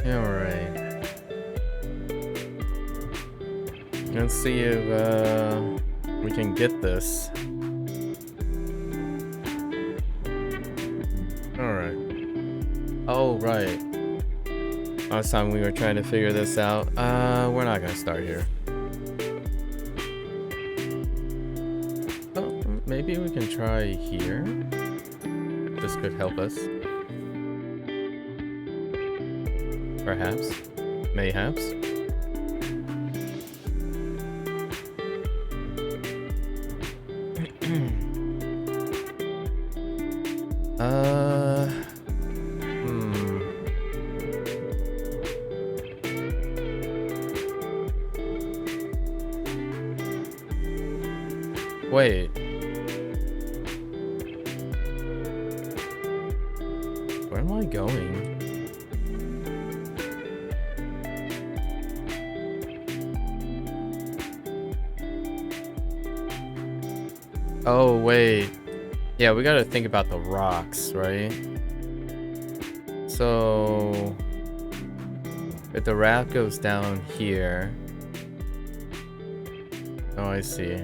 Alright. Let's see if we can get this. Alright. Oh, right. Last time we were trying to figure this out. We're not gonna start here. Oh, maybe we can try here. This could help us. Perhaps. Mayhaps. Wait. Where am I going? Oh, wait. Yeah, we gotta think about the rocks, right? So if the raft goes down here. Oh, I see.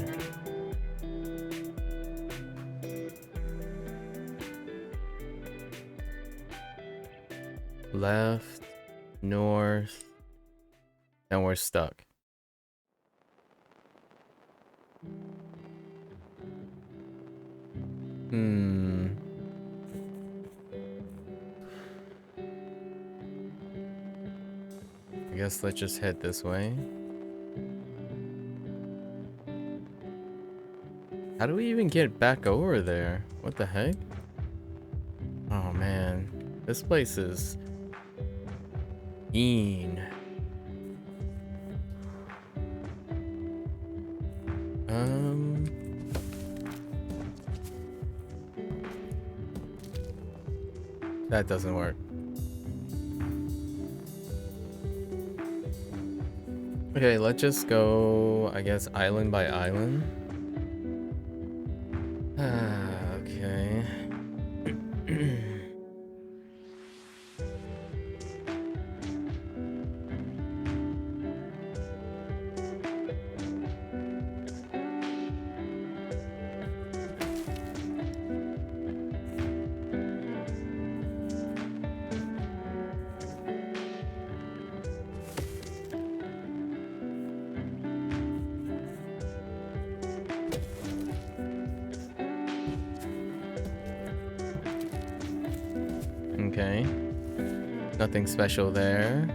Left, north, and we're stuck. I guess let's just head this way. How do we even get back over there? What the heck? Oh man, this place is mean. That doesn't work. Okay, let's just go, I guess, island by island. Okay. Okay. Nothing special there.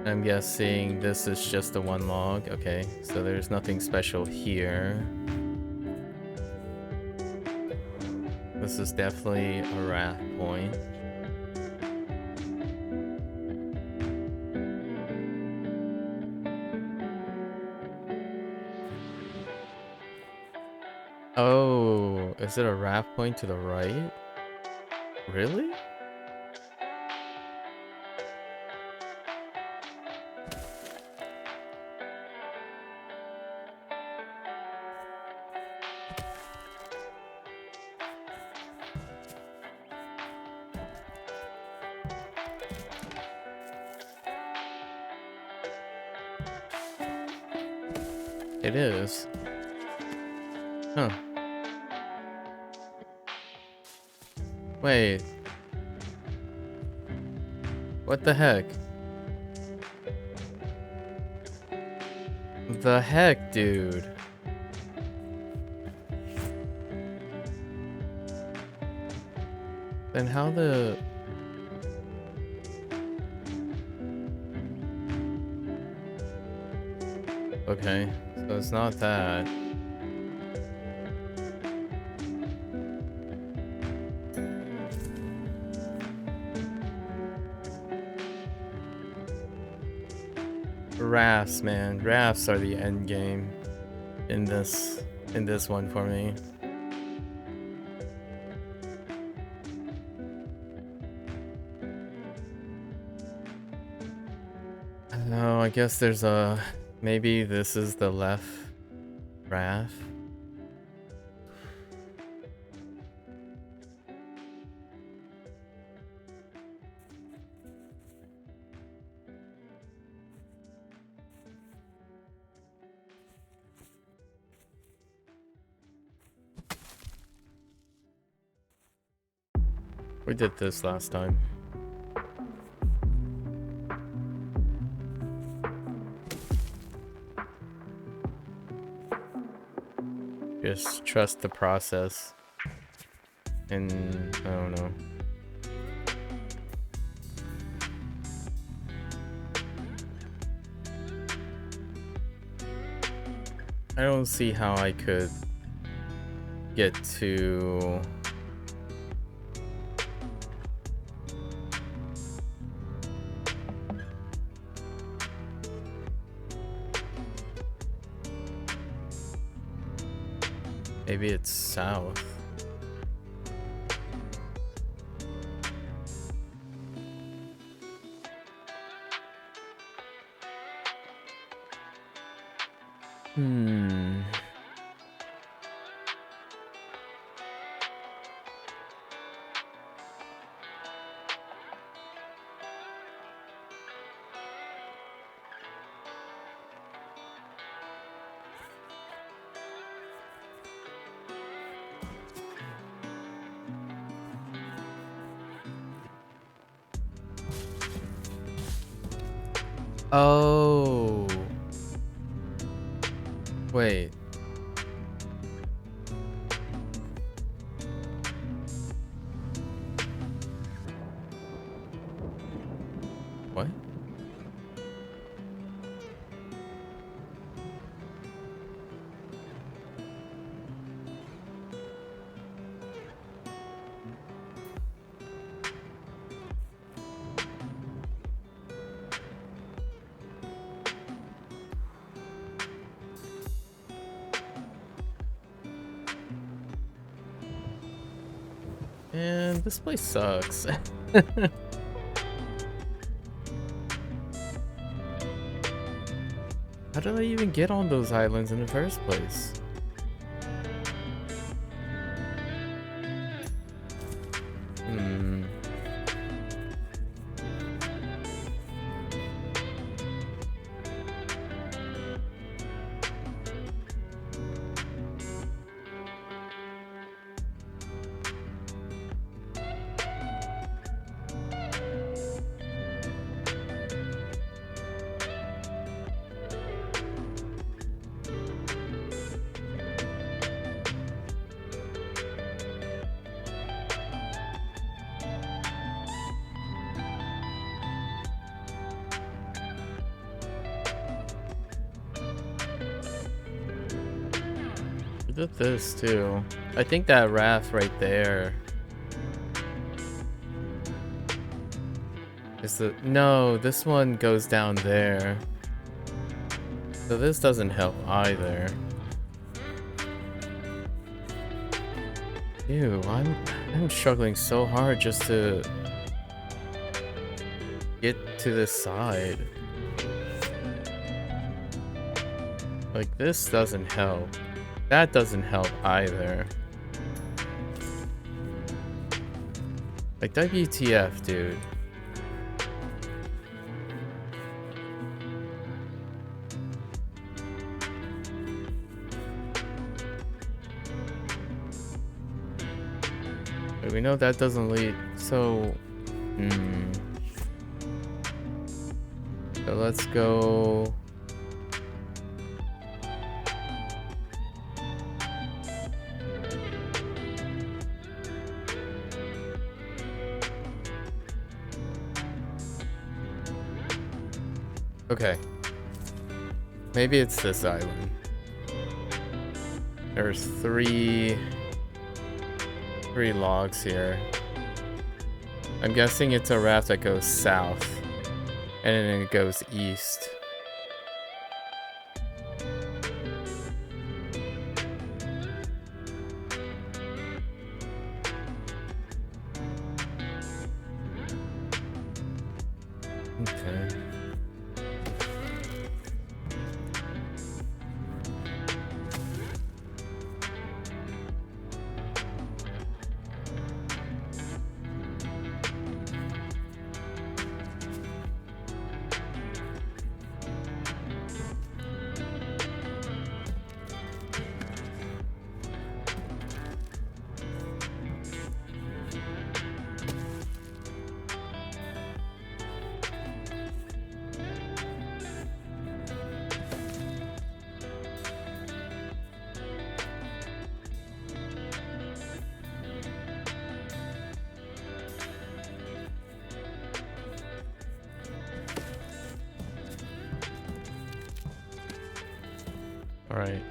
I'm guessing this is just the one log. Okay, so there's nothing special here. This is definitely a raft point. Oh, is it a raft point to the right? Really? It is. Huh. Wait. What the heck? The heck, dude? Then how the... Okay, so it's not that. Rafts, man. Rafts are the end game in this one for me. No, I guess there's a... Maybe this is the left raft. We did this last time. Just trust the process. And I don't know. I don't see how I could get to... Maybe it's south. Oh. Wait. What? Man, this place sucks. How did I even get on those islands in the first place? We did this too. I think that raft right there is the... No, this one goes down there. So this doesn't help either. Ew, I'm struggling so hard just to get to this side. Like, this doesn't help. That doesn't help either. Like, WTF, dude. But we know that doesn't lead, so... So let's go... Okay. Maybe it's this island. There's three logs here. I'm guessing it's a raft that goes south. And then it goes east. Okay. Alright.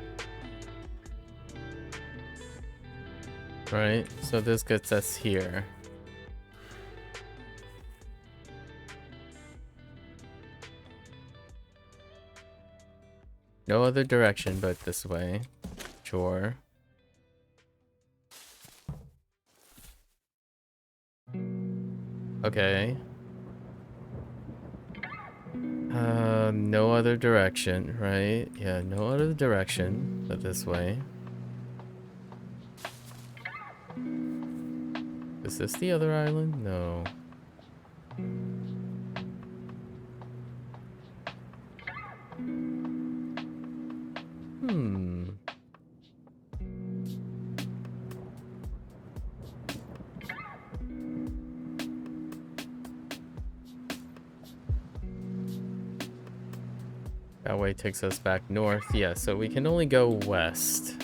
Right, so this gets us here. No other direction but this way. Sure. Okay. No other direction, right? Yeah, no other direction but this way. Is this the other island? No. Hmm. That way takes us back north. Yeah, so we can only go west.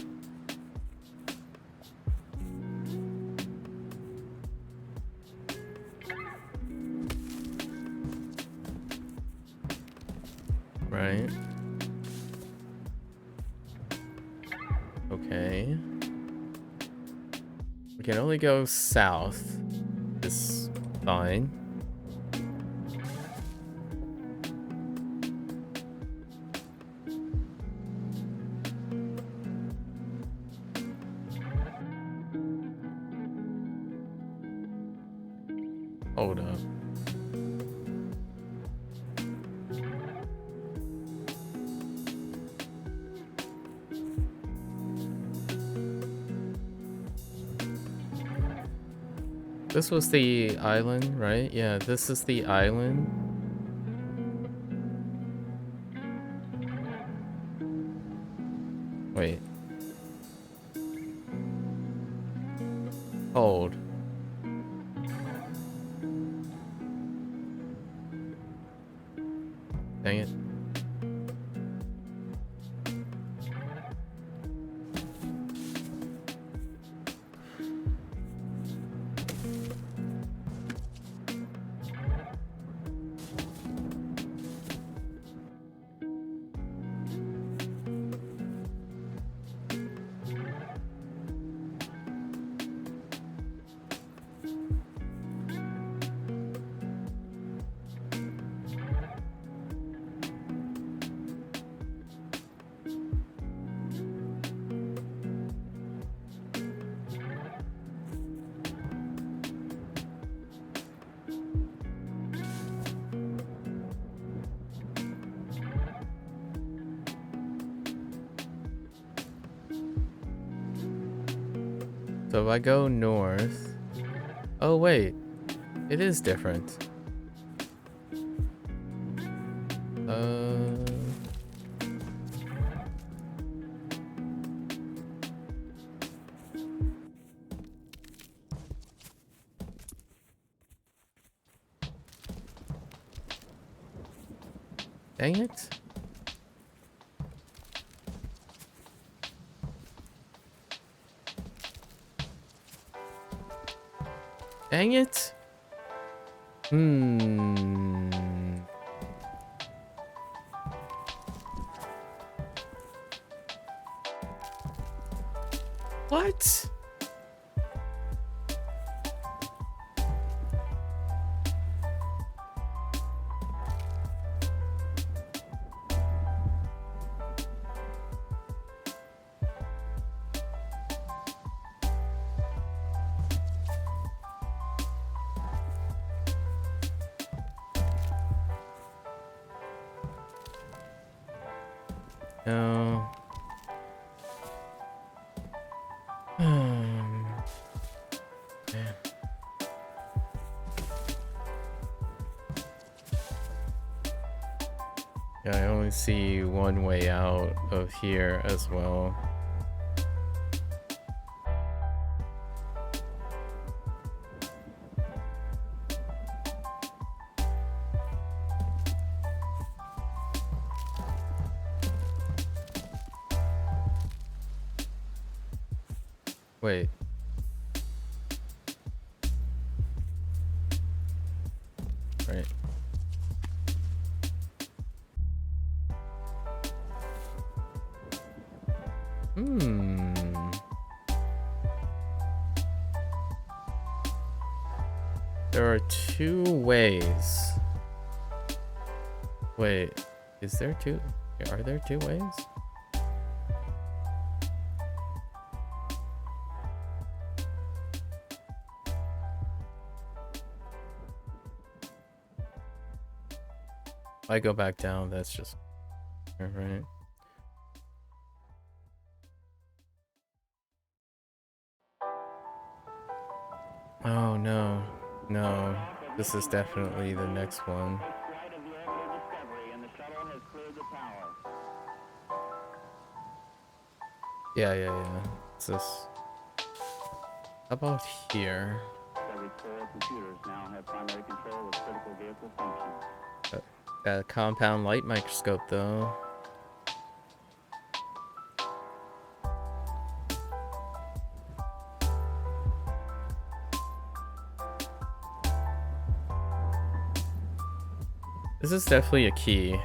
Right. Okay. We can only go south. It's fine. Hold up. This was the island, right? Yeah, this is the island. Wait. Hold. Dang it. So if I go north... Oh, wait. It is different. Dang it. Dang it. What? No. Yeah. Yeah, I only see one way out of here as well. Wait. Right. Hmm. There are two ways. Wait, is there two? Are there two ways? I go back down, that's just right. Oh no, no, this is definitely the next one. Yeah. It's this. How about here? That compound light microscope though. This is definitely a key.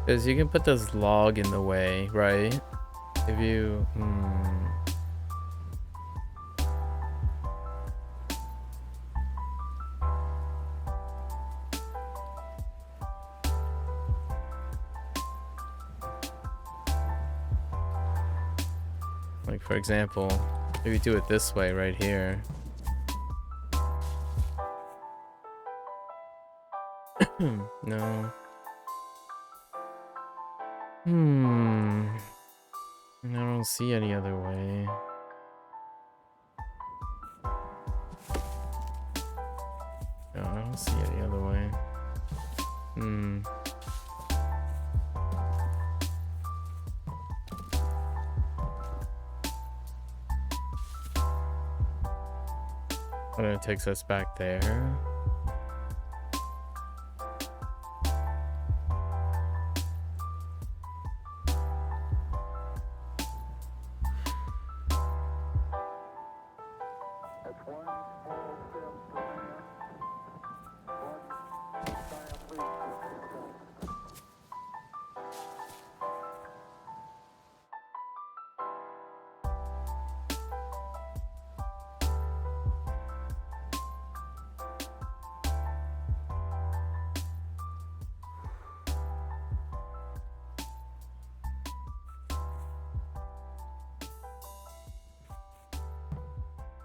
Because you can put this log in the way, right? If you... Like, for example, if you do it this way right here. No. I don't see any other way. No, I don't see any other way. And it takes us back there.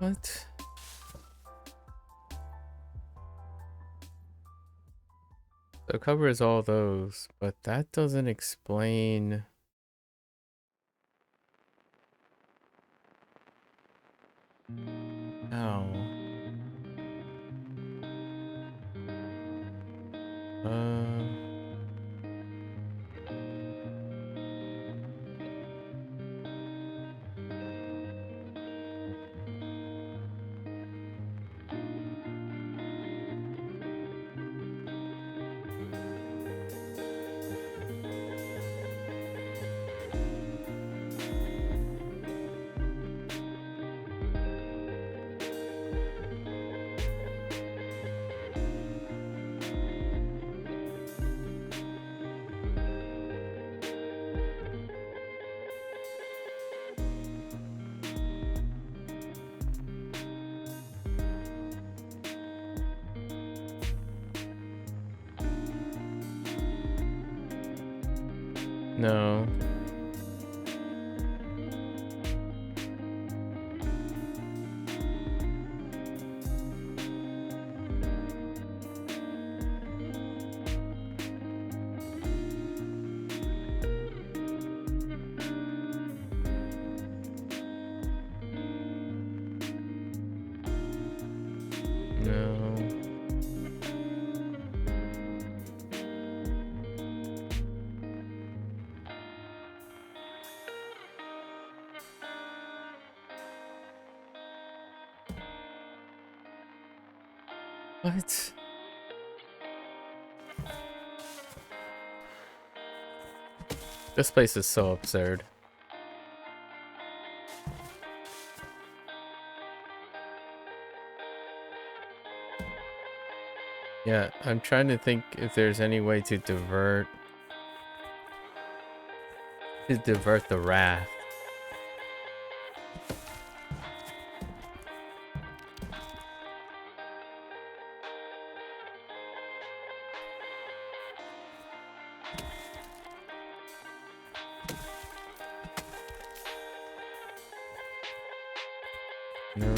What? The cover is all those, but that doesn't explain... How? No. No. What? This place is so absurd. Yeah, I'm trying to think if there's any way to divert the wrath. No.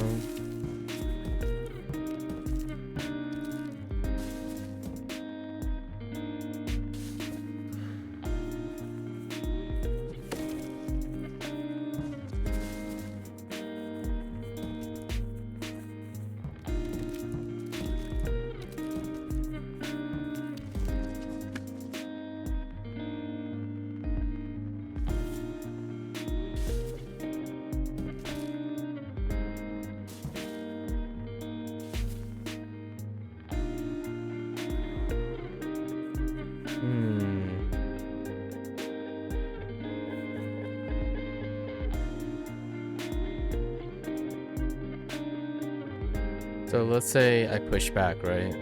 So let's say I push back, right?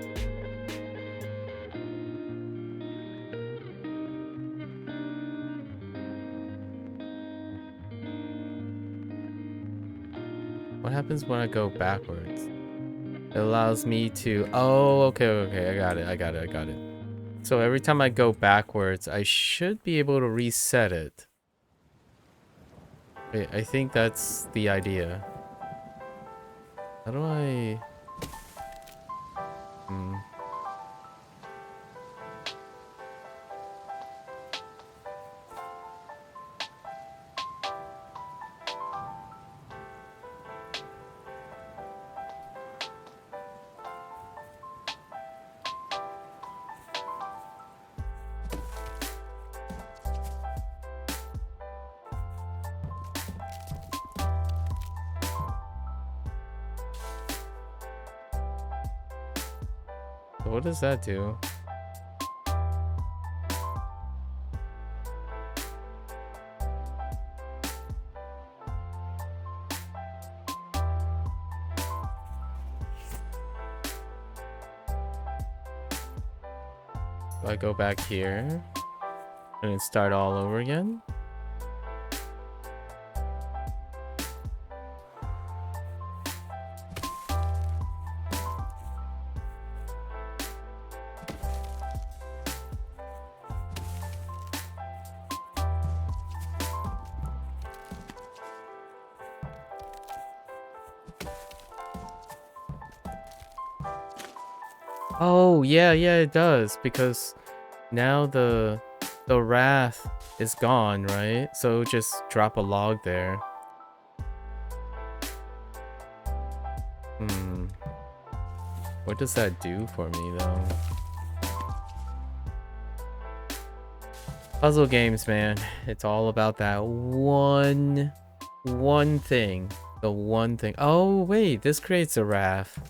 What happens when I go backwards? It allows me to... Oh, okay, I got it. So every time I go backwards, I should be able to reset it. Wait, I think that's the idea. How do I... What does that do? Do I go back here and then start all over again? Oh, yeah, it does, because now the wrath is gone, right? So just drop a log there. What does that do for me, though? Puzzle games, man. It's all about that one thing. The one thing. Oh, wait, this creates a wrath.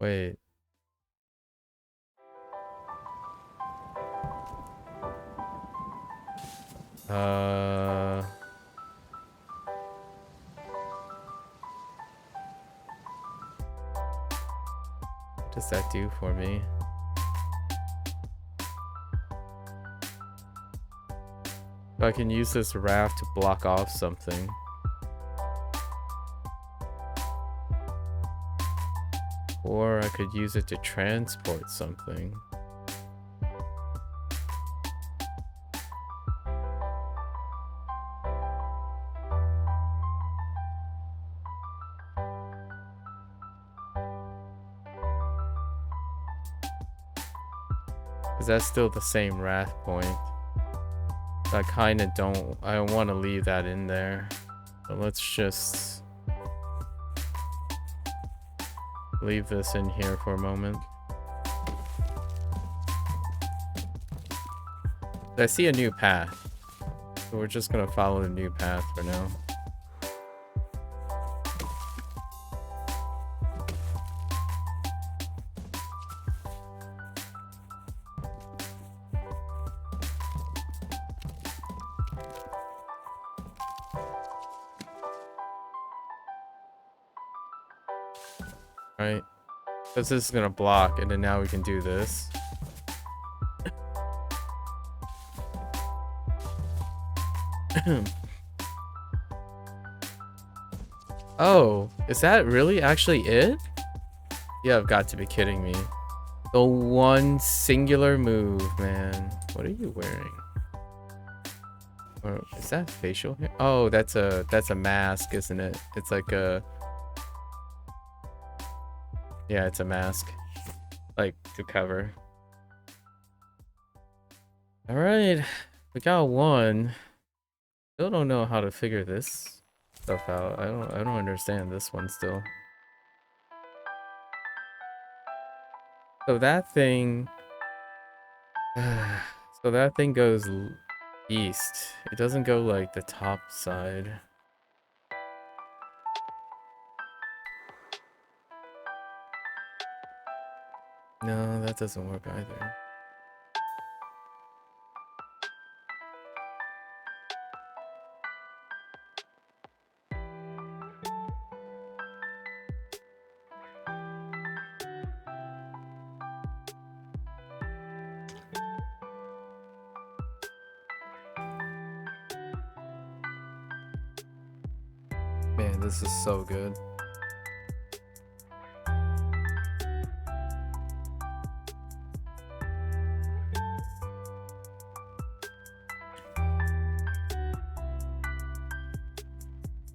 Wait. What does that do for me? So I can use this raft to block off something. Or I could use it to transport something. Because that's still the same wrath point. So I kind of don't want to leave that in there. So let's just leave this in here for a moment. I see a new path. So we're just going to follow the new path for now. right? Because this is gonna block, and then now we can do this. Oh, is that really actually it? You have got to be kidding me. The one singular move, man. What are you wearing? Or is that facial hair? Oh, that's a mask, isn't it? It's like a... Yeah, it's a mask. Like, to cover. Alright. We got one. Still don't know how to figure this stuff out. I don't understand this one still. So that thing... So that thing goes east. It doesn't go like the top side. No, that doesn't work either. Man, this is so good.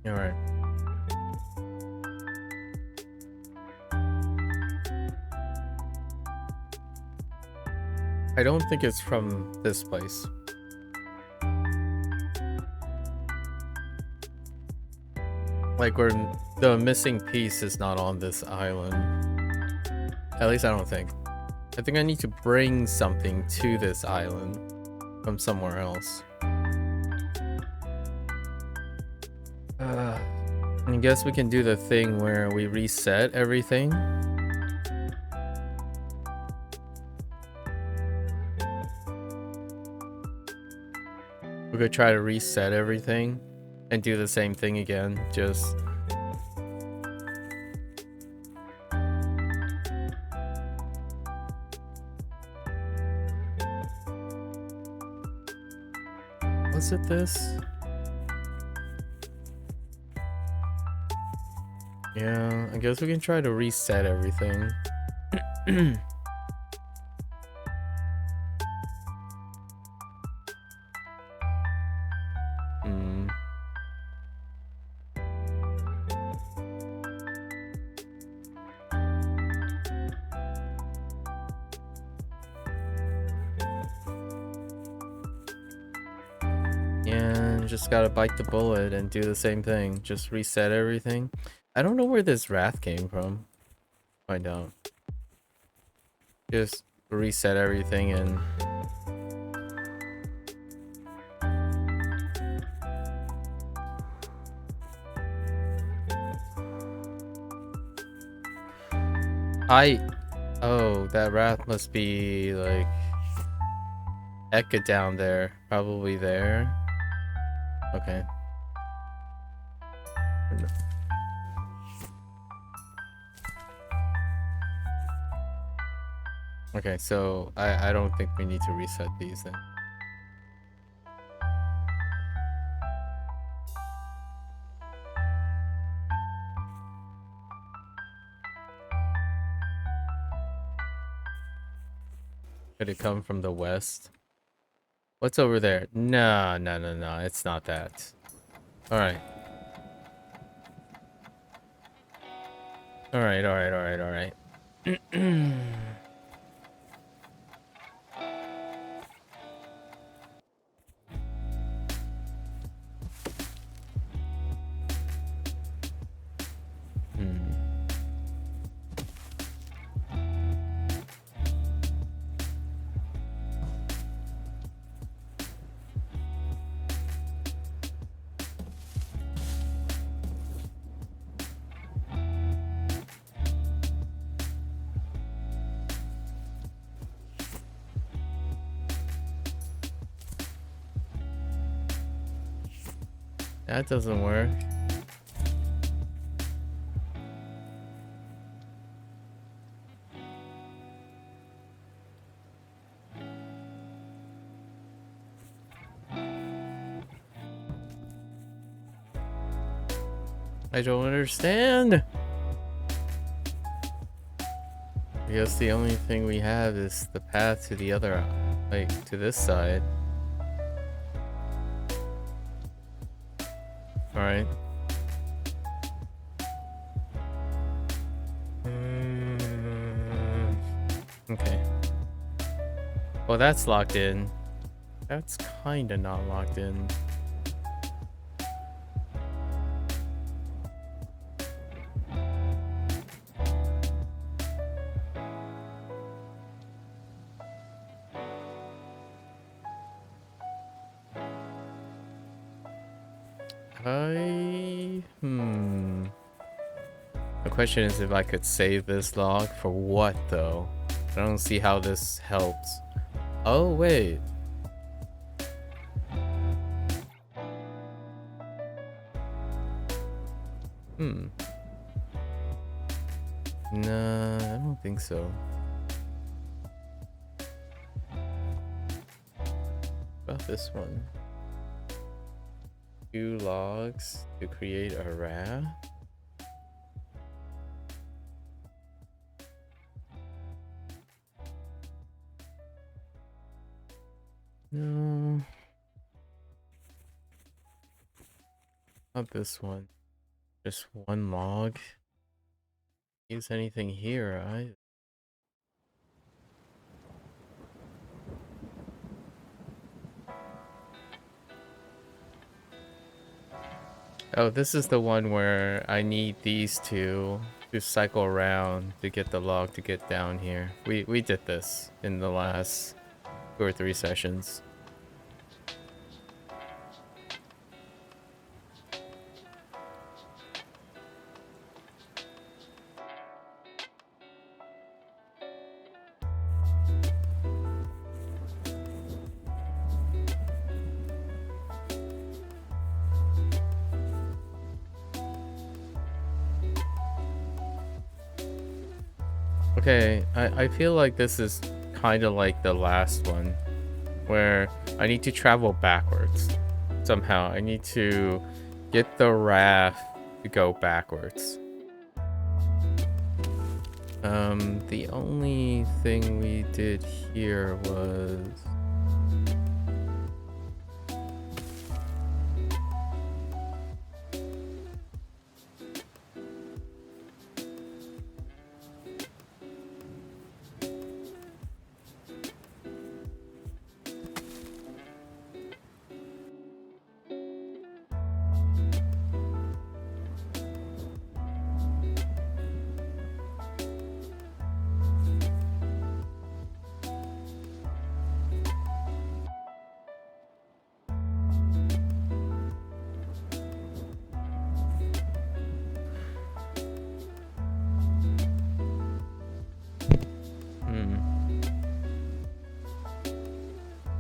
Alright. I don't think it's from this place. Like, the missing piece is not on this island. At least I don't think. I think I need to bring something to this island from somewhere else. I guess we can do the thing where we reset everything. We could try to reset everything and do the same thing again, just... Was it this? Yeah, I guess we can try to reset everything. Yeah, just gotta bite the bullet and do the same thing. Just reset everything. I don't know where this wrath came from. Find out. Just reset everything and... Oh, that wrath must be like... Eka down there. Probably there. Okay. Okay, so I don't think we need to reset these then. Could it come from the west? What's over there? No, it's not that. Alright. Alright. That doesn't work. I don't understand. I guess the only thing we have is the path to the other, like, to this side. Alright. Okay. Well, that's locked in. That's kinda not locked in. The question is if I could save this log for what though? I don't see how this helps. Oh wait. Nah, I don't think so. What about this one? 2 logs to create a raft. No. Not this one. Just 1 log. Use anything here, Oh, this is the one where I need these two to cycle around to get the log to get down here. We did this in the last 2 or 3 sessions. Okay, I feel like this is kind of like the last one, where I need to travel backwards. Somehow, I need to get the raft to go backwards. The only thing we did here was...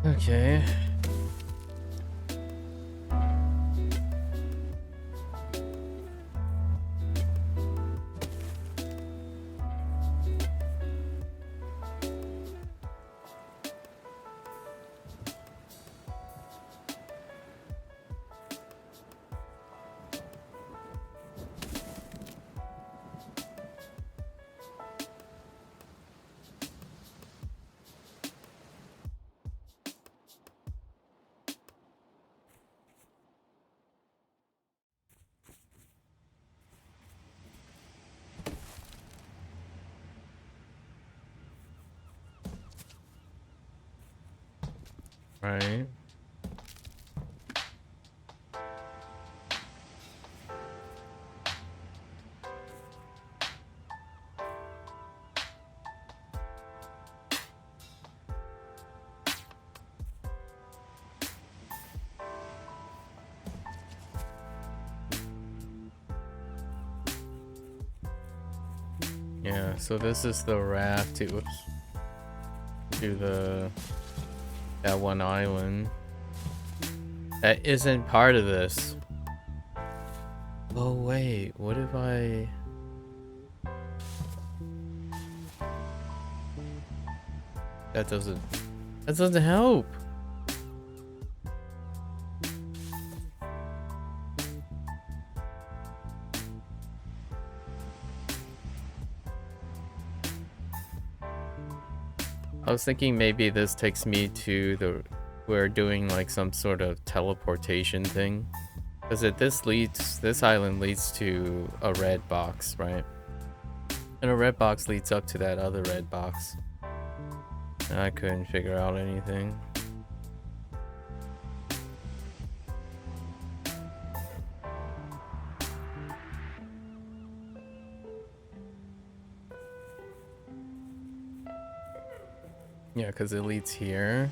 Okay. Right. Yeah, so this is the raft to that one island that isn't part of this. Oh wait, what if I... That doesn't help. I was thinking maybe this takes me to the... We're doing like some sort of teleportation thing. Because this island leads to a red box, right? And a red box leads up to that other red box. And I couldn't figure out anything. Yeah, because it leads here.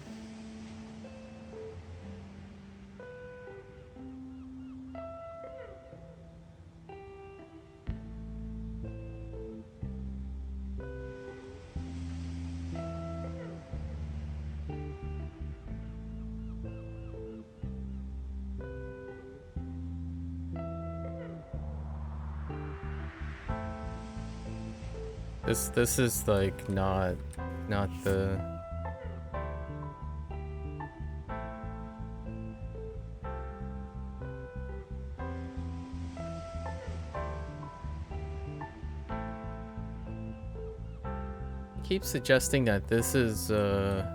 This is like not the... Keep suggesting that this is a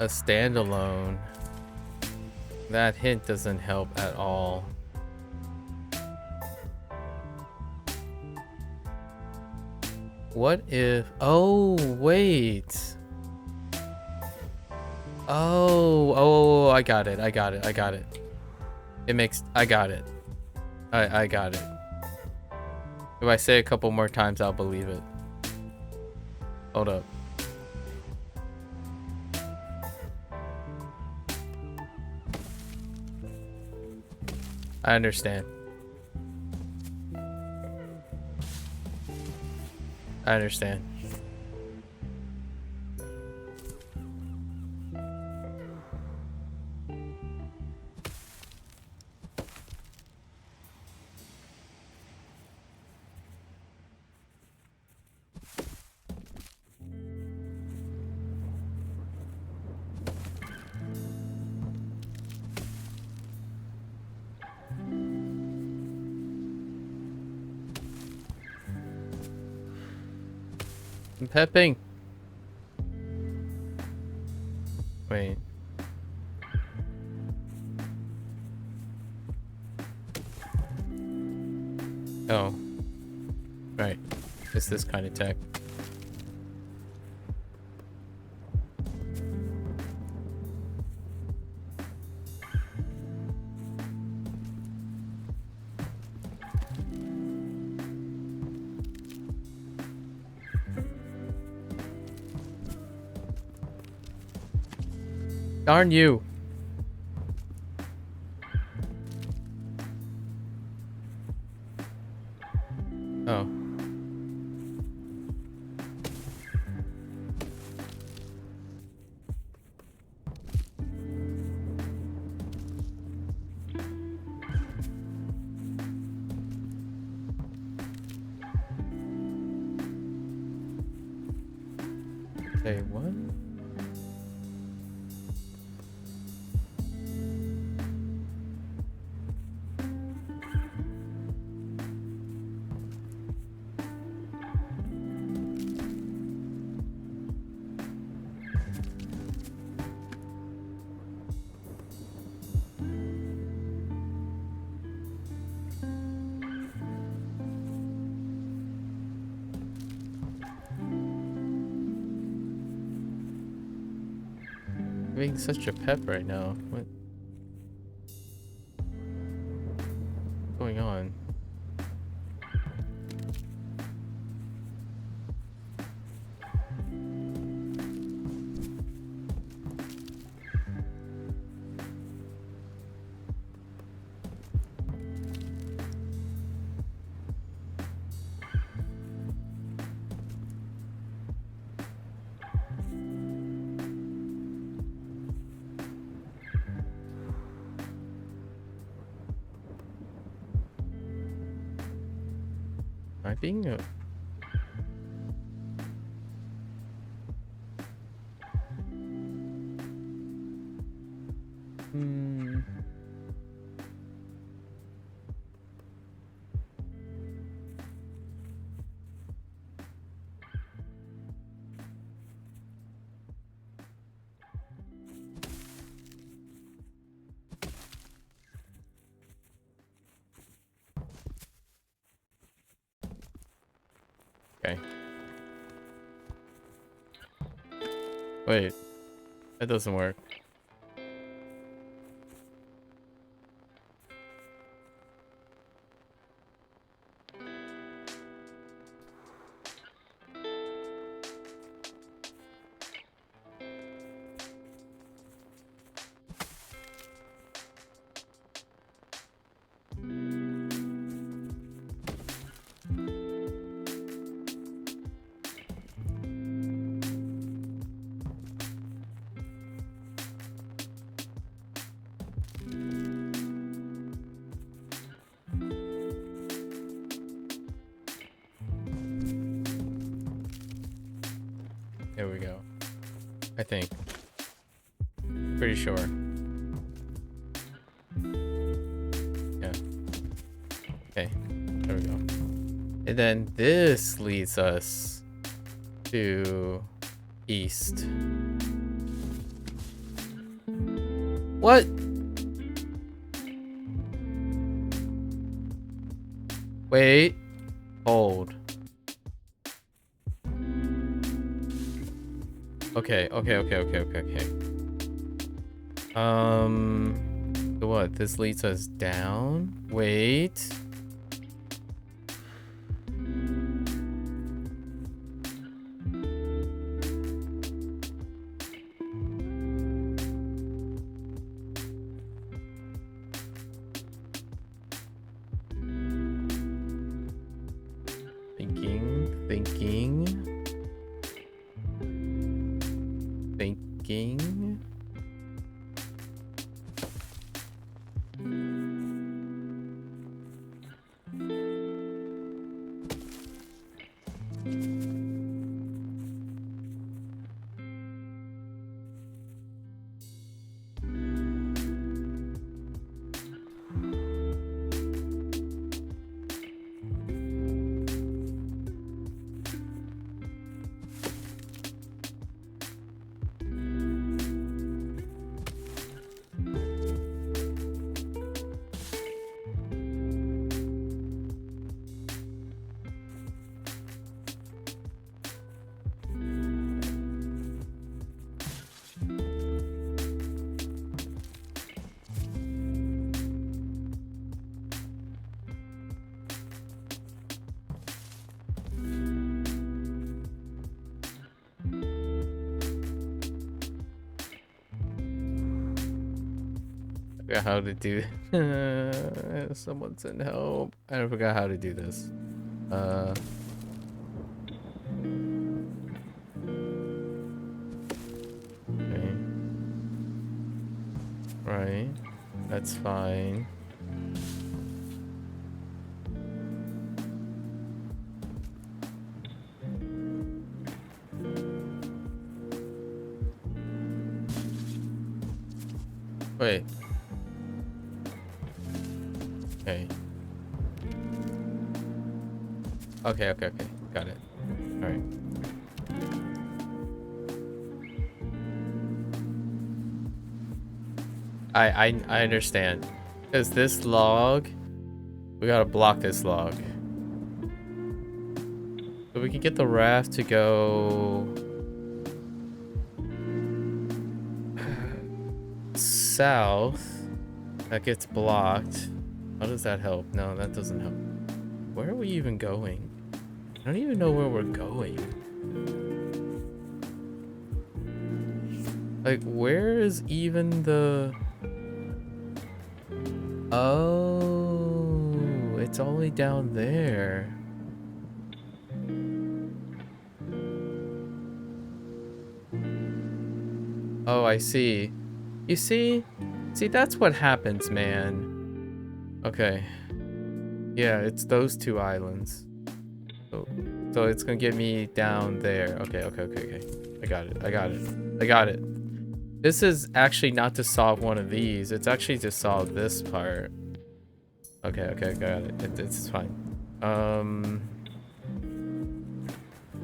standalone. That hint doesn't help at all. What if... Oh, wait. Oh, I got it. It makes... I got it. I got it. If I say a couple more times, I'll believe it. Hold up. I understand. I understand. I'm pepping. Wait. Oh. Right. It's this kind of tech. Darn you. Oh. Say what? Having such a pep right now. What's going on? Am I being a... Okay. Wait, that doesn't work. There we go. I think. Pretty sure. Yeah. Okay. There we go. And then this leads us to east. What? Wait. Hold. Okay. So what? This leads us down? Wait. Thinking. Forgot how to do. Someone send help. I forgot how to do this. Okay. Right. That's fine. Wait. Okay. Okay. Got it. All right. I understand. Because this log, we gotta block this log. So we can get the raft to go south. That gets blocked. How does that help? No, that doesn't help. Where are we even going? I don't even know where we're going. Like, where is even the... Oh, it's only down there. Oh, I see. You see? See, that's what happens, man. Okay. Yeah, it's those two islands. So it's gonna get me down there. Okay. I got it. This is actually not to solve one of these. It's actually to solve this part. Okay, got it. It's fine.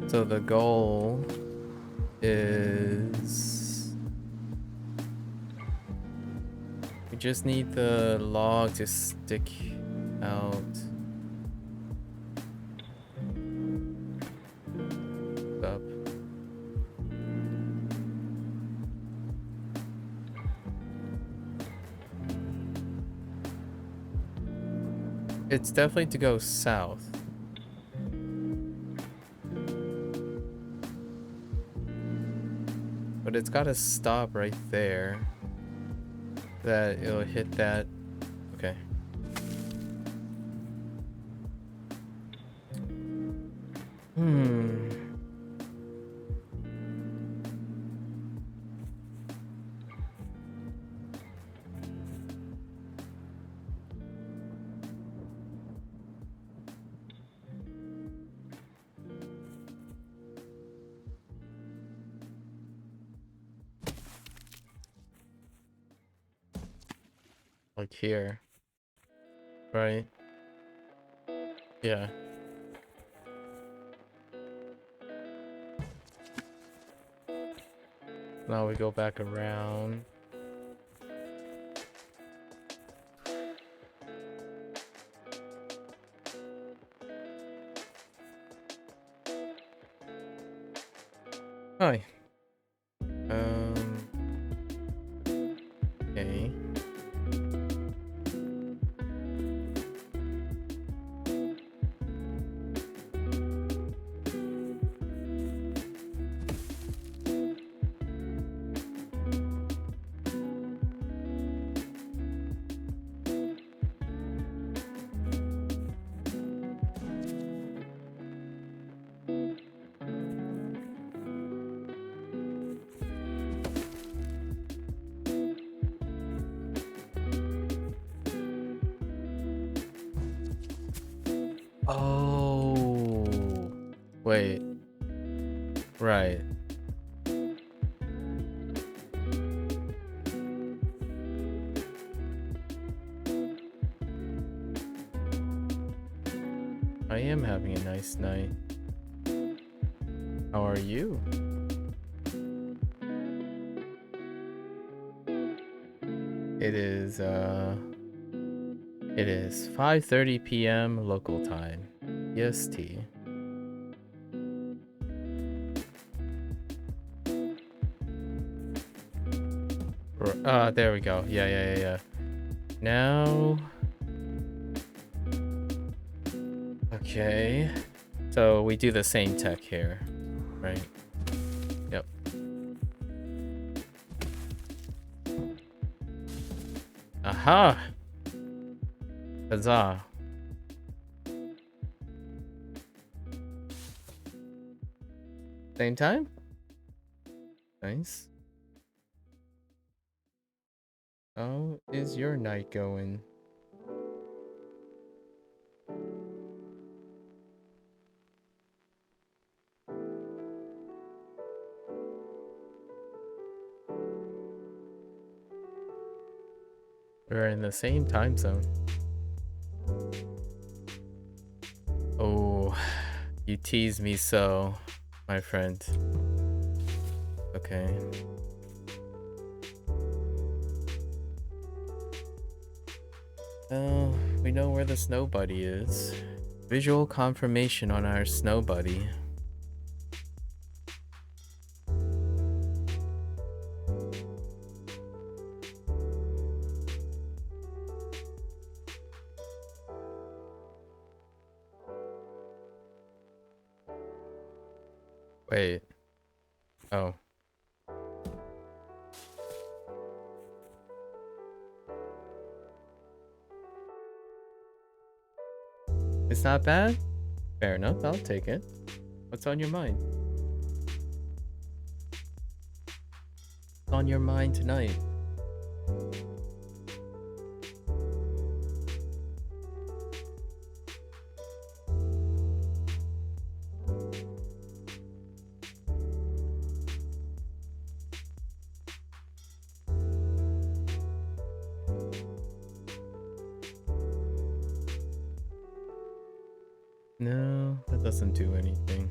So the goal is... we just need the log to stick out. It's definitely to go south. But it's got to stop right there. That it'll hit that. Okay. Like here. Right? Yeah. Now we go back around. Hi. Okay. Oh. Wait. Right. I am having a nice night. How are you? It is 5:30 p.m. local time. EST. There we go. Yeah. Now. Okay. So we do the same tech here, right? Yep. Aha! Huzzah. Same time? Nice. How is your night going? We're in the same time zone. Oh, you tease me so, my friend. Okay. Well, we know where the snow buddy is. Visual confirmation on our snow buddy. Wait. Oh. It's not bad? Fair enough, I'll take it. What's on your mind? What's on your mind tonight? No, that doesn't do anything.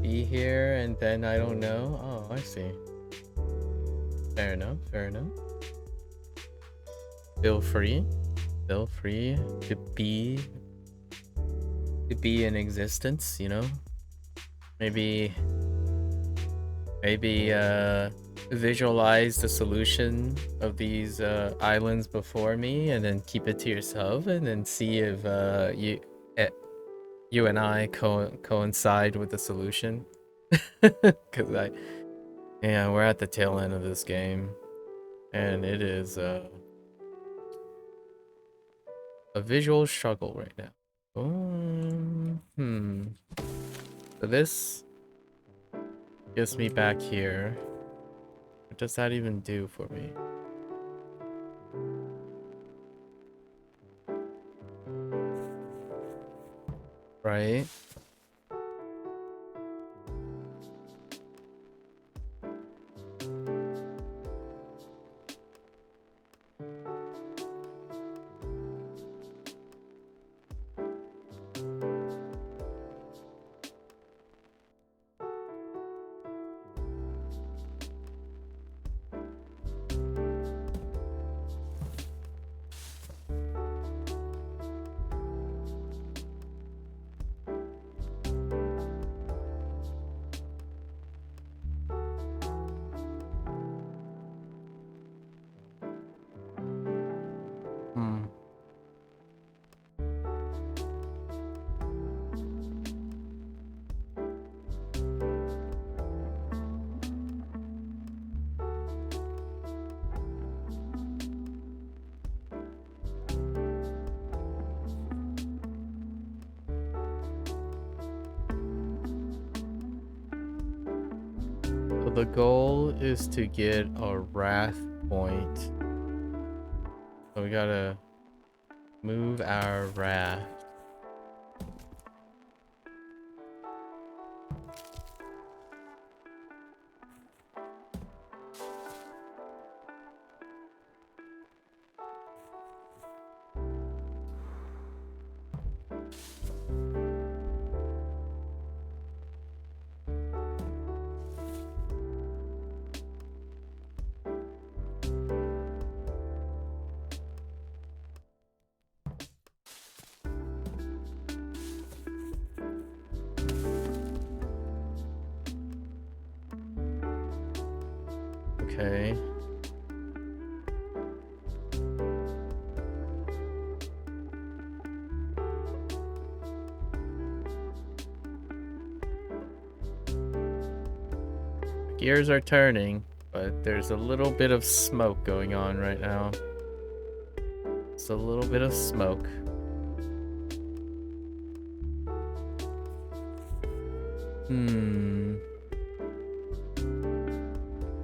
Be here and then I don't know? Oh, I see. Fair enough, fair enough. Feel free. Feel free to be in existence, you know? Maybe visualize the solution of these islands before me and then keep it to yourself and then see if you and I coincide with the solution. Because yeah, we're at the tail end of this game and it is a visual struggle right now. So this gets me back here. What does that even do for me? Right? The goal is to get a wrath point. So we gotta move our raft. Okay. Gears are turning, but there's a little bit of smoke going on right now. It's a little bit of smoke.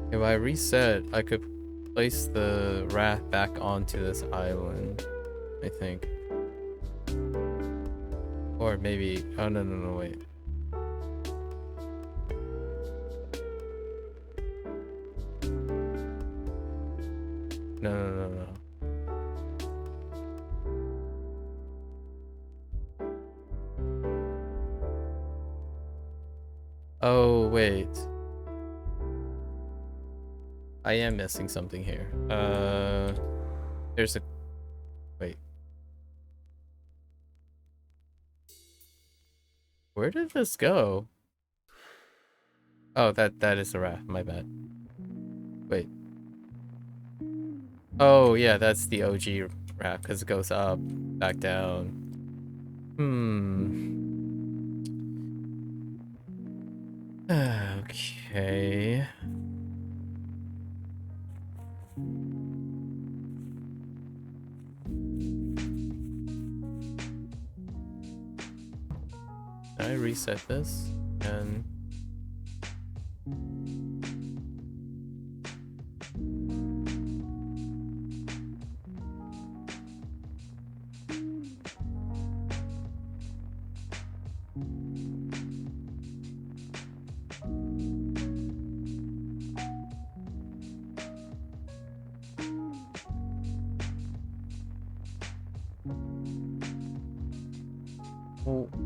If I reset, I could place the raft back onto this island, I think. Or maybe... Oh, no, wait. No. Oh, wait. I am missing something here. There's a... Wait. Where did this go? Oh, that is a raft. My bad. Wait. Oh, yeah, that's the OG raft because it goes up, back down. Okay. I reset this and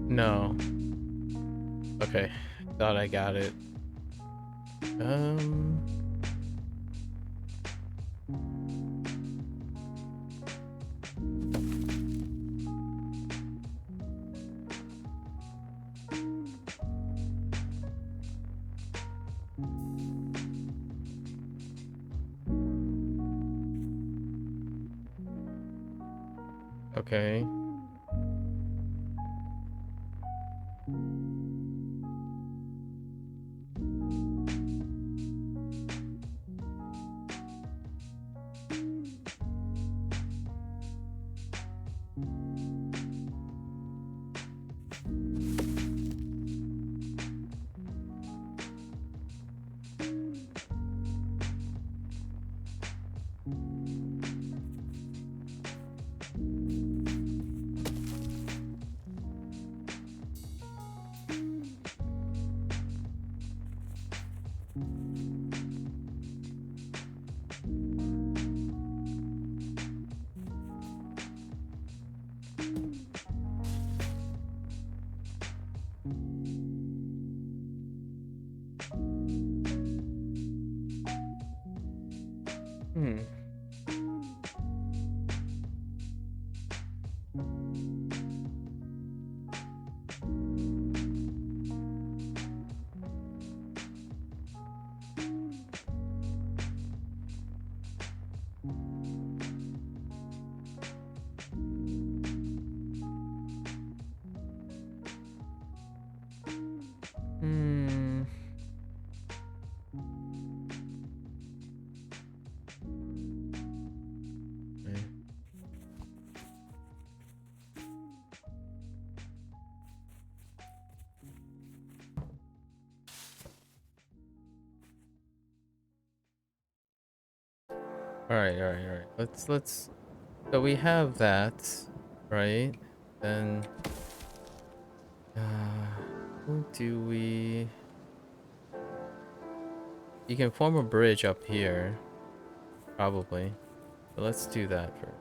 no. Okay, thought I got it. Okay. Hmm. Hmm. Okay. All right, all right, all right. Let's. So we have that, right? Then, who do we? You can form a bridge up here, probably. But let's do that first.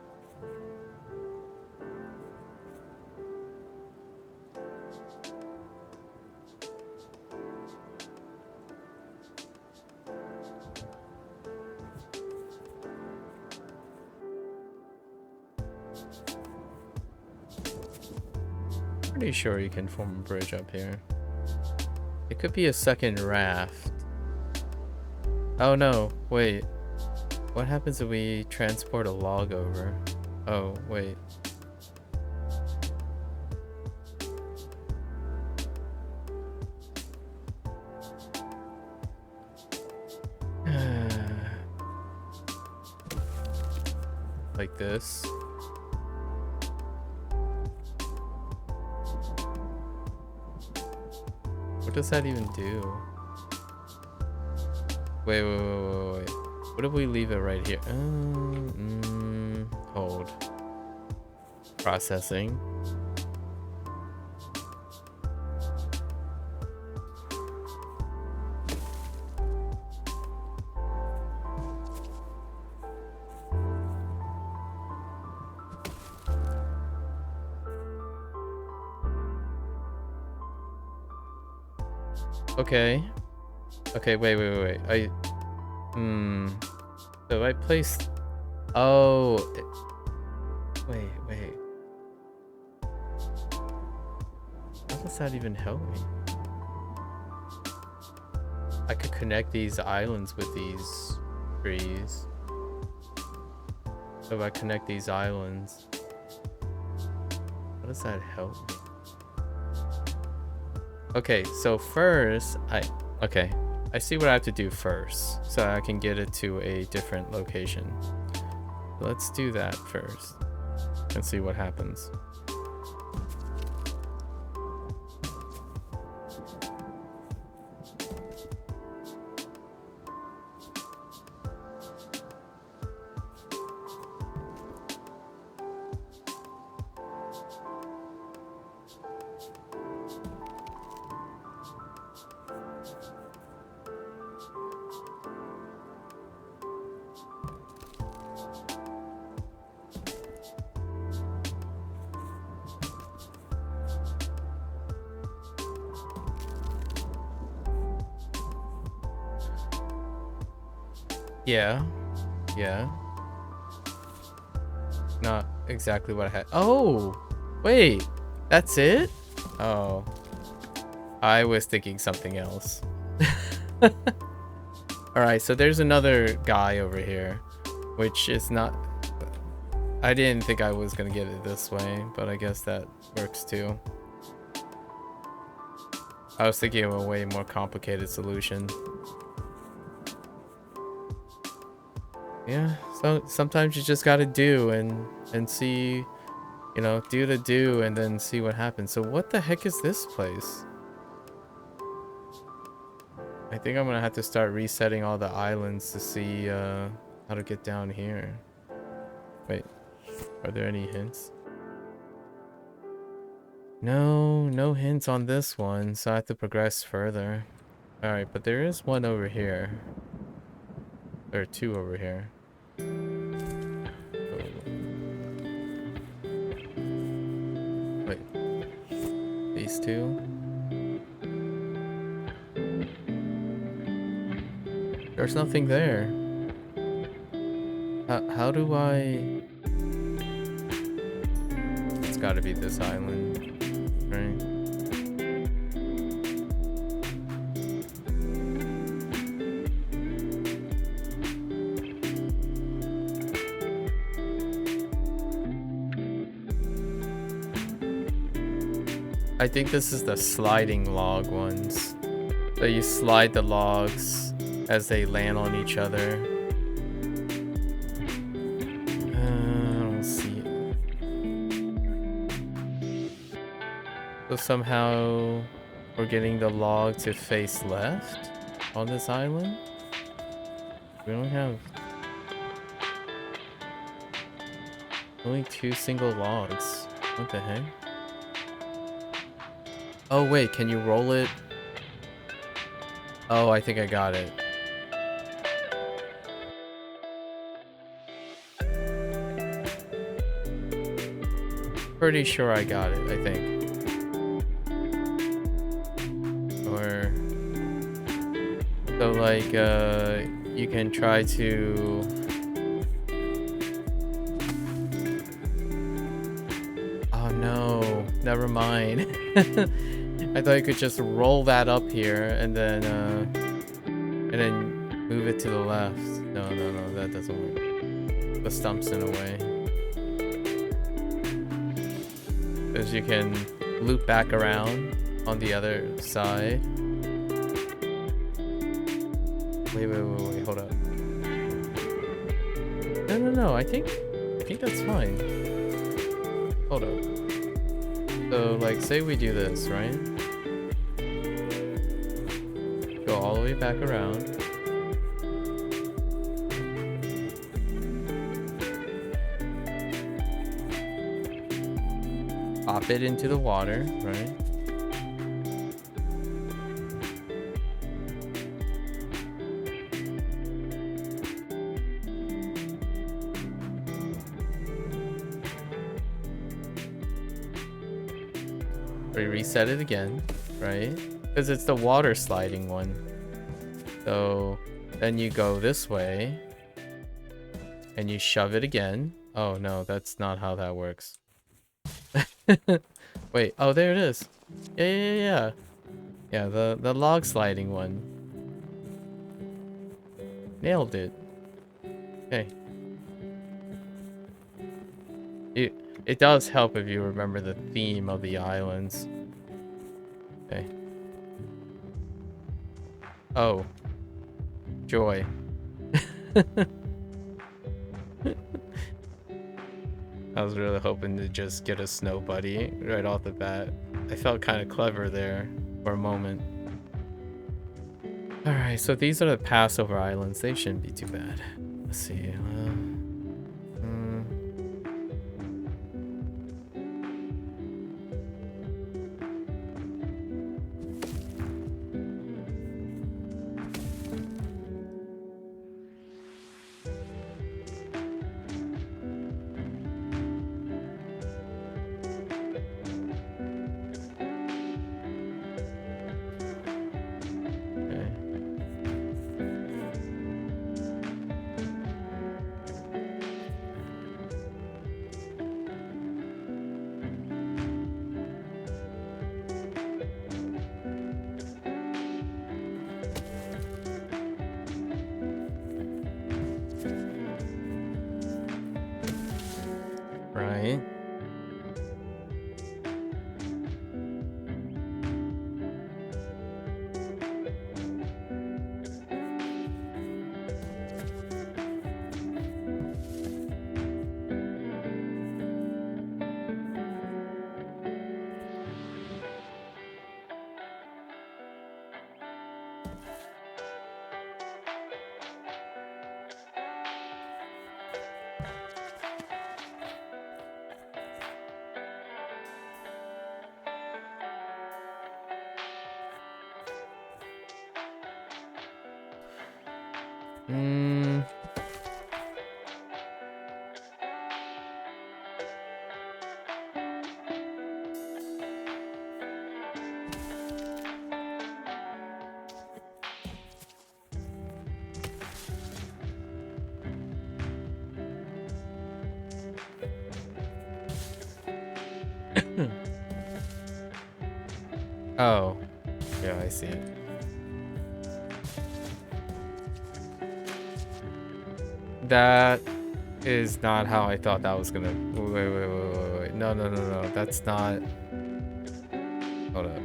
Pretty sure you can form a bridge up here. It could be a second raft. Oh no, wait. What happens if we transport a log over? Oh, wait. Like this. What does that even do? Wait. What if we leave it right here? Hold. Processing. Okay. Okay, wait. So I placed... Oh. Wait. How does that even help me? I could connect these islands with these trees. So if I connect these islands, how does that help me? Okay, so first, I see what I have to do first, so I can get it to a different location. Let's do that first and see what happens. Yeah. Not exactly what I had. Oh, wait, that's it? Oh, I was thinking something else. All right, so there's another guy over here, which is not... I didn't think I was gonna get it this way, but I guess that works too. I was thinking of a way more complicated solution. Yeah, so sometimes you just gotta do and see, you know, do and then see what happens. So what the heck is this place? I think I'm gonna have to start resetting all the islands to see how to get down here. Wait, are there any hints? No hints on this one, so I have to progress further. Alright, but there is one over here. There are two over here. Wait, these two? There's nothing there. How do I... It's gotta be this island, right? I think this is the sliding log ones. So you slide the logs as they land on each other. I don't see it. So somehow we're getting the log to face left on this island. We don't have only 2 single logs. What the heck? Oh wait, can you roll it? Oh, I think I got it. Pretty sure I got it, I think. Or... So like, you can try to... Oh no, never mind. I thought you could just roll that up here and then move it to the left. No, that doesn't work. The stump's in a way. Because you can loop back around on the other side. Wait, hold up. No, I think that's fine. Hold up. So, like, say we do this, right? Go all the way back around. Pop it into the water, right? We reset it again, right? Because it's the water sliding one. So then you go this way and you shove it again. Oh no, that's not how that works. Wait, oh there it is. Yeah. Yeah, the log sliding one. Nailed it. Okay. It does help if you remember the theme of the islands. Okay. Oh. Joy. I was really hoping to just get a snow buddy right off the bat. I felt kind of clever there for a moment. Alright, so these are the Passover Islands. They shouldn't be too bad. Let's see. Right. Hmm. Oh, yeah, I see it. That is not how I thought that was gonna. Wait. No, no, no, no. That's not. Hold up.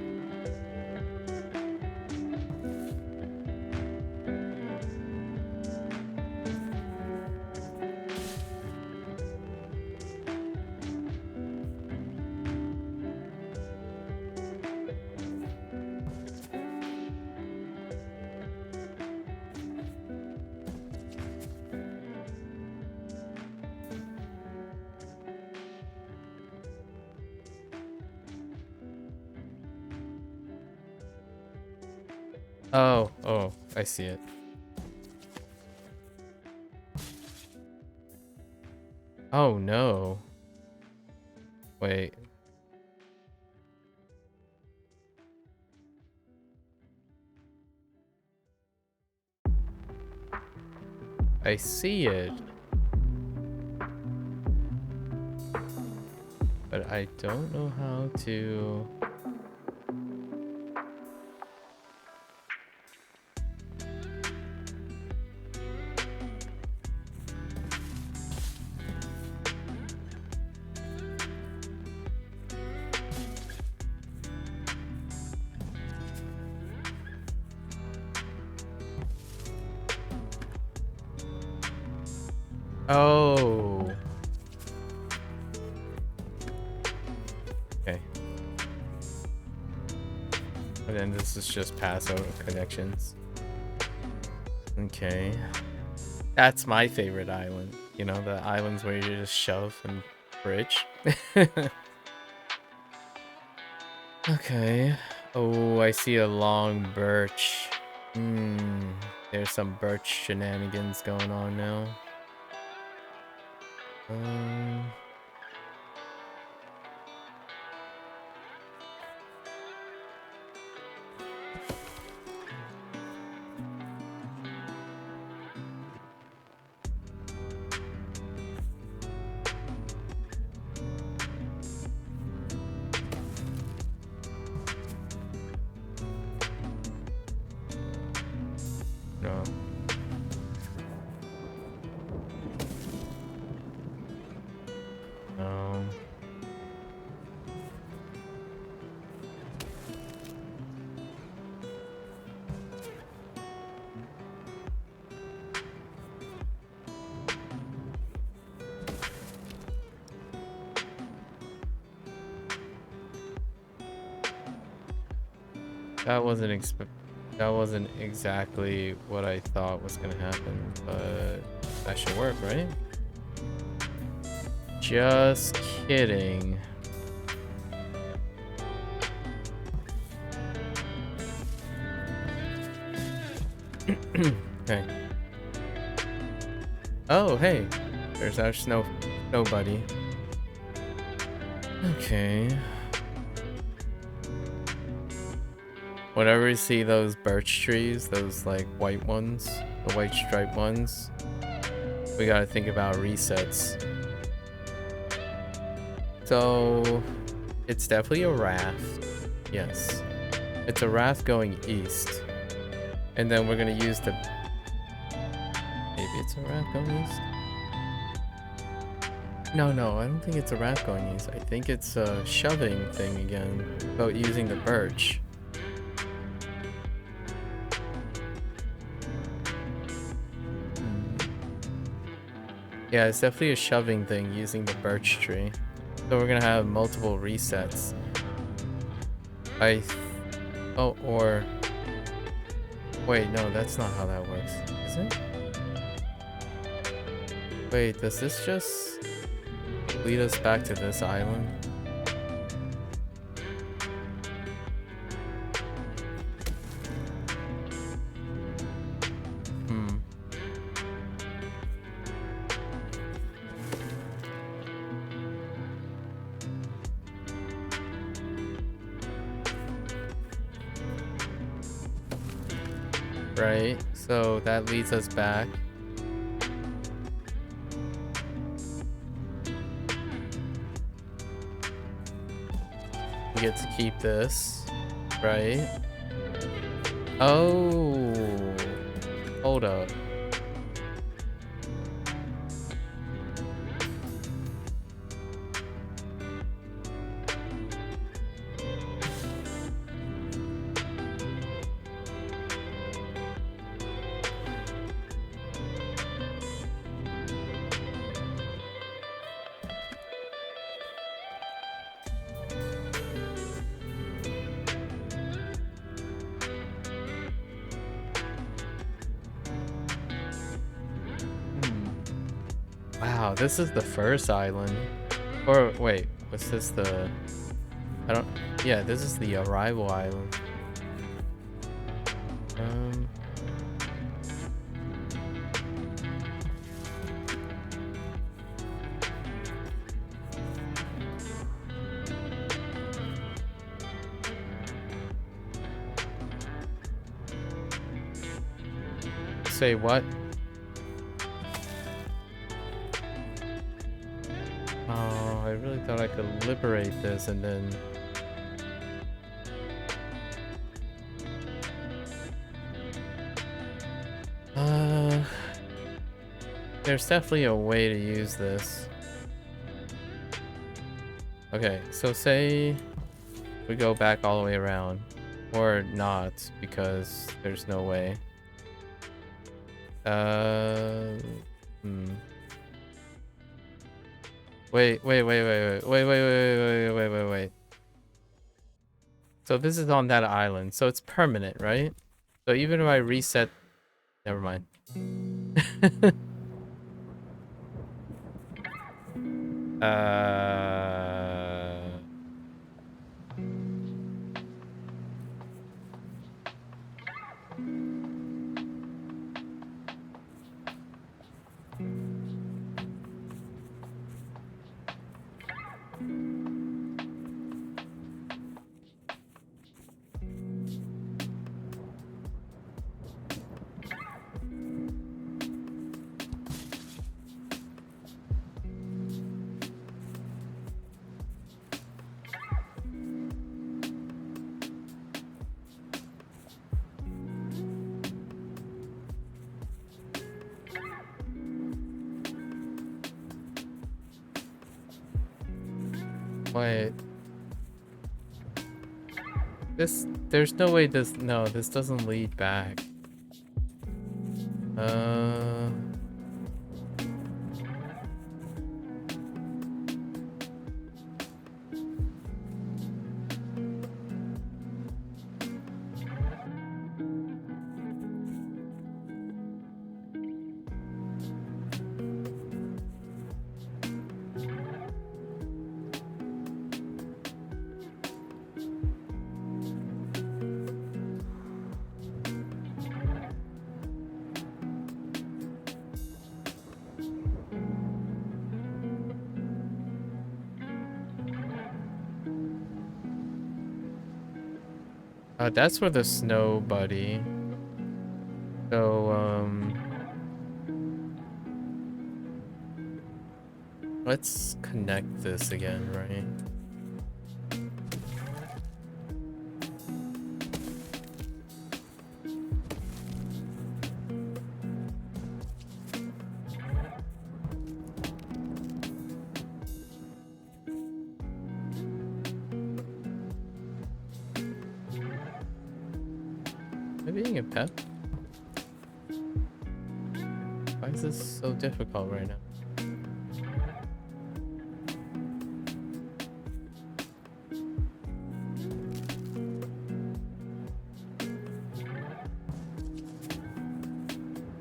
Oh, I see it. Oh no. Wait. I see it. But I don't know how to. Oh. Okay. And then this is just pass over connections. Okay. That's my favorite island. You know, the islands where you just shove and bridge. Okay. Oh, I see a long birch. There's some birch shenanigans going on now. No. No. That wasn't exactly what I thought was gonna happen, but that should work, right? Just kidding. Okay. Oh, hey. There's our nobody. Okay. Whenever you see those birch trees, those like white ones, the white striped ones, we gotta think about resets. So, it's definitely a raft. Yes. It's a raft going east. And then we're gonna use the... Maybe it's a raft going east? No, no, I don't think it's a rat going east. I think it's a shoving thing again, about using the birch. Yeah, it's definitely a shoving thing using the birch tree. So we're gonna have multiple resets. Oh, or... Wait, no, that's not how that works. Is it? Wait, does this just lead us back to this island? Hmm. Right, so that leads us back. We get to keep this, right? Oh, hold up. Wow, this is the first island. Or wait, what's this the... I don't... Yeah, this is the arrival island. Say what? Oh, I really thought I could liberate this and then... There's definitely a way to use this. Okay, so say we go back all the way around. Or not, because there's no way. Wait. So this is on that island, so it's permanent, right? So even if I reset... Never mind. Wait. There's no way this doesn't lead back. That's for the snow buddy. So, let's connect this again, right? Am I being a pet? Why is this so difficult right now?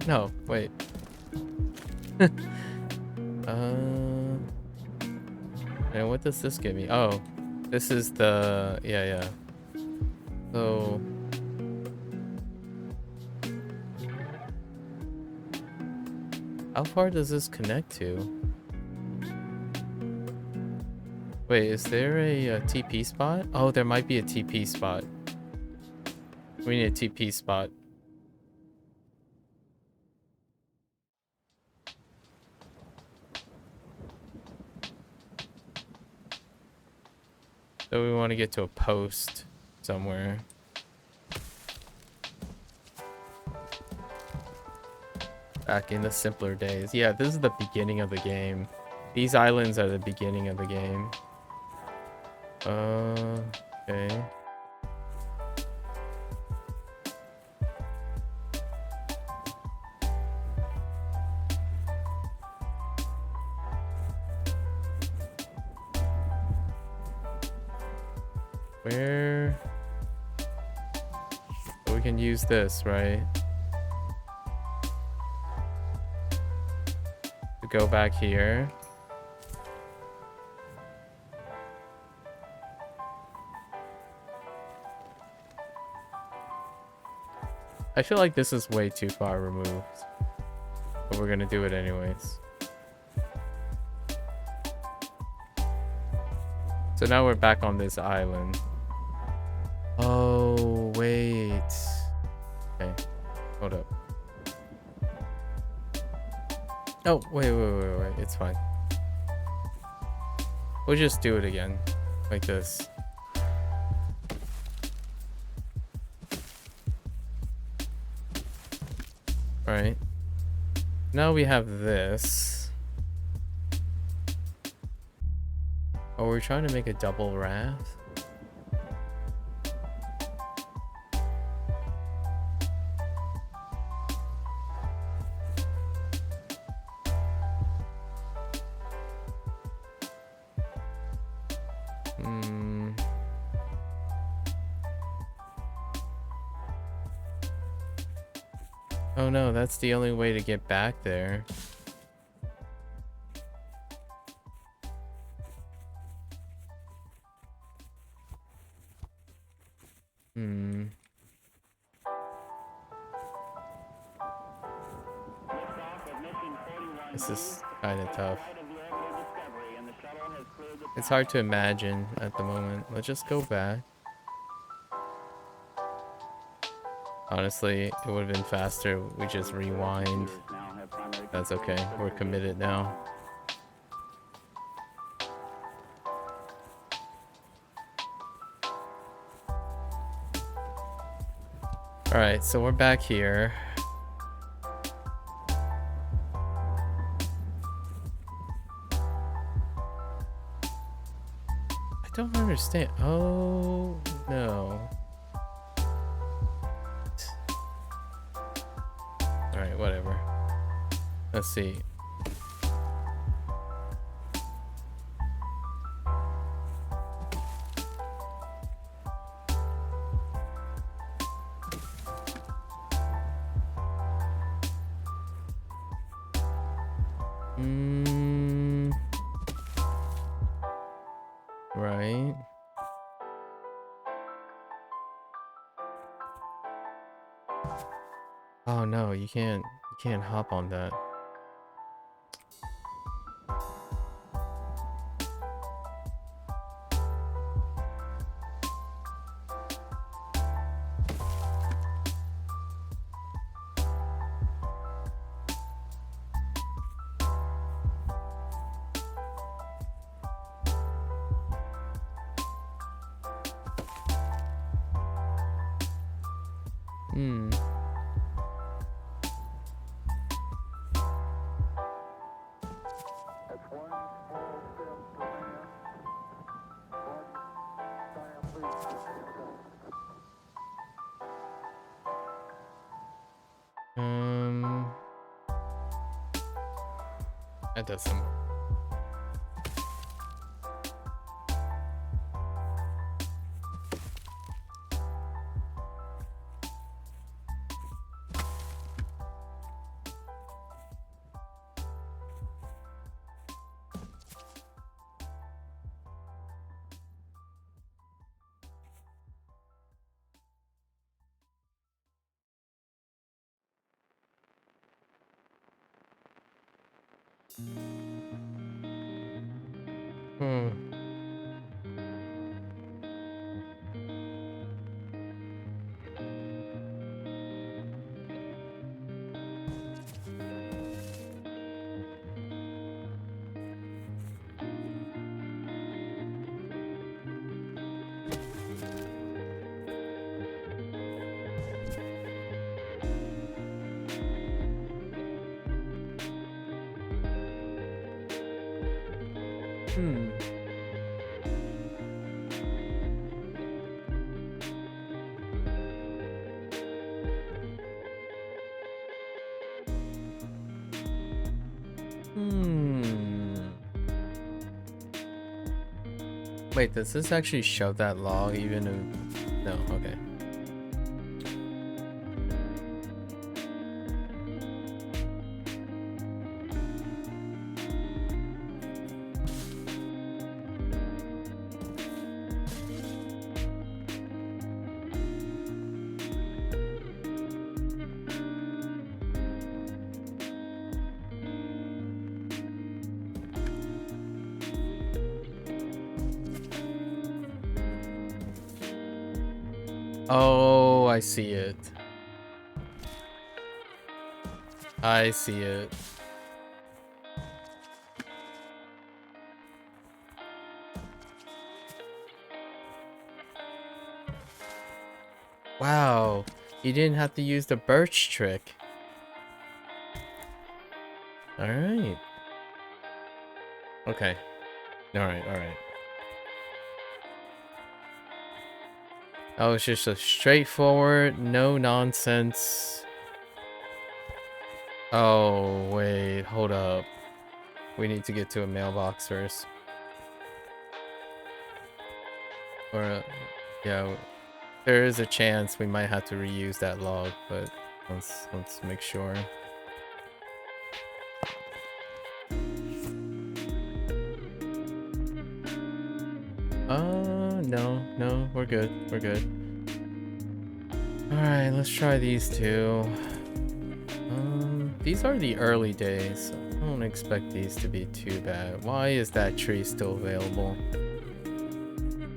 No, wait. And what does this give me? Oh, this is the... yeah. So... how far does this connect to? Wait, is there a TP spot? Oh, there might be a TP spot. We need a TP spot. So we want to get to a post somewhere. Back in the simpler days. Yeah, this is the beginning of the game. These islands are the beginning of the game. Okay. Where? So we can use this, right? To go back here. I feel like this is way too far removed. But we're gonna do it anyways. So now we're back on this island. Oh, wait. Okay, hold up. Oh, wait. It's fine. We'll just do it again. Like this. Alright. Now we have this. Oh, we're trying to make a double raft? Oh no, that's the only way to get back there. This is kind of tough. It's hard to imagine at the moment. Let's just go back. Honestly, it would have been faster. We just rewind. That's okay. We're committed now. Alright, so we're back here. I don't understand. Oh, no. Alright, whatever. Let's see. Right. Oh no, you can't hop on that. That does some. Hmm. Hmm. Hmm. Wait, does this actually show that log even if... No, okay. Oh, I see it. I see it. Wow, you didn't have to use the birch trick. Alright. Okay. Alright, alright. Oh, it's just a straightforward, no nonsense. Oh, wait, hold up. We need to get to a mailbox first. Or, yeah, there is a chance we might have to reuse that log, but let's make sure. No, we're good. We're good. Alright, let's try these two. These are the early days. I don't expect these to be too bad. Why is that tree still available?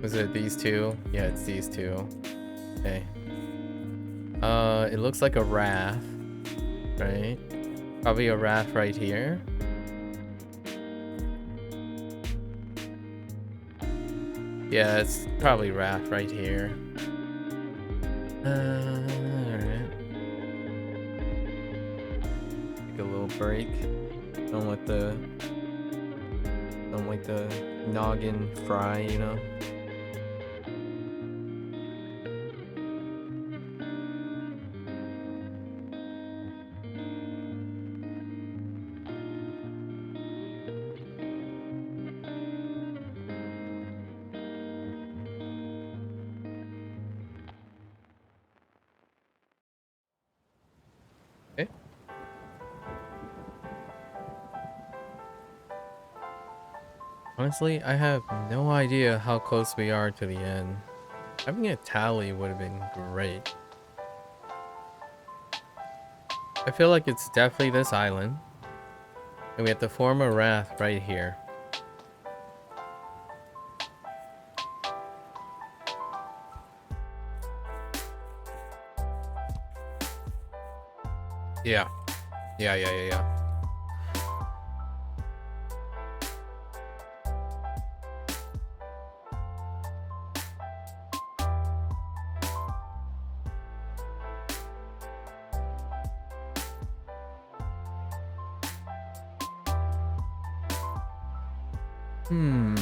Was it these two? Yeah, it's these two. Okay. It looks like a raft, right? Probably a raft right here. Yeah, it's probably raft right here. Alright. Take a little break. Don't let the noggin fry, you know? Okay. Honestly, I have no idea how close we are to the end. Having a tally would have been great. I feel like it's definitely this island. And we have to form a raft right here. Yeah. Yeah. Hmm.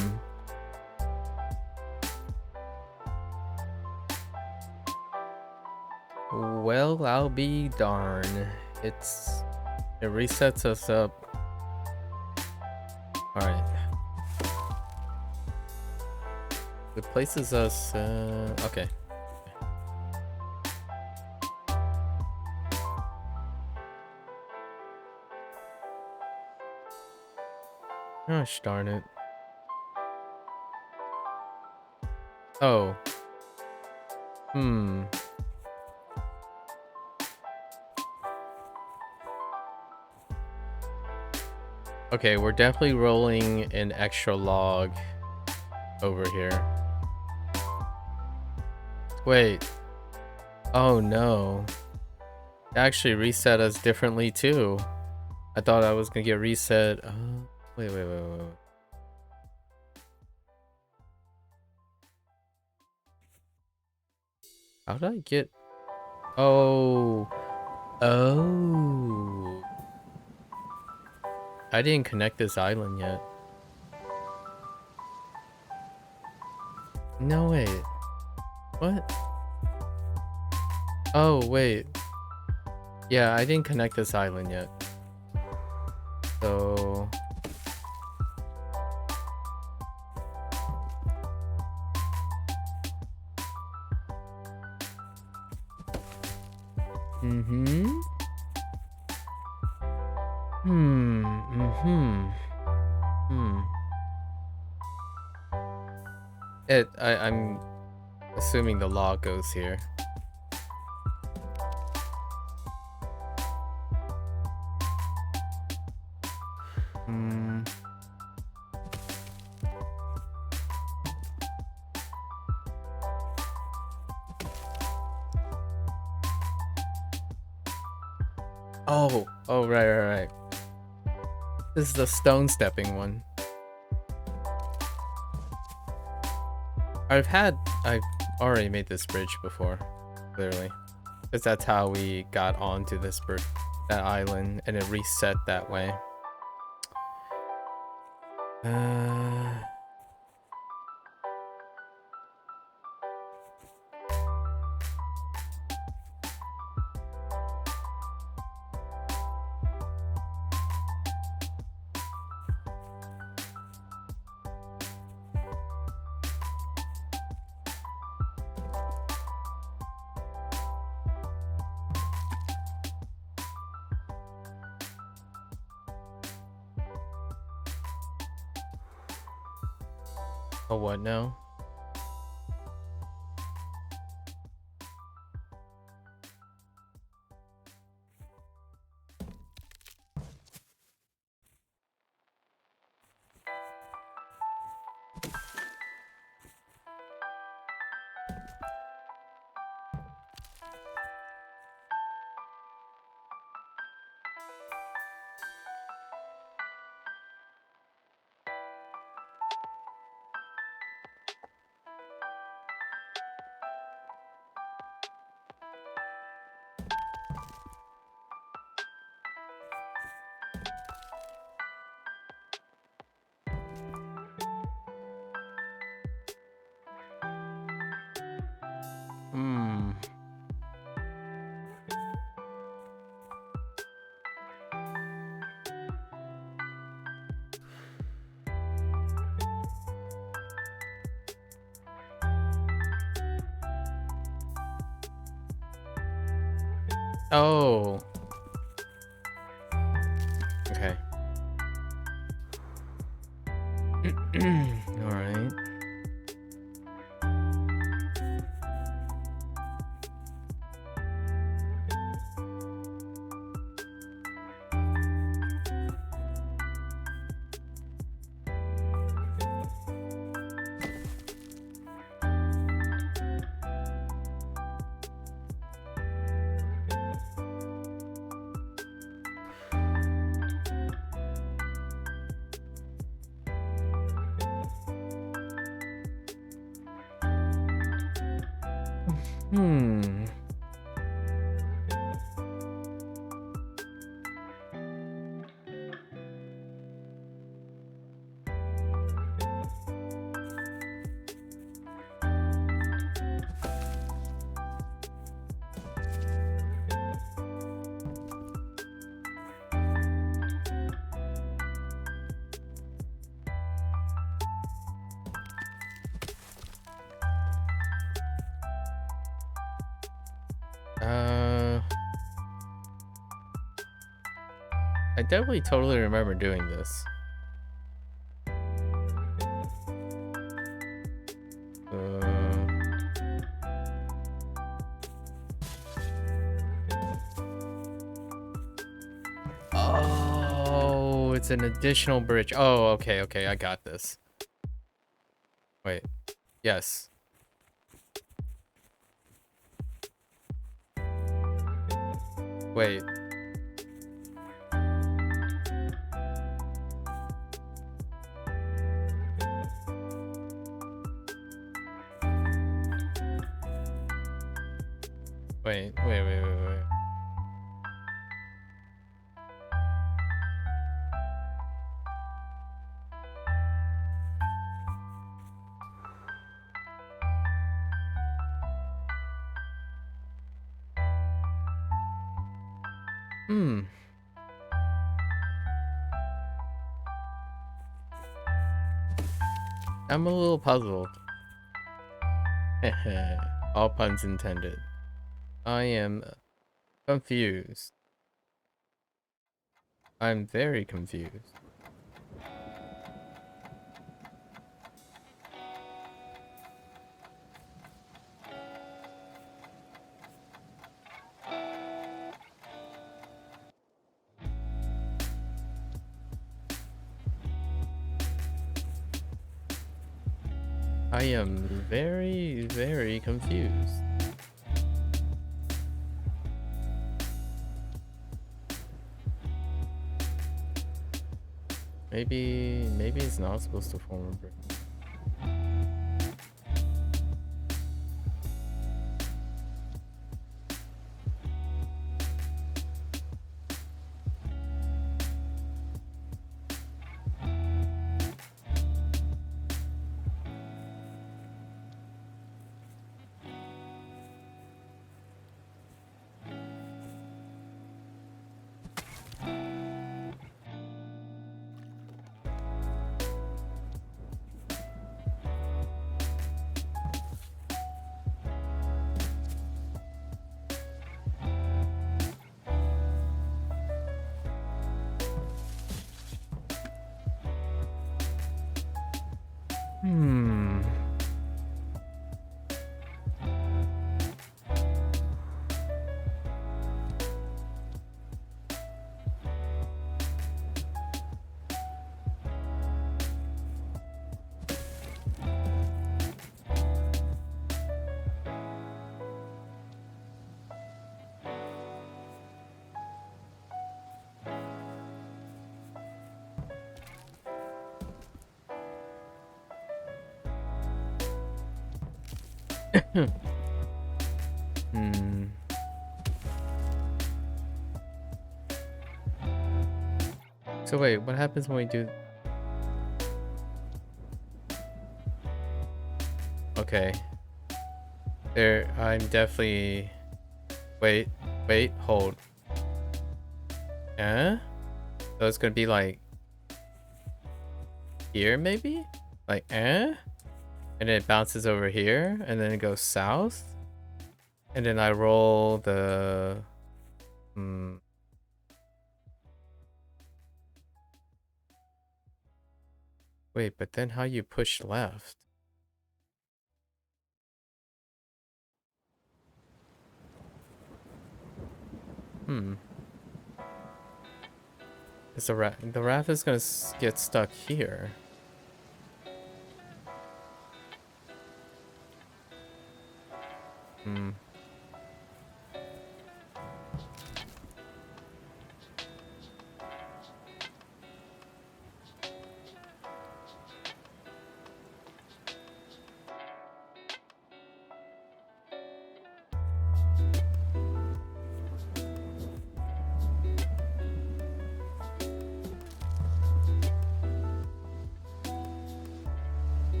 Well, I'll be darned. It resets us up Alright. It places us, okay. Gosh darn it. Oh. Hmm. Okay, we're definitely rolling an extra log over here. Wait. Oh no. It actually reset us differently too. I thought I was gonna get reset. Wait. How did I get... Oh. Oh. I didn't connect this island yet. No, wait. What? Oh, wait. Yeah, I didn't connect this island yet. So... Mm-hmm. I'm assuming the log goes here. Oh, right. This is the stone stepping one. I've already made this bridge before, clearly. Because that's how we got onto that island, and it reset that way. Oh, what now? Oh. Okay. All right. I definitely totally remember doing this. Oh, it's an additional bridge. Oh, okay, okay, I got this. Wait, yes. Wait. Wait. Hmm. I'm a little puzzled. All puns intended. I am confused. I'm very confused. I am very, very confused. Maybe it's not supposed to form a bridge. Hmm. Hmm. So wait, what happens when we do... Okay. There, I'm definitely... Wait, hold. So it's gonna be like... Here, maybe? Like, And then it bounces over here, and then it goes south. And then I roll the... Wait, but then how you push left? Is the raft is gonna get stuck here.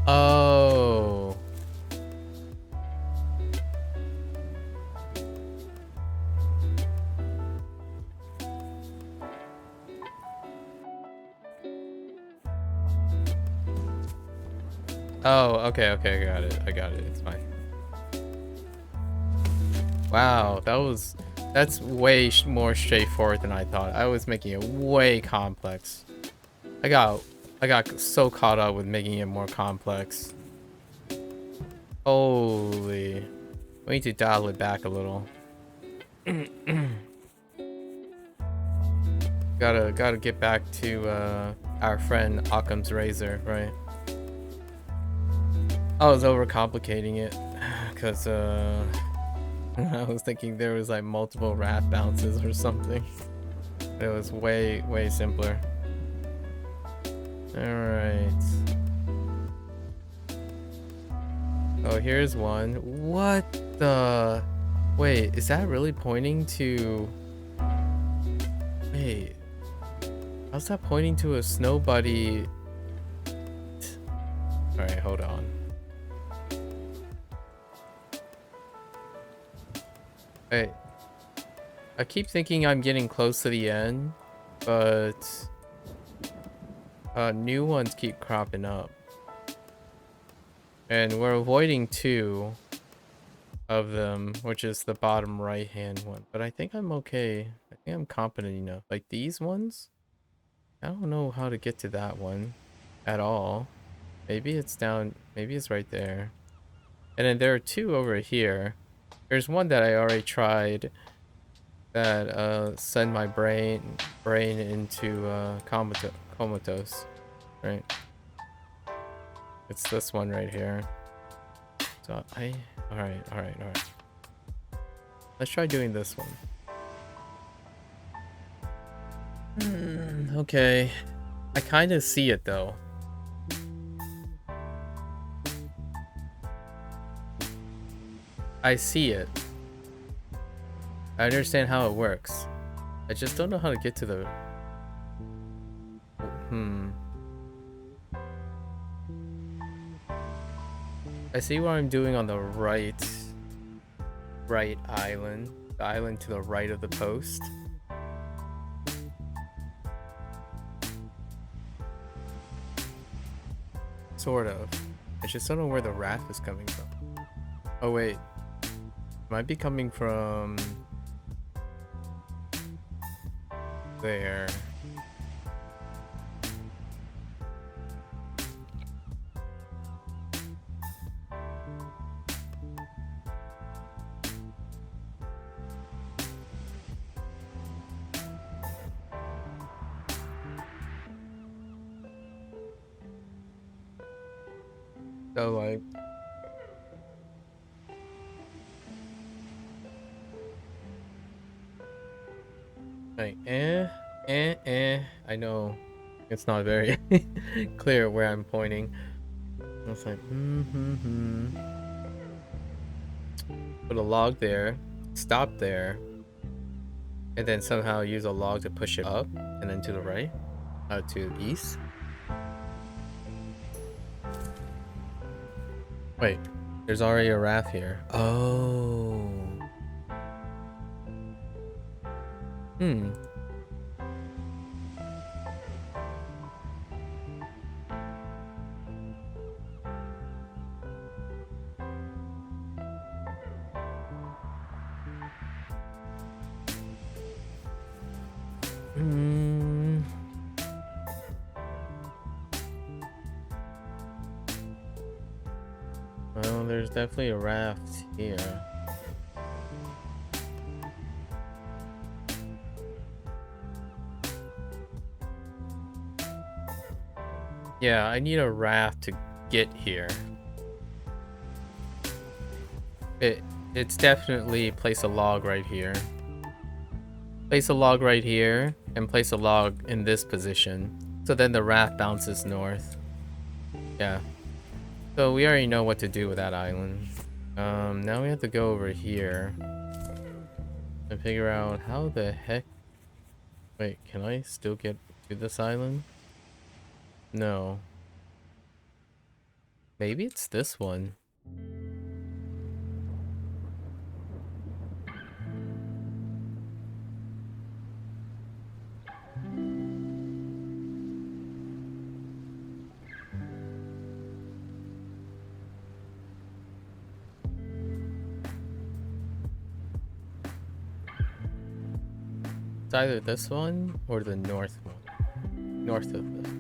Oh. Oh, okay, I got it. It's fine. Wow, that was That's way more straightforward than I thought. I was making it way complex. I got so caught up with making it more complex. Holy. We need to dial it back a little. Gotta get back to our friend Occam's razor, right? I was overcomplicating it because I was thinking there was like multiple raft bounces or something. It was way simpler. All right. Oh, here's one. What the? Wait, is that really pointing to? Wait, how's that pointing to a snow buddy? All right, hold on. Wait, I keep thinking I'm getting close to the end, but new ones keep cropping up. And we're avoiding 2 of them, which is the bottom right hand one. But I think I'm okay. I think I'm competent enough. Like these ones, I don't know how to get to that one at all. Maybe it's down, maybe it's right there. And then there are 2 over here. There's one that I already tried that send my brain into comatose, right? It's this one right here. So all right. Let's try doing this one. Okay. I kind of see it though. I see it. I understand how it works. I just don't know how to get to the... I see what I'm doing on the right island. The island to the right of the post. Sort of. I just don't know where the raft is coming from. Oh wait. Might be coming from there. So like I know it's not very clear where I'm pointing. It's like put a log there, stop there, and then somehow use a log to push it up and then to the right, to the east. Wait, there's already a raft here. Oh. Well, there's definitely a raft here. Yeah, I need a raft to get here. It's definitely place a log right here. Place a log right here and place a log in this position. So then the raft bounces north. Yeah. So we already know what to do with that island. Now we have to go over here and figure out how the heck... Wait, can I still get to this island? No. Maybe it's this one. It's either this one or the north one. North of the...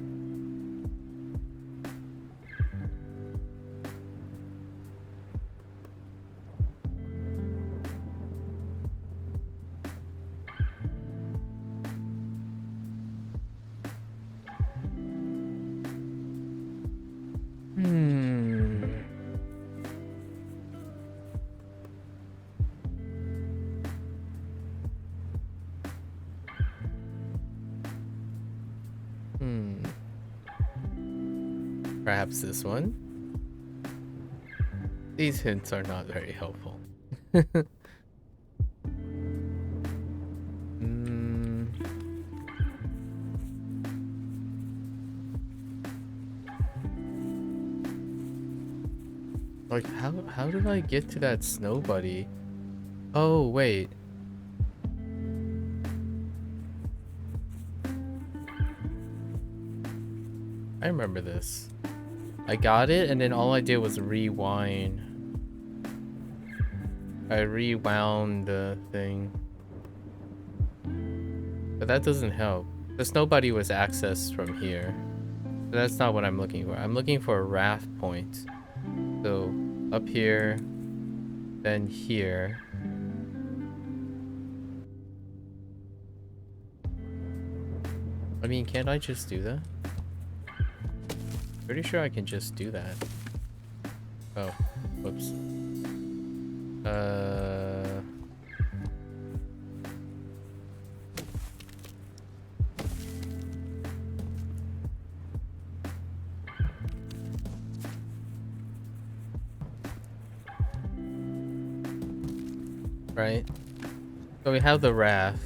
Perhaps this one? These hints are not very helpful. Like, how did I get to that snow buddy? Oh, wait. I remember this. I got it, and then all I did was rewind. I rewound the thing. But that doesn't help. The snow buddy was accessed from here. But that's not what I'm looking for. I'm looking for a raft point. So, up here, then here. I mean, can't I just do that? Pretty sure I can just do that. Oh, whoops. Right. So we have the raft.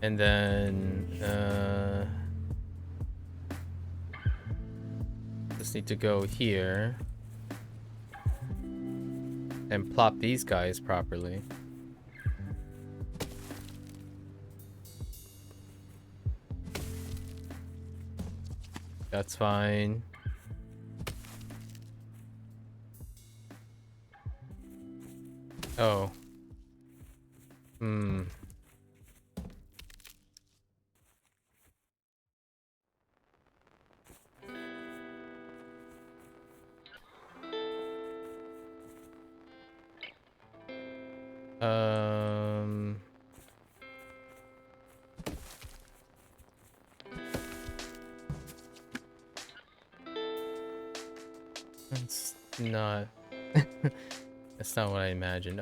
And then, just need to go here and plop these guys properly. That's fine. Oh. That's not... That's not what I imagined.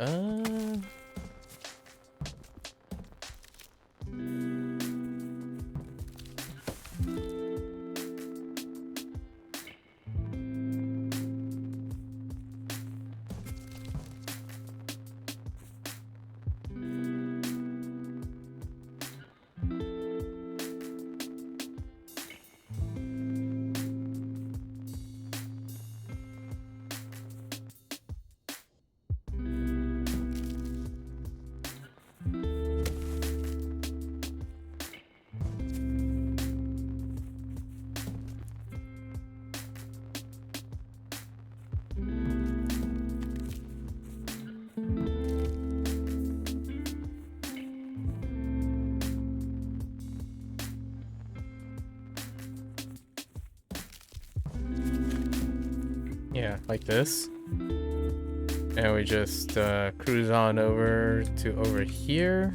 Yeah, like this. And we just cruise on over to over here.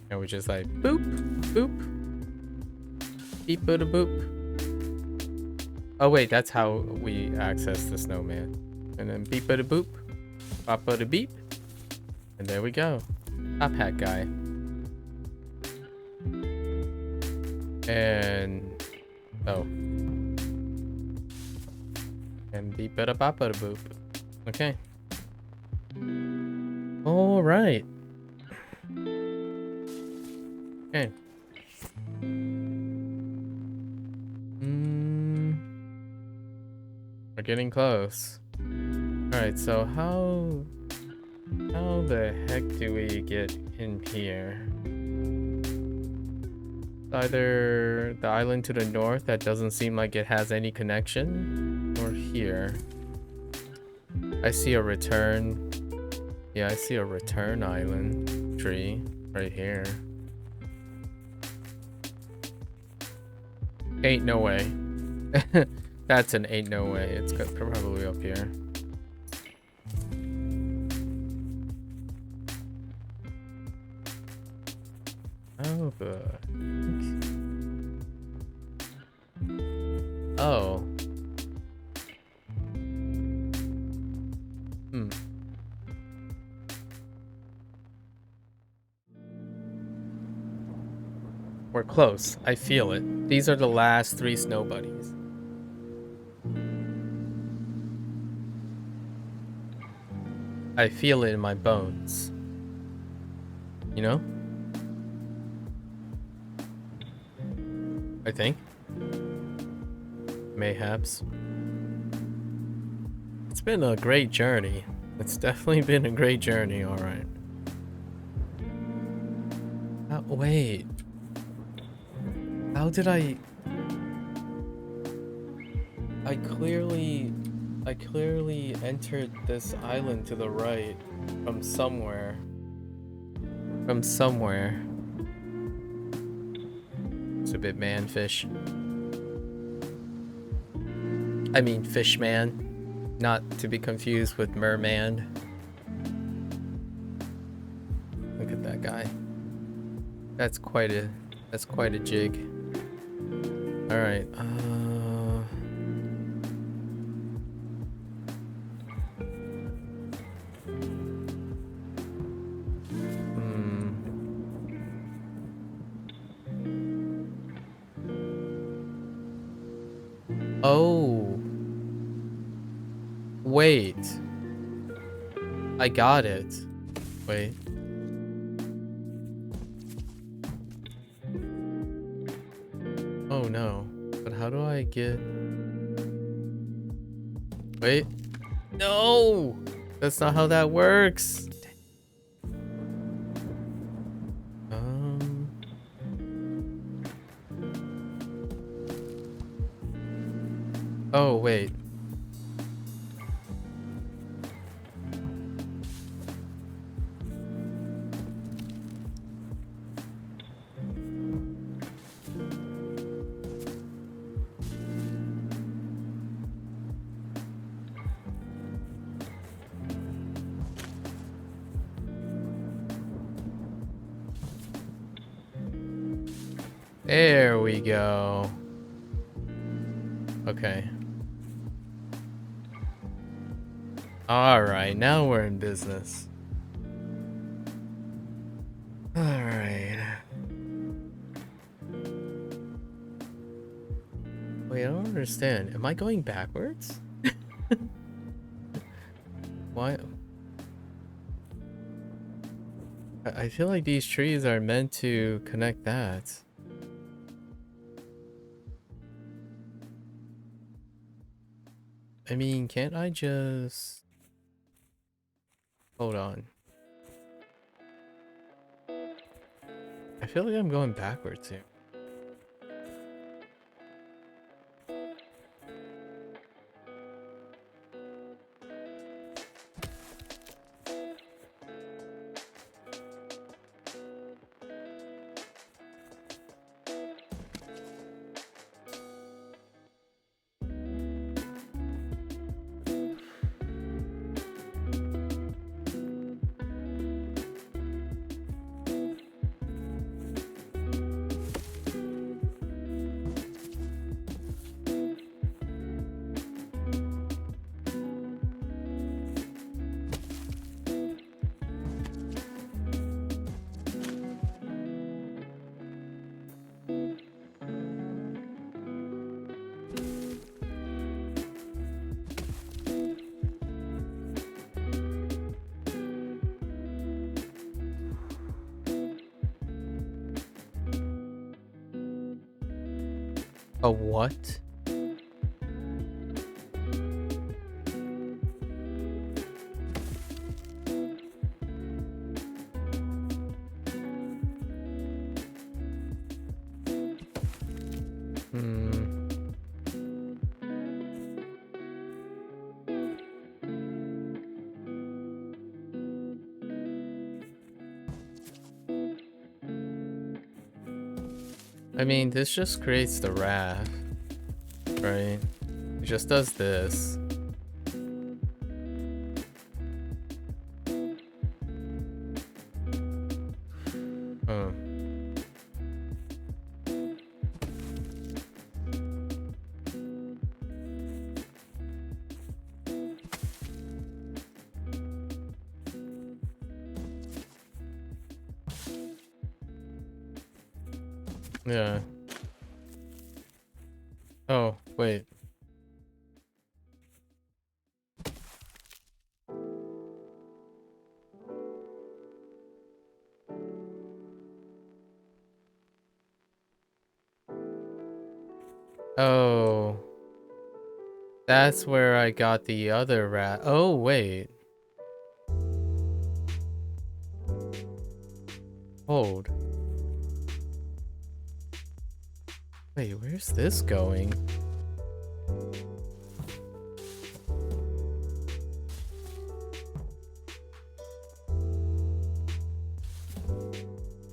And we just like boop, boop, beep, boop, boop. Oh wait, that's how we access the snowman. And then beep, boop, boop, bop, boop, beep. And there we go. Top hat guy. And oh. And beep bada bop bada boop. Okay. Alright. Okay. We're getting close. Alright, so how the heck do we get in here? Either the island to the north that doesn't seem like it has any connection, or here. I see a return. Yeah, I see a return island tree right here. Ain't no way. That's an ain't no way. It's probably up here. Oh, good. Oh. Hmm. We're close. I feel it. These are the last 3 snow buddies. I feel it in my bones. You know? I think. Mayhaps. It's been a great journey. It's definitely been a great journey, alright. Wait. How did I clearly entered this island to the right from somewhere. It's a bit manfish. I mean fishman, not to be confused with merman. Look at that guy. That's quite a jig. All right. Oh. Wait. I got it. Wait. Oh no. But how do I get... Wait. No! That's not how that works. Oh, wait. There we go. Okay. Alright, now we're in business. Alright. Wait, I don't understand. Am I going backwards? Why? I feel like these trees are meant to connect that. I mean, can't I just... Hold on. I feel like I'm going backwards here. A what? I mean, this just creates the raft, right? It just does this. Oh. Yeah. Oh, wait. Oh. That's where I got the other rat. Oh, wait. Hold. Wait, where's this going?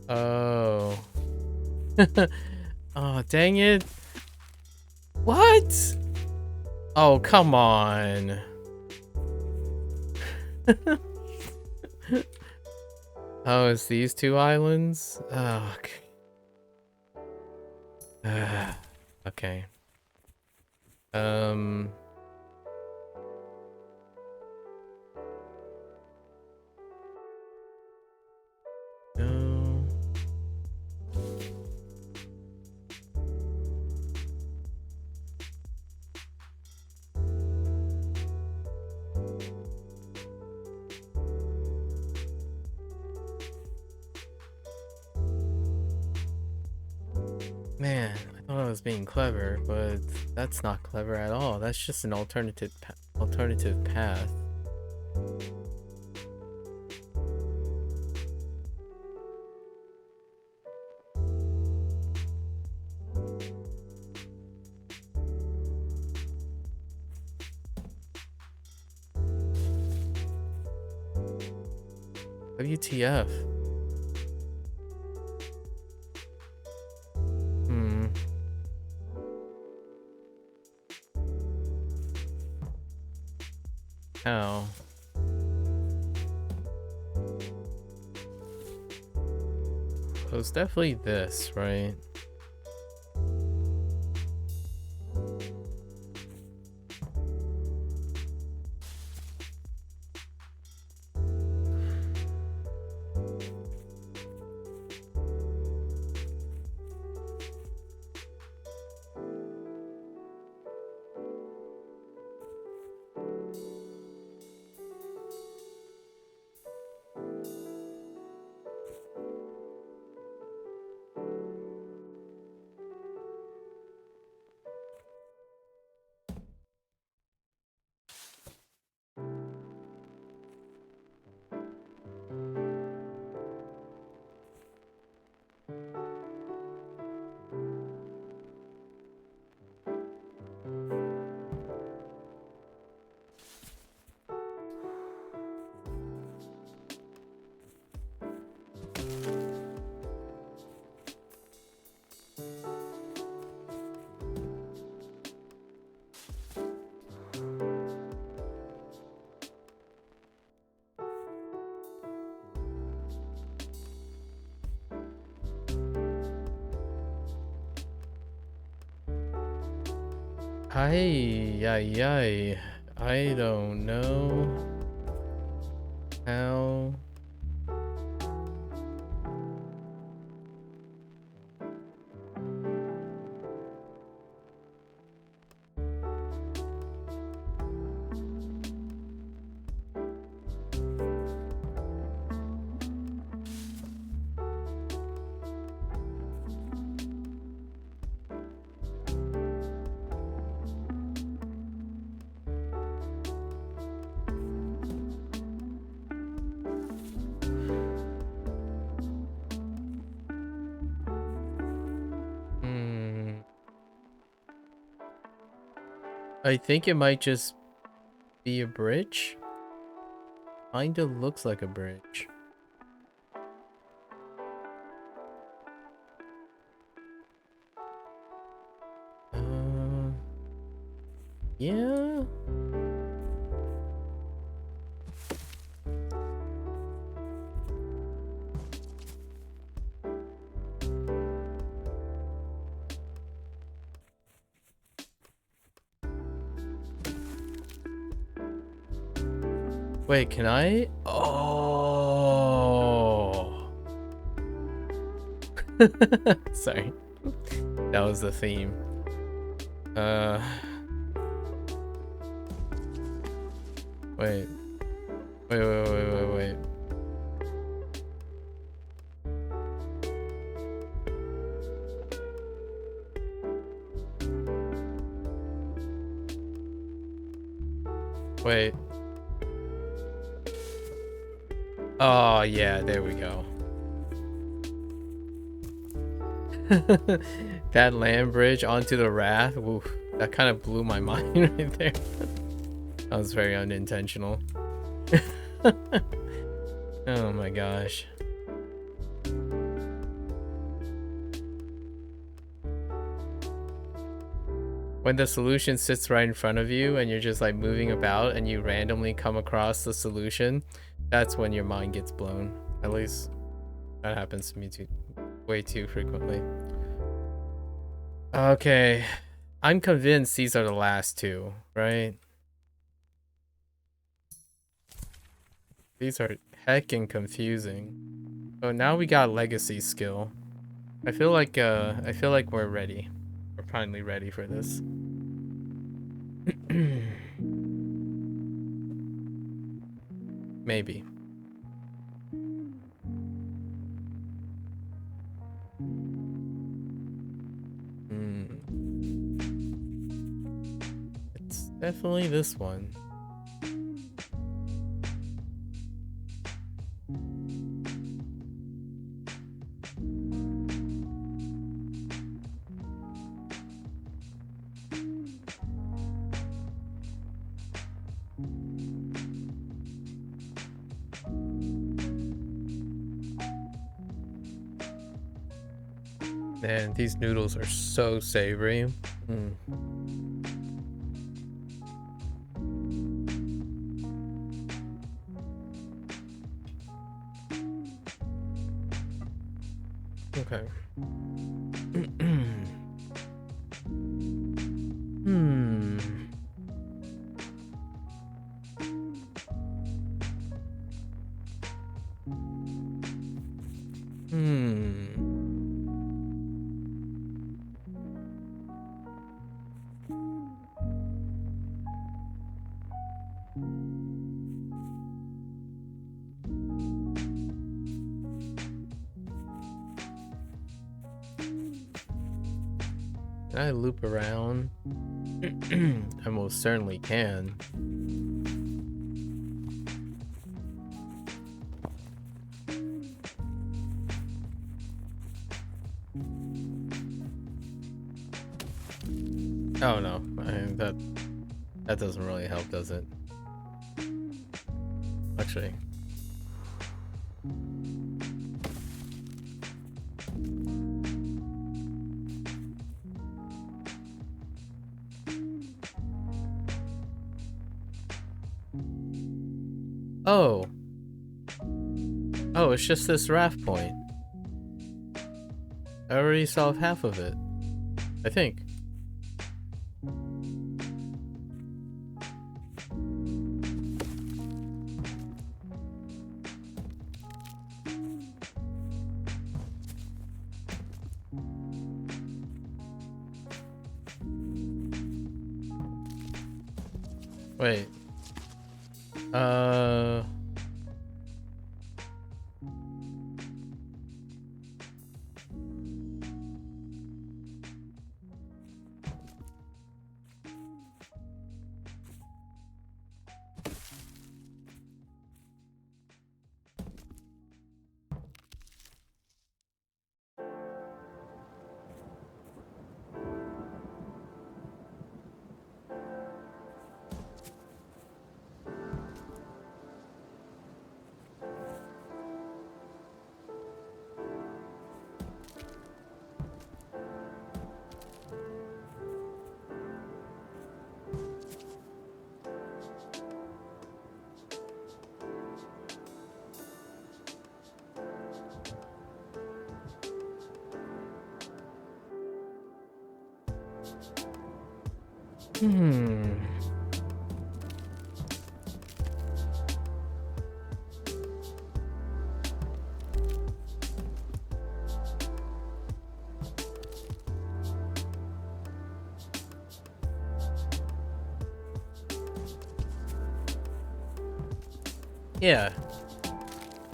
Oh. Oh, dang it. What? Oh, come on. Oh, it's these two islands? Oh, okay. Okay. Um. No. Man, I thought I was being clever, but that's not clever at all. That's just an alternative path. WTF? Hmm. How? So it's definitely this, right? Ay, ay, ay. I don't know how. Hmm. I think it might just be a bridge. Kinda looks like a bridge. – Yeah. Wait, can I? Oh. Sorry. That was the theme. Wait. Wait. Wait. Oh, yeah, there we go. That land bridge onto the raft. Oof, that kind of blew my mind right there. That was very unintentional. Oh my gosh. When the solution sits right in front of you and you're just like moving about and you randomly come across the solution, that's when your mind gets blown. At least that happens to me way too frequently. Okay. I'm convinced these are the last two, right? These are heckin' confusing. Oh, now we got legacy skill. I feel like we're ready. We're finally ready for this. Maybe. It's definitely this one. Man, these noodles are so savory. Okay. Can I loop around? I most certainly can. Oh no, that doesn't really help, does it? Actually. Oh. Oh, it's just this raft point. I already solved half of it. I think. Wait. Hmm. Yeah.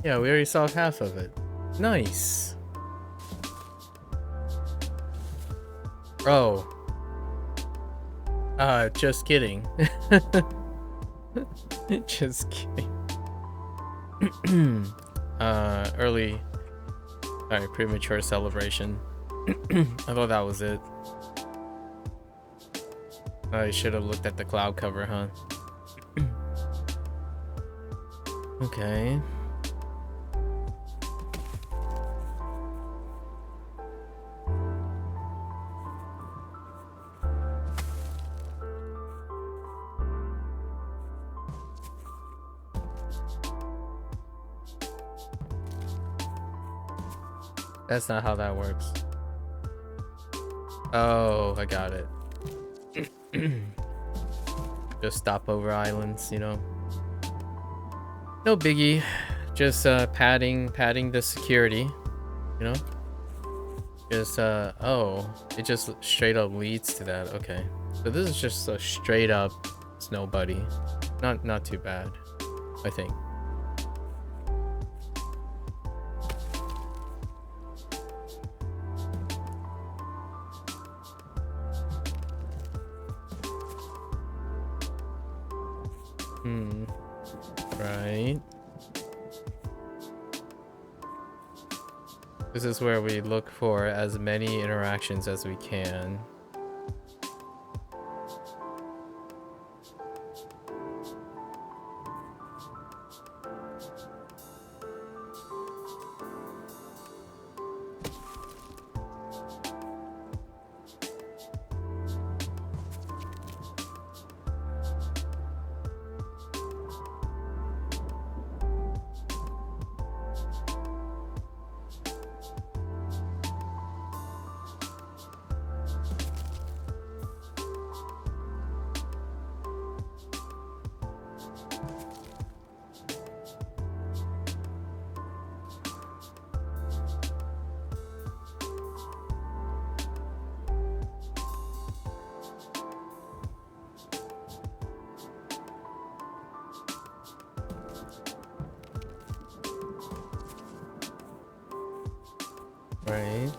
Yeah, we already saw half of it. Nice. Oh. Just kidding. Just kidding. Early, sorry, premature celebration. I thought that was it. I should have looked at the cloud cover, huh? Okay. That's not how that works. Oh, I got it. Just stopover islands, you know. No biggie. Just padding the security, you know. Just oh, it just straight up leads to that. Okay, so this is just a straight up snow buddy. Not too bad, I think. Right. This is where we look for as many interactions as we can. Right.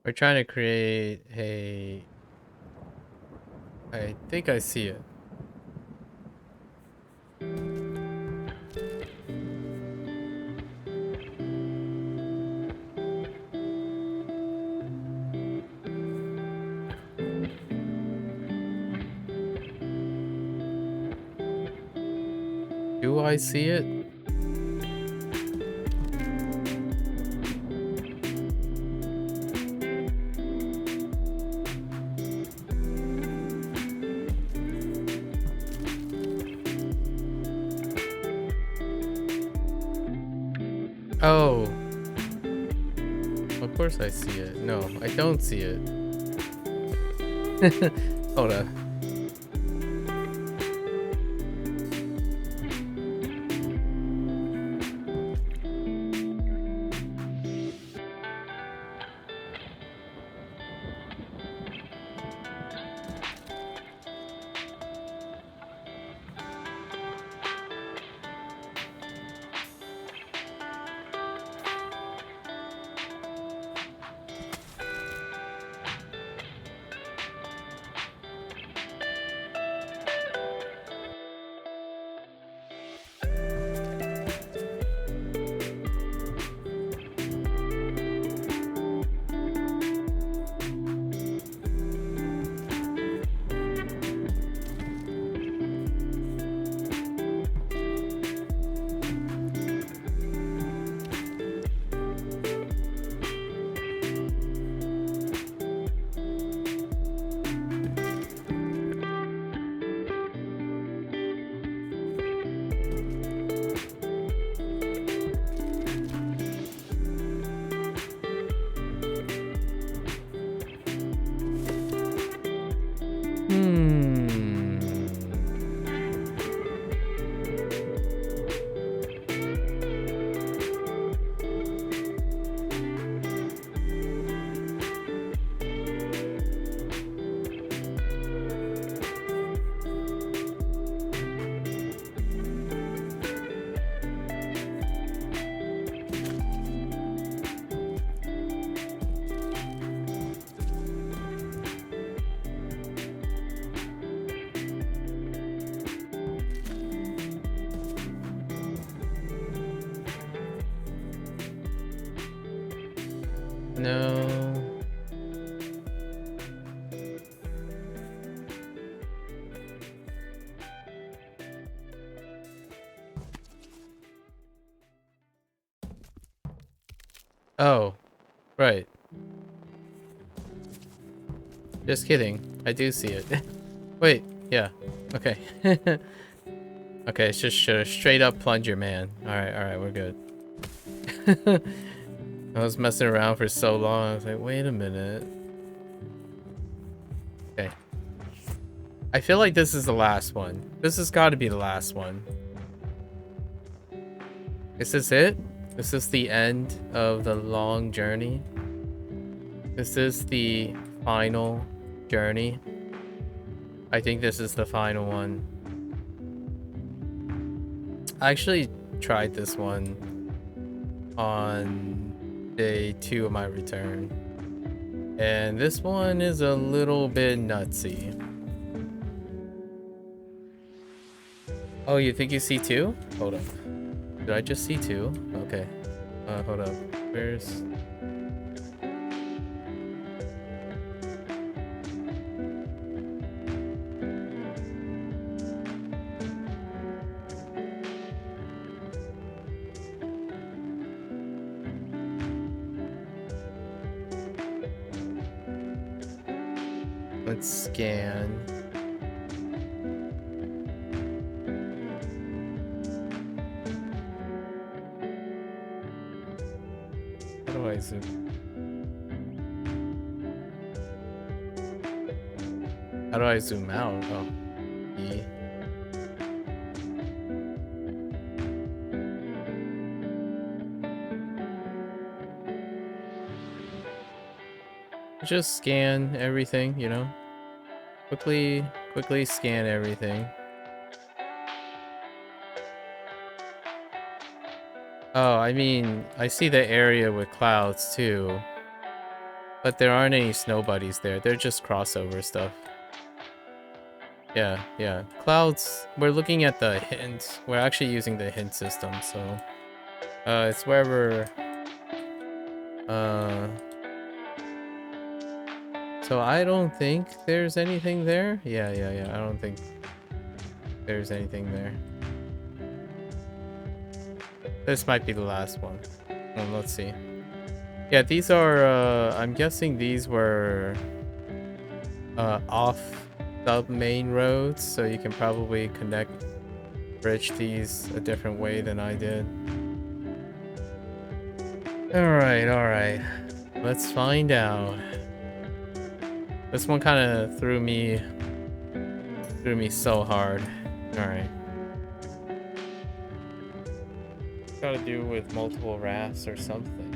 We're trying to create a... I think I see it. Do I see it? Oh. Of course I see it. No, I don't see it. Hold up. No. Oh, right. Just kidding. I do see it. Wait, yeah. Okay. Okay, it's just straight up plunger, man. Alright, we're good. I was messing around for so long. I was like, wait a minute. Okay. I feel like this is the last one. This has got to be the last one. Is this it? Is this the end of the long journey? Is this the final journey? I think this is the final one. I actually tried this one on day 2 of my return. And this one is a little bit nutsy. Oh, you think you see 2? Hold up. Did I just see 2? Okay. Hold up. Where's... Let's scan. How do I zoom? How do I zoom out? Oh, E. Just scan everything, you know? Quickly scan everything. Oh, I mean, I see the area with clouds too. But there aren't any snow buddies there. They're just crossover stuff. Yeah. Clouds, we're looking at the hint. We're actually using the hint system, so... it's wherever... So I don't think there's anything there. Yeah. I don't think there's anything there. This might be the last one. Well, let's see. Yeah, these are, I'm guessing these were off the main roads, so you can probably bridge these a different way than I did. Alright. Let's find out. This one kind of threw me so hard. Alright. Gotta do with multiple rafts or something.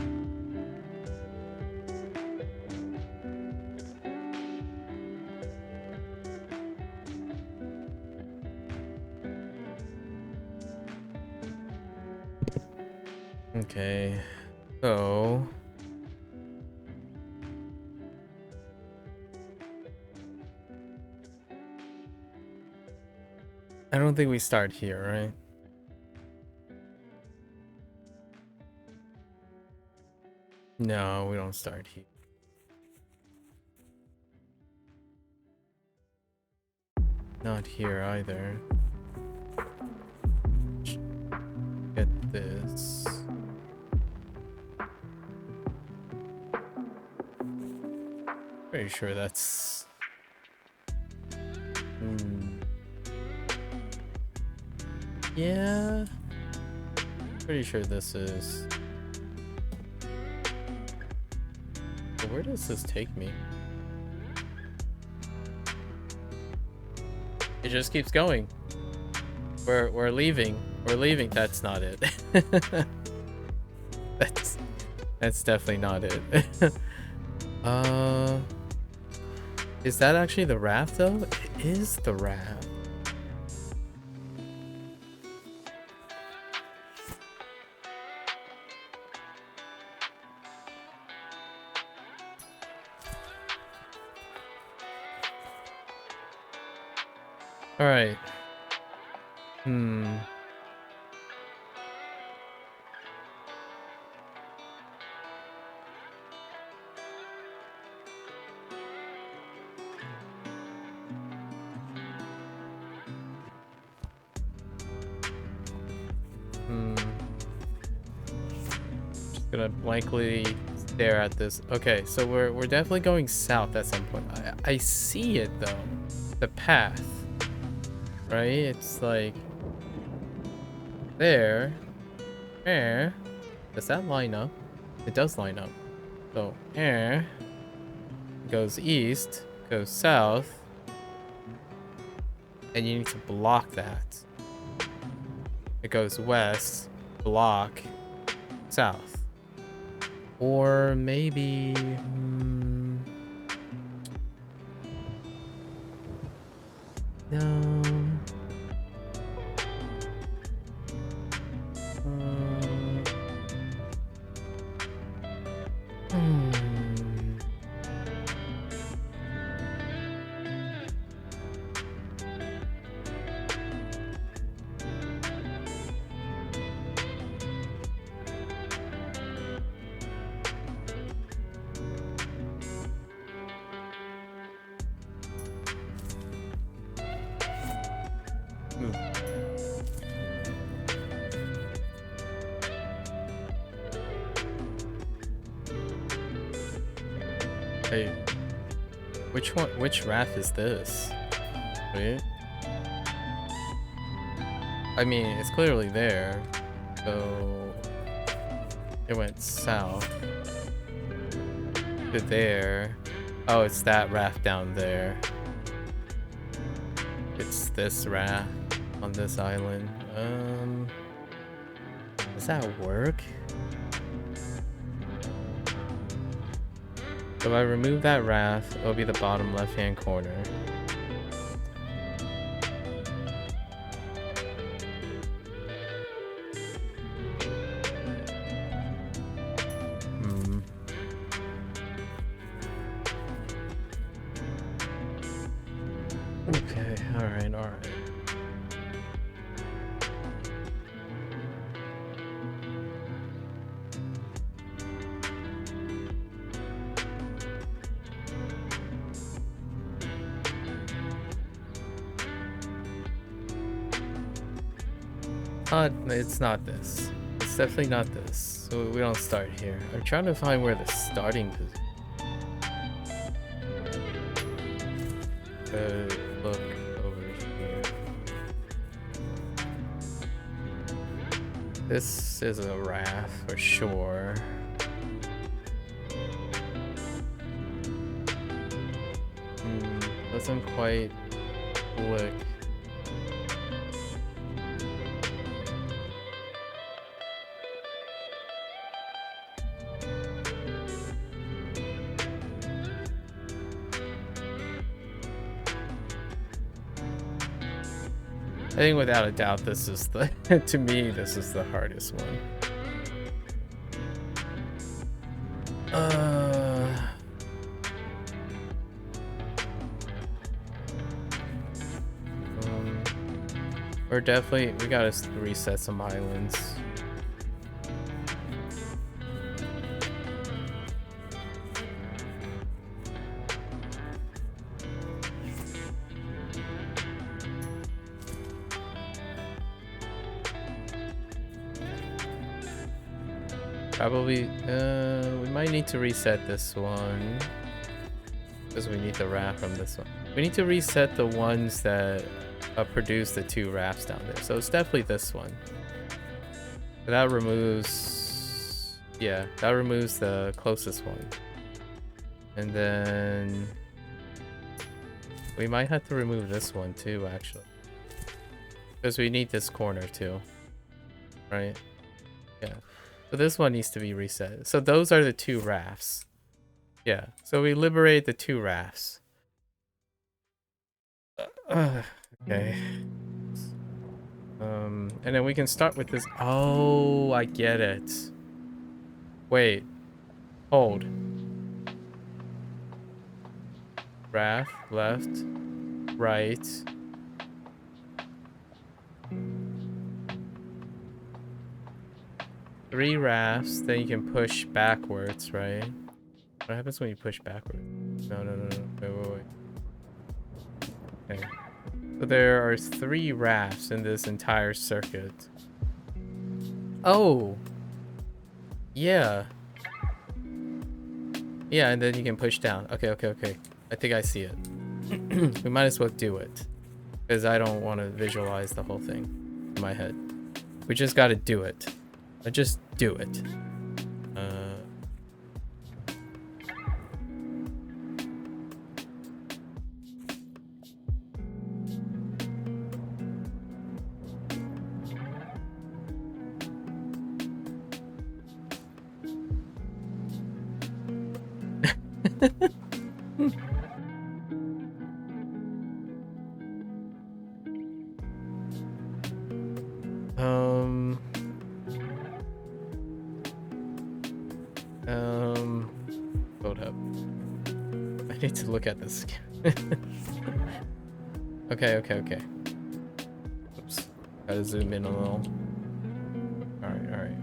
Okay, so... I don't think we start here, right? No, we don't start here. Not here either. Get this. Pretty sure that's... Yeah. Pretty sure this is... But where does this take me? It just keeps going. We're leaving. We're leaving. That's not it. That's definitely not it. Is that actually the raft though? It is the raft. All right. Gonna blankly stare at this. Okay, so we're definitely going south at some point. I see it though. The path. Right? It's like there. There. Does that line up? It does line up. So there goes east, goes south, and you need to block that. It goes west, block, south. Or maybe... no. Hey, which raft is this? Wait. I mean, it's clearly there. So it went south to there. Oh, it's that raft down there. It's this raft on this island. Does that work? So if I remove that raft, it'll be the bottom left-hand corner. Okay, alright, alright. It's not this. It's definitely not this. So we don't start here. I'm trying to find where the starting position. Look over here. This is a raft for sure. Doesn't quite click. I think without a doubt, this is the, to me, this is the hardest one. We're definitely, we gotta reset some islands. Probably, we might need to reset this one. Because we need the raft from this one. We need to reset the ones that produce the two rafts down there. So it's definitely this one. That removes... yeah, that removes the closest one. And then... we might have to remove this one too, actually. Because we need this corner too. Right? Yeah. So this one needs to be reset. So those are the two rafts. Yeah. So we liberate the two rafts. Okay. And then we can start with this. Oh, I get it. Wait. Hold. Raft, left, right. Three rafts, then you can push backwards, right? What happens when you push backwards? No. Wait. Okay. So there are three rafts in this entire circuit. Oh! Yeah. Yeah, and then you can push down. Okay, okay, okay. I think I see it. We might as well do it. Because I don't want to visualize the whole thing in my head. We just gotta do it. Just do it. Hold up. I need to look at this again. Okay, okay, okay. Oops. Gotta zoom in a little. Alright, alright.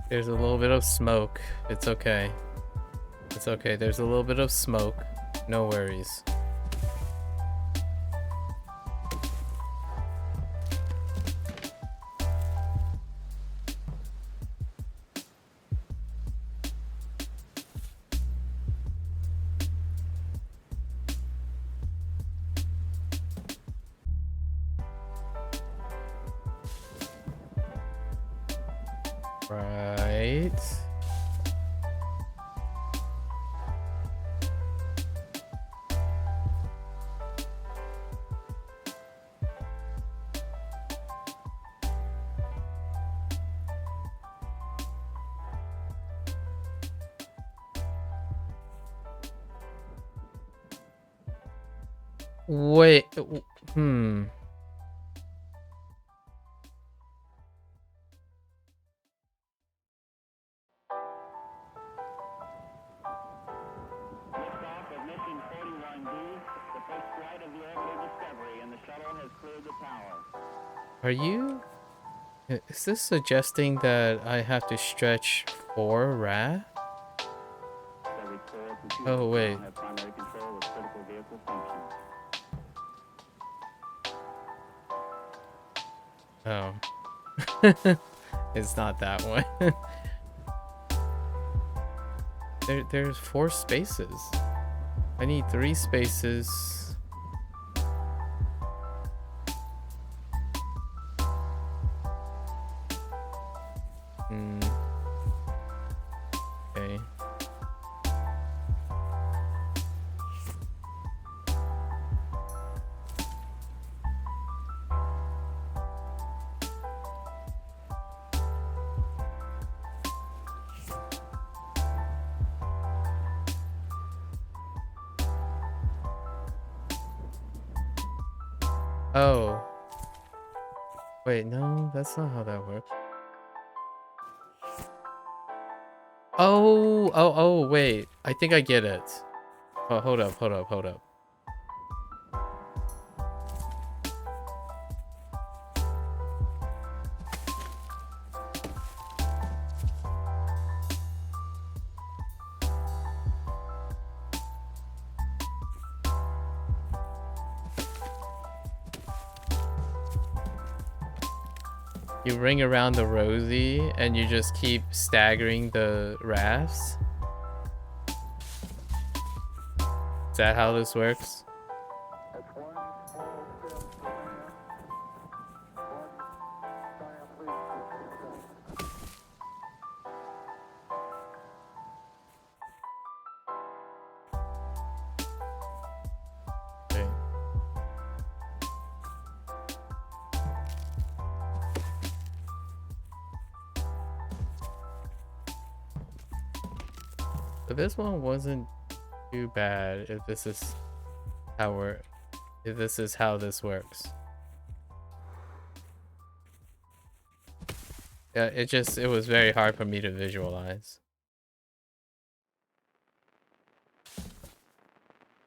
There's a little bit of smoke. It's okay. It's okay. There's a little bit of smoke. No worries. Right. Wait. Hmm. Are you? Is this suggesting that I have to stretch 4 Ra? Oh, wait. Oh. It's not that one. There's 4 spaces. I need 3 spaces. Okay. Oh. Wait, no, that's not how that works. Oh, wait. I think I get it. Oh, hold up. You ring around the rosy and you just keep staggering the rafts. Is that how this works? Okay. So this one wasn't too bad if this is how this works. Yeah, it was very hard for me to visualize.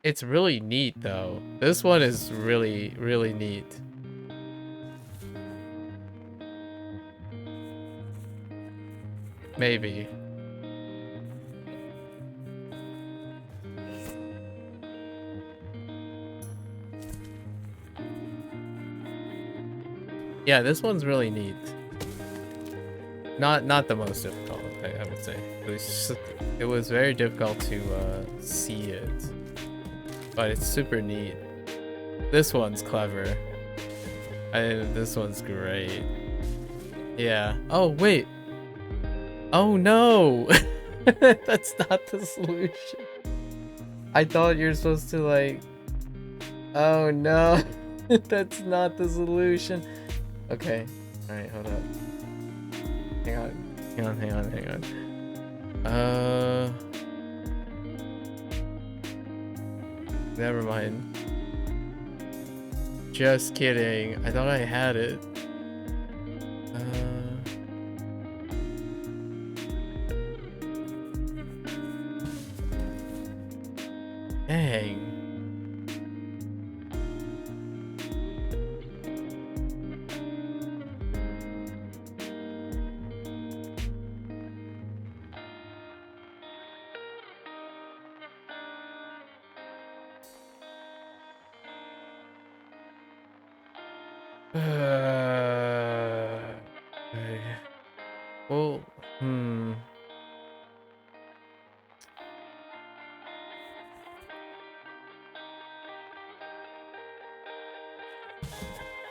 It's really neat though. This one is really, really neat. Maybe. Yeah, this one's really neat. Not the most difficult, I would say. It was very difficult to see it. But it's super neat. This one's clever. This one's great. Yeah. Oh, wait. Oh, no. That's not the solution. I thought you're supposed to, like... Oh, no. That's not the solution. Okay. Alright, hold up. Hang on. Never mind. Just kidding. I thought I had it. Dang. Okay. Well,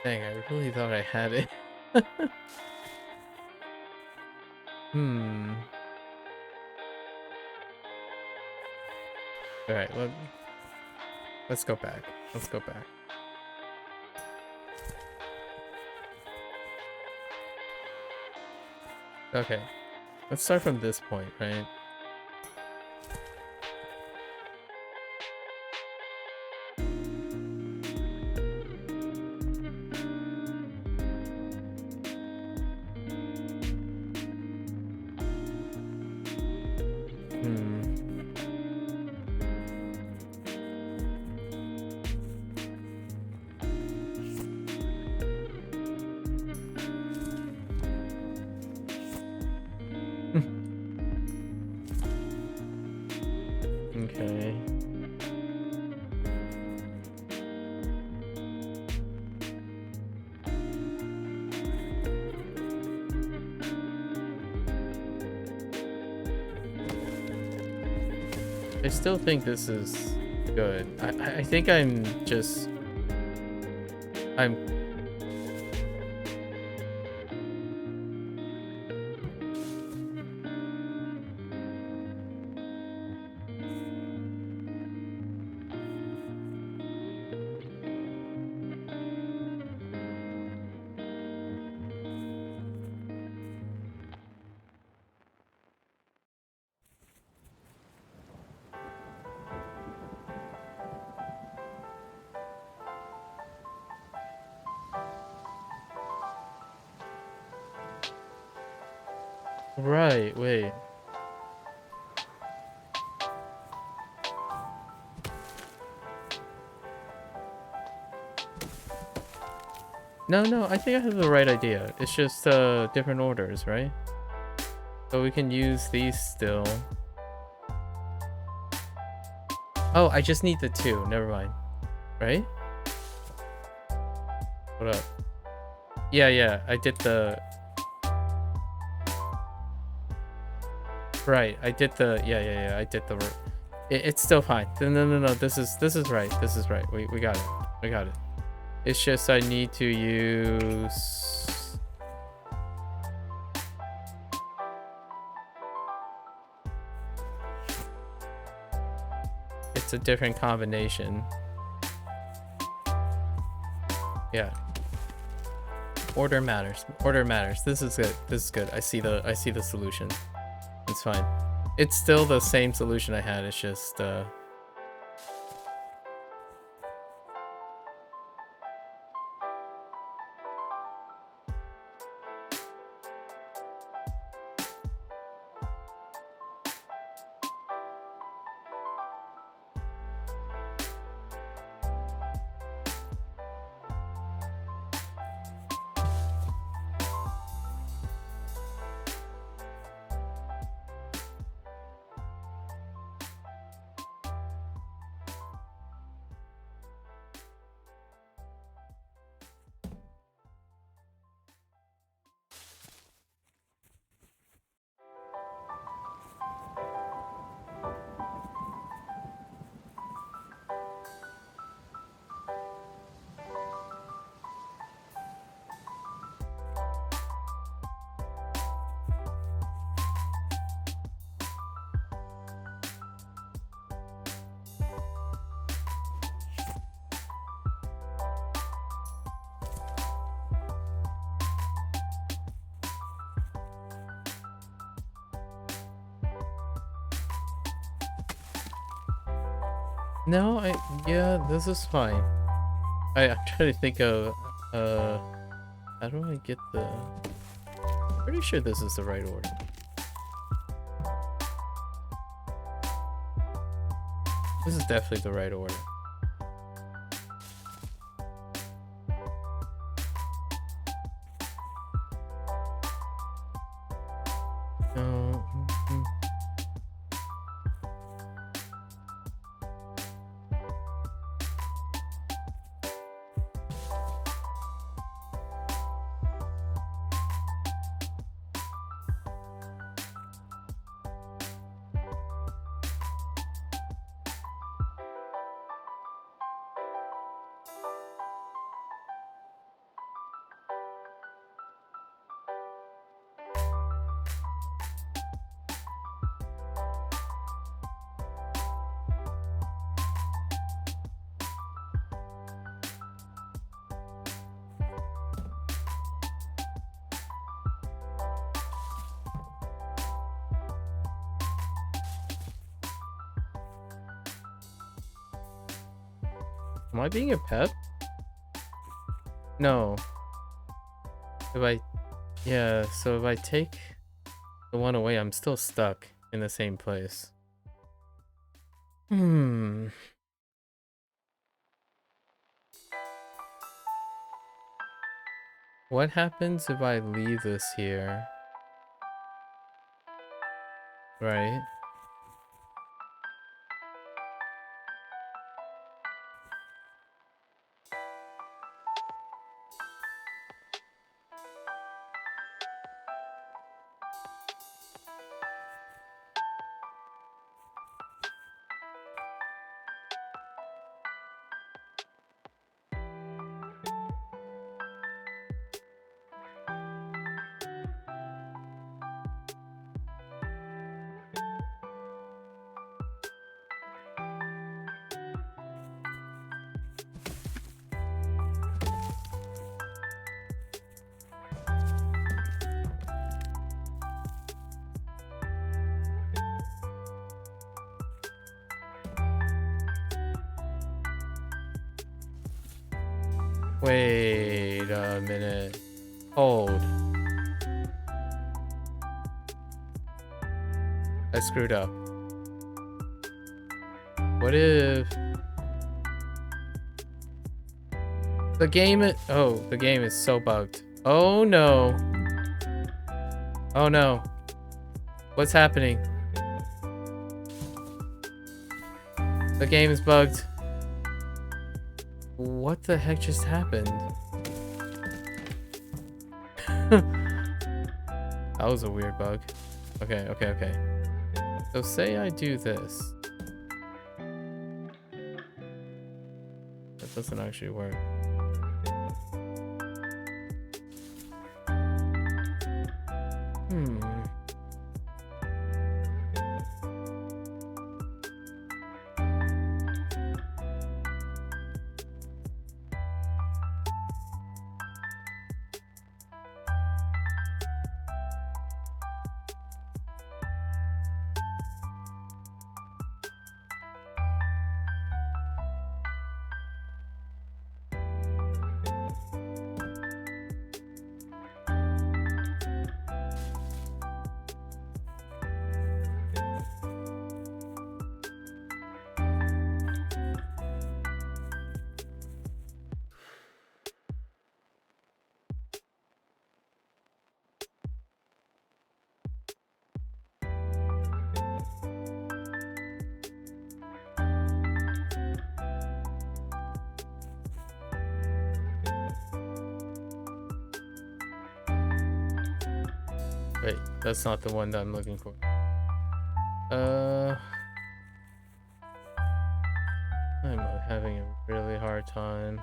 Dang, I really thought I had it. Alright, let's go back. Let's go back. Okay. Let's start from this point, right? Okay. I still think this is good. I think I'm right, wait. No, I think I have the right idea. It's just different orders, right? So we can use these still. Oh, I just need the 2. Never mind. Right? What up? Yeah, I did the... Right, I did the... Yeah, I did the... It's still fine. No, this is right. This is right. We got it. We got it. It's just I need to use... It's a different combination. Yeah. Order matters. Order matters. This is good. This is good. I see the solution. It's fine. It's still the same solution I had. It's just no, yeah, this is fine. I'm trying to think of how do I get the... Pretty sure this is the right order. This is definitely the right order. Am I being a pet? No. Yeah, so if I take the one away, I'm still stuck in the same place. What happens if I leave this here? Right? Wait a minute. Hold. I screwed up. What if the game the game is so bugged. Oh no. Oh no. What's happening? The game is bugged. What the heck just happened? That was a weird bug. Okay. So say I do this. That doesn't actually work. Wait, that's not the one that I'm looking for. I'm having a really hard time.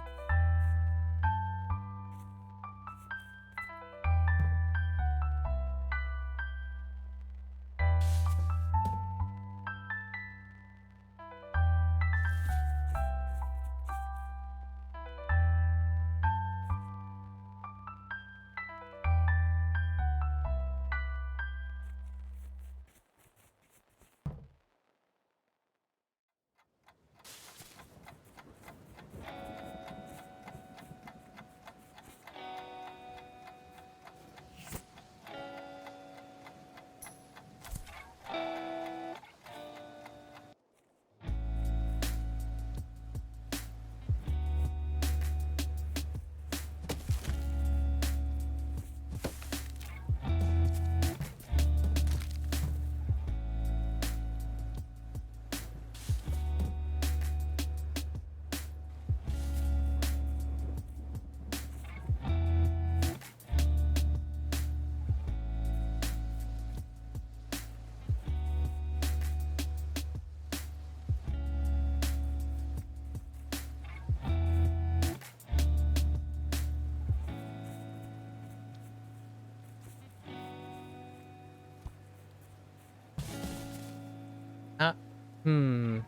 Hmm.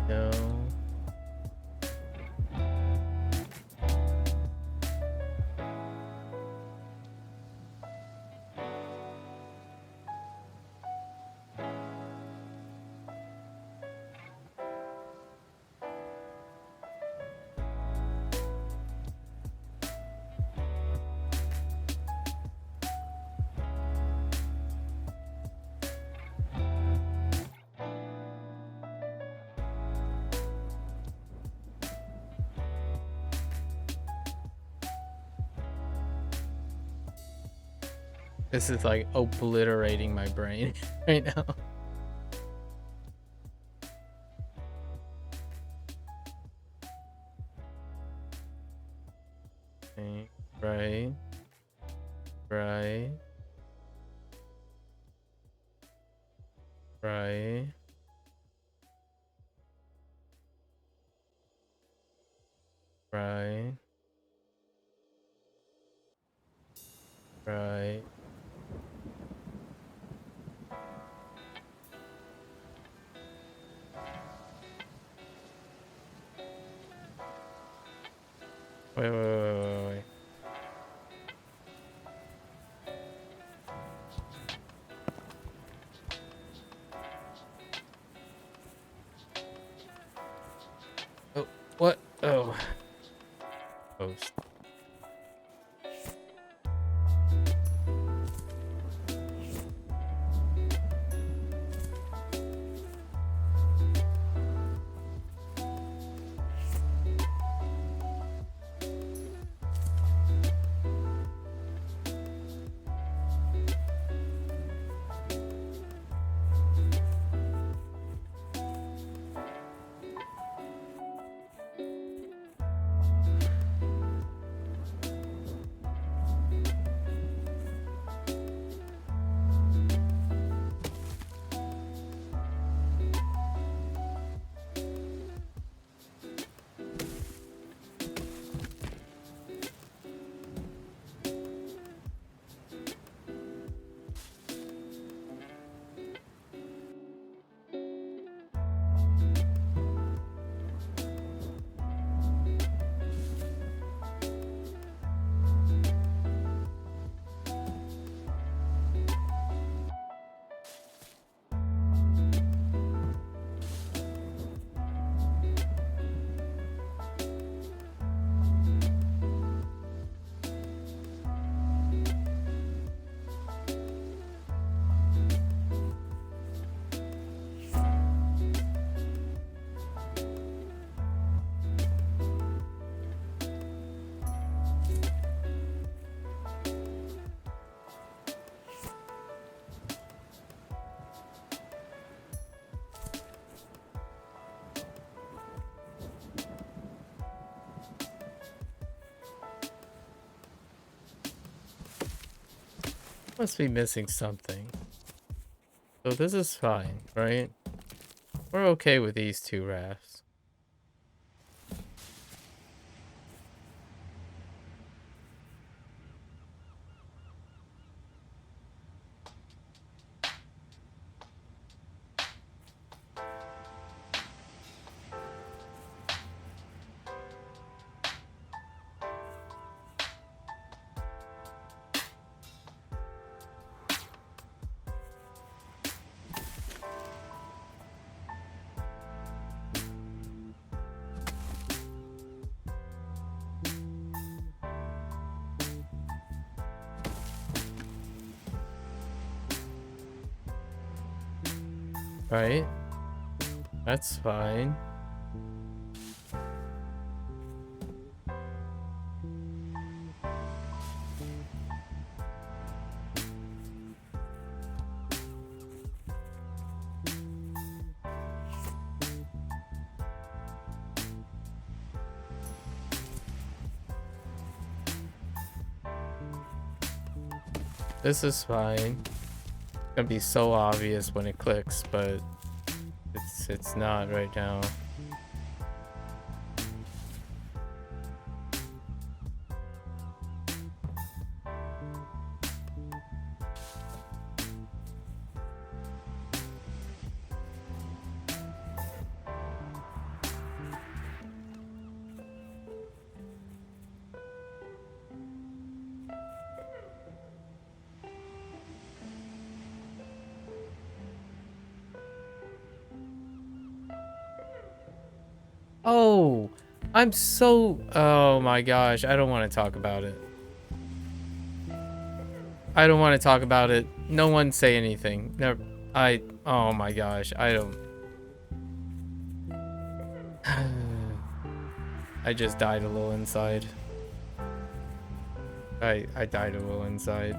No. This is like obliterating my brain right now. Okay, right. Right. Right. Right. Right. Wait. Oh, what? Oh. Post. Must be missing something. So this is fine, right? We're okay with these two rafts. Right? That's fine. This is fine. It's gonna be so obvious when it clicks, but it's not right now. Oh, I'm so... Oh my gosh, I don't want to talk about it. I don't want to talk about it. No one say anything. Never... Oh my gosh, I don't... I just died a little inside. I died a little inside.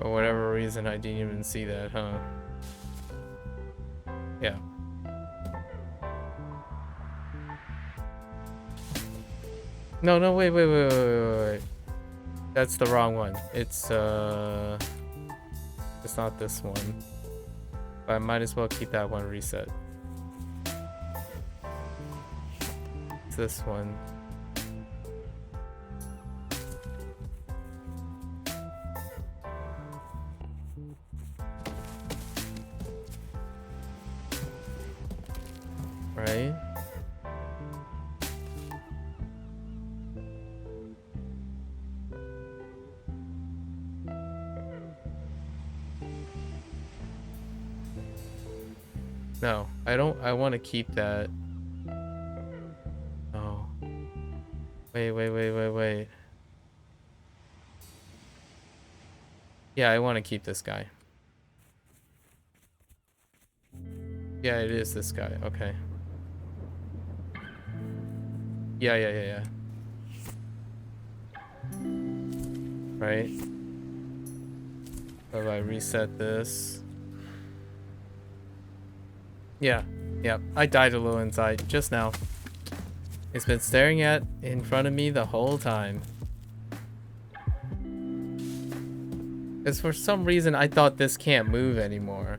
For whatever reason, I didn't even see that, huh? Yeah. No, wait. That's the wrong one. It's, It's not this one. But I might as well keep that one reset. It's this one. Right? No, I don't. I want to keep that. Oh. Wait. Yeah, I want to keep this guy. Yeah, it is this guy. Okay. Yeah. Right. So if I reset this. Yeah. I died a little inside just now. It's been staring at in front of me the whole time. Because for some reason I thought this can't move anymore.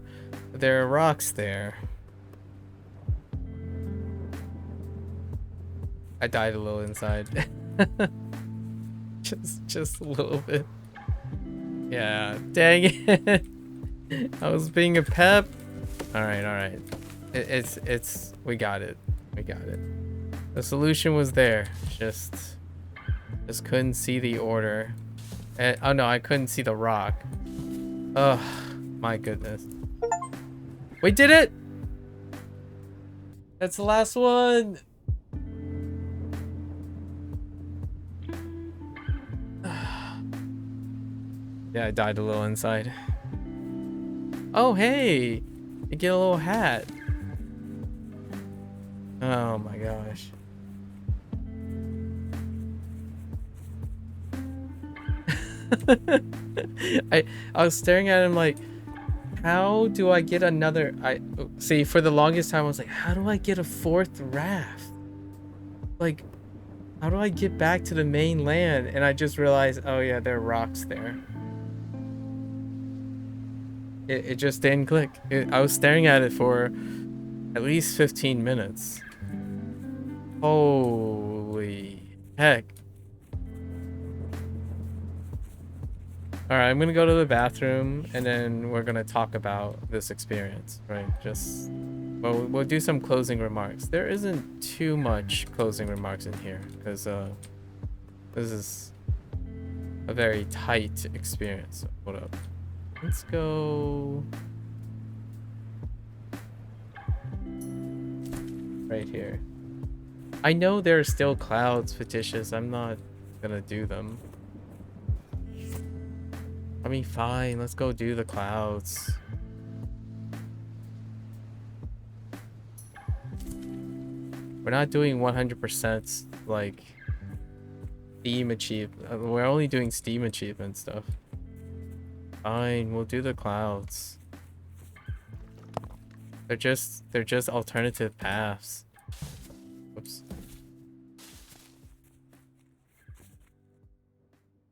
But there are rocks there. I died a little inside. just a little bit. Yeah, dang it. I was being a pep. All right. It's we got it. The solution was there. Just couldn't see the order. And, oh no, I couldn't see the rock. Oh, my goodness. We did it. That's the last one. Yeah, I died a little inside. Oh, hey. You get a little hat. Oh my gosh. I was staring at him like, how do I get another? I see, for the longest time I was like, how do I get a fourth raft? Like, how do I get back to the main land? And I just realized, oh yeah, there are rocks there. It just didn't click. I was staring at it for at least 15 minutes. Holy heck. Alright, I'm gonna go to the bathroom and then we're gonna talk about this experience, right? Just, well, we'll do some closing remarks. There isn't too much closing remarks in here because this is a very tight experience. So, hold up. Let's go right here. I know there are still clouds fictitious. I'm not gonna do them. I mean, fine. Let's go do the clouds. We're not doing 100% like Steam achievement. We're only doing Steam achievement stuff. Fine, we'll do the clouds. They're just alternative paths. Whoops.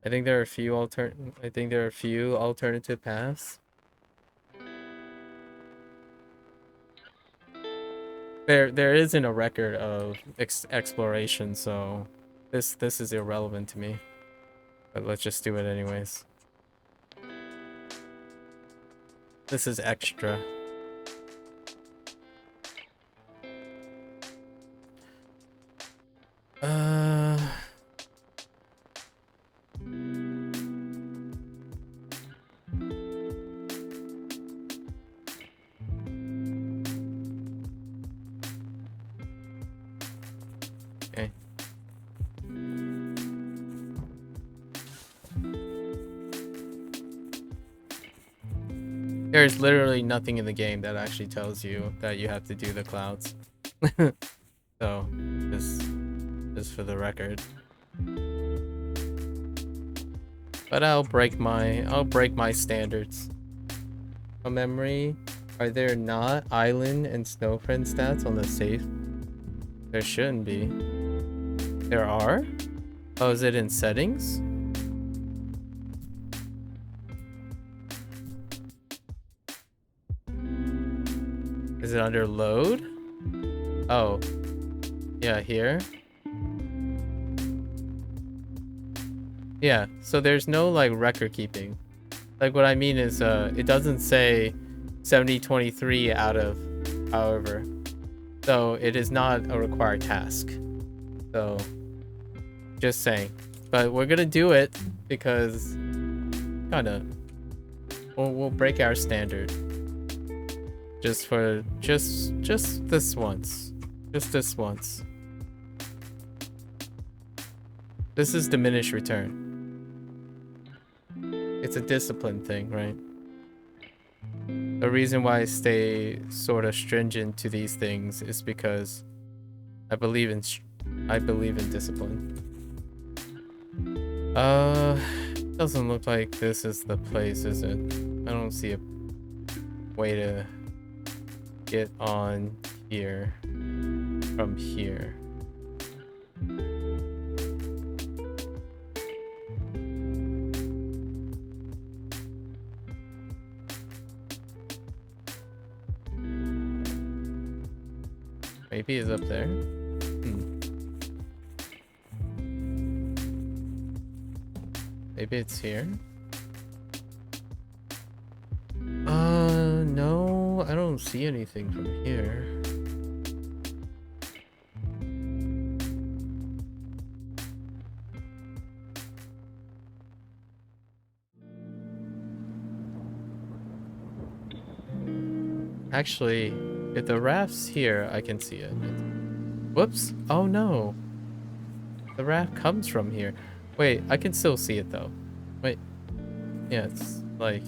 I think there are a few alternative paths. There isn't a record of exploration, so this is irrelevant to me. But let's just do it anyways. This is extra. Okay. There's literally nothing in the game that actually tells you that you have to do the clouds. So, just for the record. But I'll break my standards. A memory. Are there not island and snow friend stats on the safe? There shouldn't be. There are? Oh, is it in settings? Is it under load? Oh. Yeah, here. Yeah, so there's no like record keeping. Like what I mean is it doesn't say 7023 out of however. So it is not a required task. So just saying. But we're gonna do it because kinda we'll break our standard. Just for just this once. Just this once. This is diminished return. It's a discipline thing, right? The reason why I stay sort of stringent to these things is because I believe in discipline. Doesn't look like this is the place, is it? I don't see a way to get on here from here. Maybe it's up there. Maybe it's here. No, I don't see anything from here. Actually, if the raft's here, I can see it. Whoops. Oh no. The raft comes from here. Wait, I can still see it though. Wait. Yeah, it's like...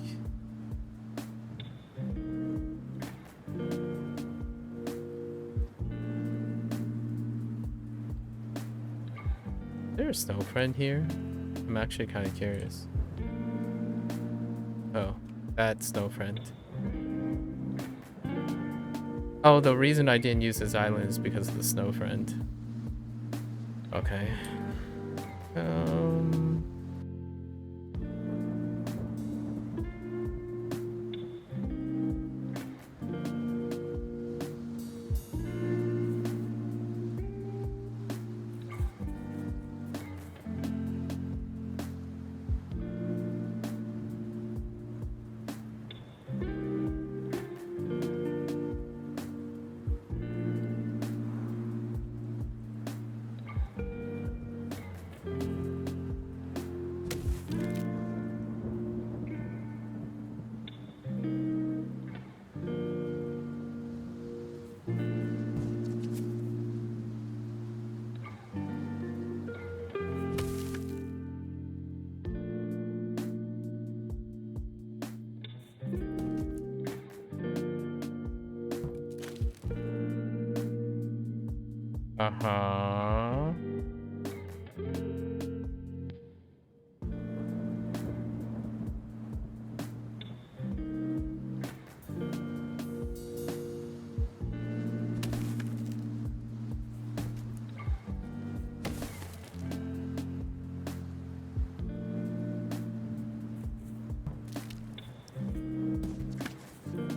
Is there a snow friend here? I'm actually kind of curious. Oh, that snow friend. Oh, the reason I didn't use this island is because of the snow friend. Okay. Uh-huh.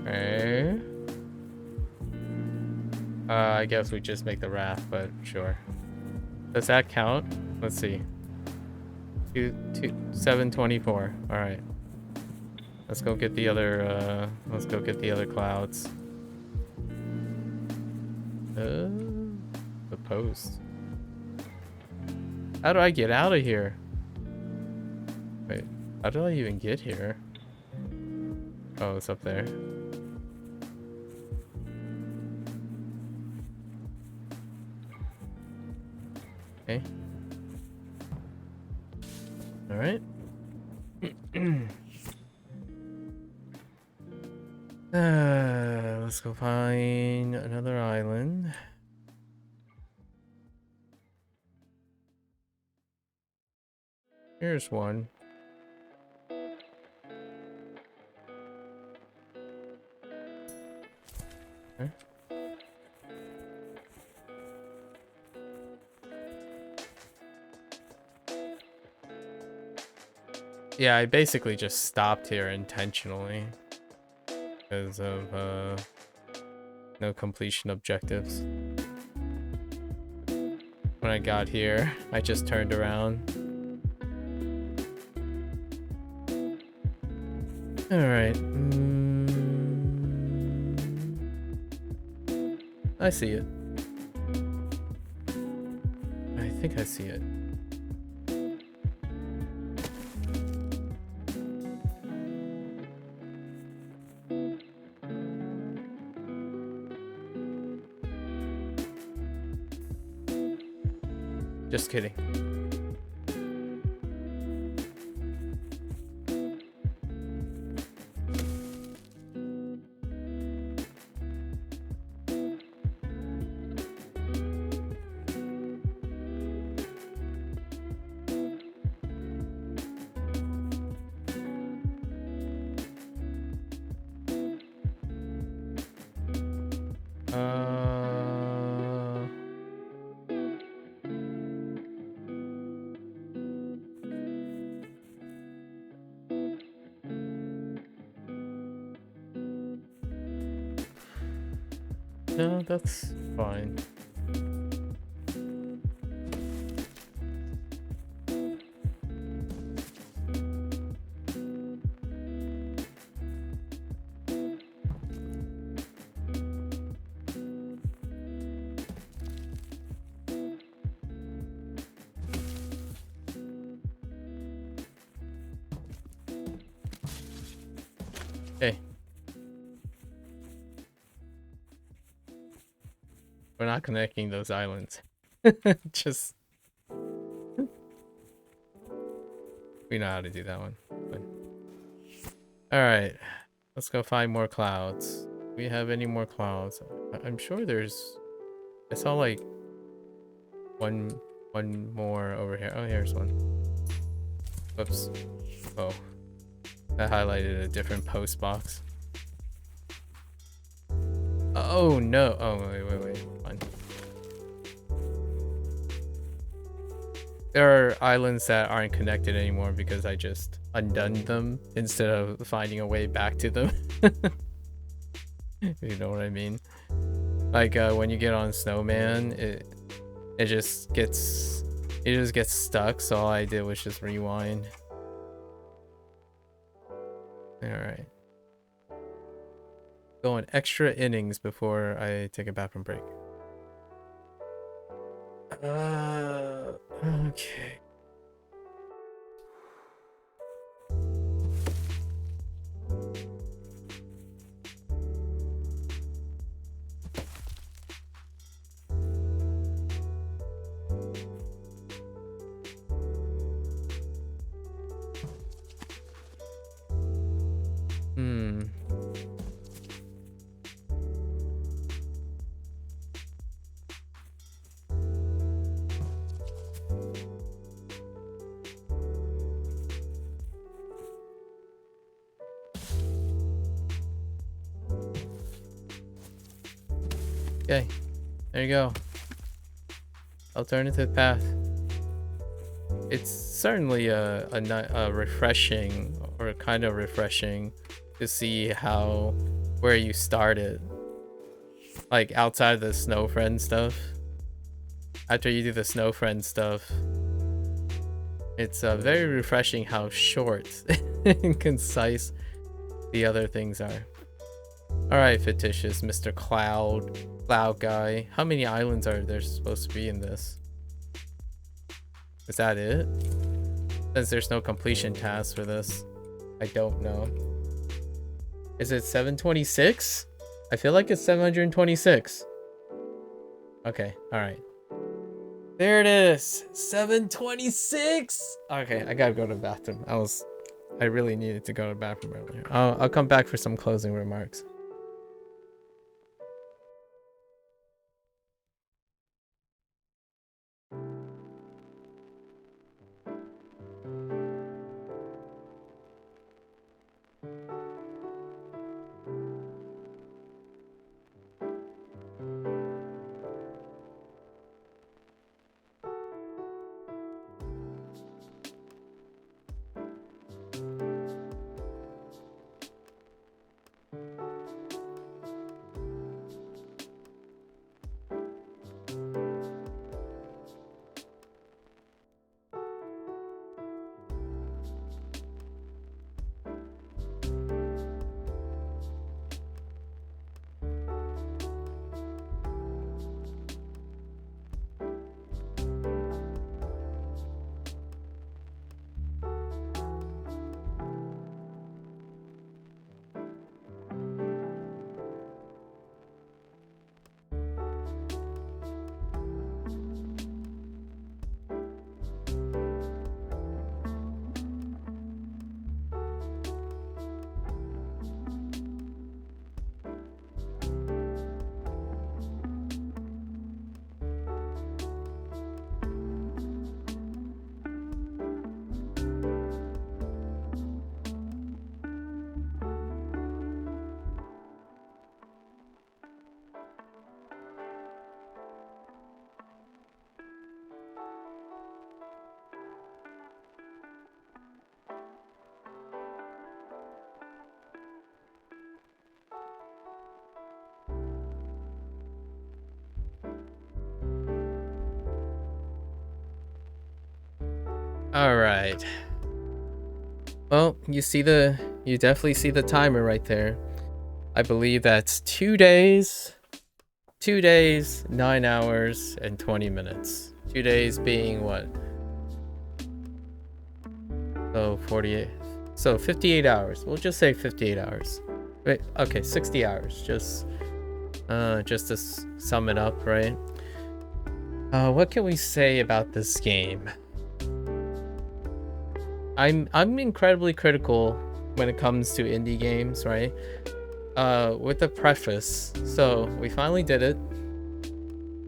Okay. I guess we just make the raft, but sure. Does that count? Let's see. 724. All right. Let's go get the other. Let's go get the other clouds. The post. How do I get out of here? Wait. How did I even get here? Oh, it's up there. Okay. All right. Let's go find another island. Here's one. Okay. Yeah, I basically just stopped here intentionally because of No completion objectives. When I got here, I just turned around. Alright. I see it. I think I see it. Just kidding. No, that's fine. Hey. We're not connecting those islands. Just... We know how to do that one. Alright. Let's go find more clouds. Do we have any more clouds? I'm sure there's... I saw like... One more over here. Oh, here's one. Whoops. Oh. That highlighted a different post box. Oh, no. Oh, wait. Fine. There are islands that aren't connected anymore because I just undone them instead of finding a way back to them. You know what I mean? Like when you get on Snowman, it just gets stuck, so all I did was just rewind. Alright. Going extra innings before I take a bathroom break. Okay. Okay, there you go. Alternative path. It's certainly a refreshing, or kind of refreshing, to see where you started. Like outside of the snow friend stuff. After you do the snow friend stuff, it's very refreshing how short and concise the other things are. Alright, fictitious Mr. Cloud guy. How many islands are there supposed to be in this? Is that it? Since there's no completion task for this, I don't know. Is it 726? I feel like it's 726. Okay, alright. There it is! 726! Okay, I gotta go to the bathroom. I really needed to go to the bathroom earlier. I'll come back for some closing remarks. All right. Well, you definitely see the timer right there. I believe that's 2 days, 2 days, 9 hours, and 20 minutes. 2 days being what? So 48. So 58 hours. We'll just say 58 hours. Wait, okay, 60 hours. Just to sum it up, right? What can we say about this game? I'm incredibly critical when it comes to indie games, right? With a preface. So we finally did it.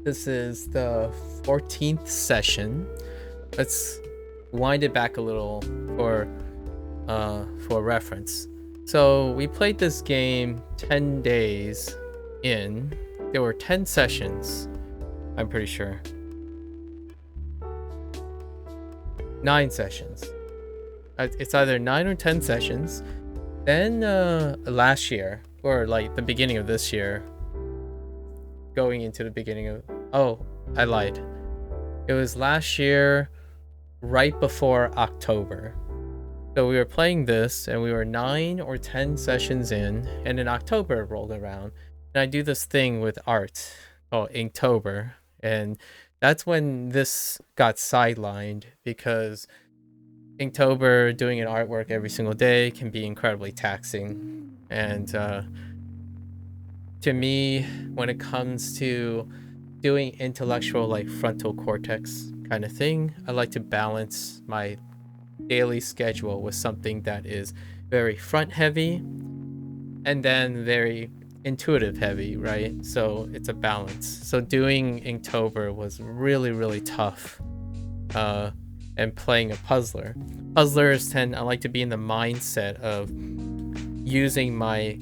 This is the 14th session. Let's wind it back a little for reference. So we played this game 10 days in. There were 10 sessions, I'm pretty sure. 9 sessions. It's either 9 or 10 sessions. Then last year, or like the beginning of this year, going into the beginning of... Oh, I lied. It was last year, right before October. So we were playing this, and we were 9 or 10 sessions in, and in October rolled around. And I do this thing with art called Inktober, and that's when this got sidelined, because Inktober, doing an artwork every single day, can be incredibly taxing. And to me, when it comes to doing intellectual, like frontal cortex kind of thing, I like to balance my daily schedule with something that is very front heavy and then very intuitive heavy, right? So it's a balance. So doing Inktober was really, really tough. And playing a puzzler. Puzzlers I like to be in the mindset of using my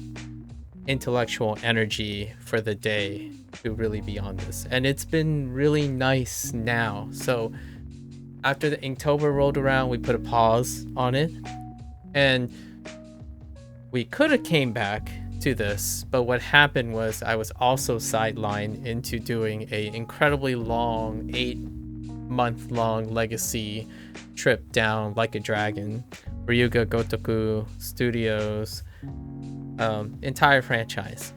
intellectual energy for the day to really be on this. And it's been really nice now. So after the Inktober rolled around, we put a pause on it. And we could have came back to this, but what happened was I was also sidelined into doing a incredibly long 8-month-long legacy trip down Like a Dragon, Ryuga Gotoku Studios, entire franchise.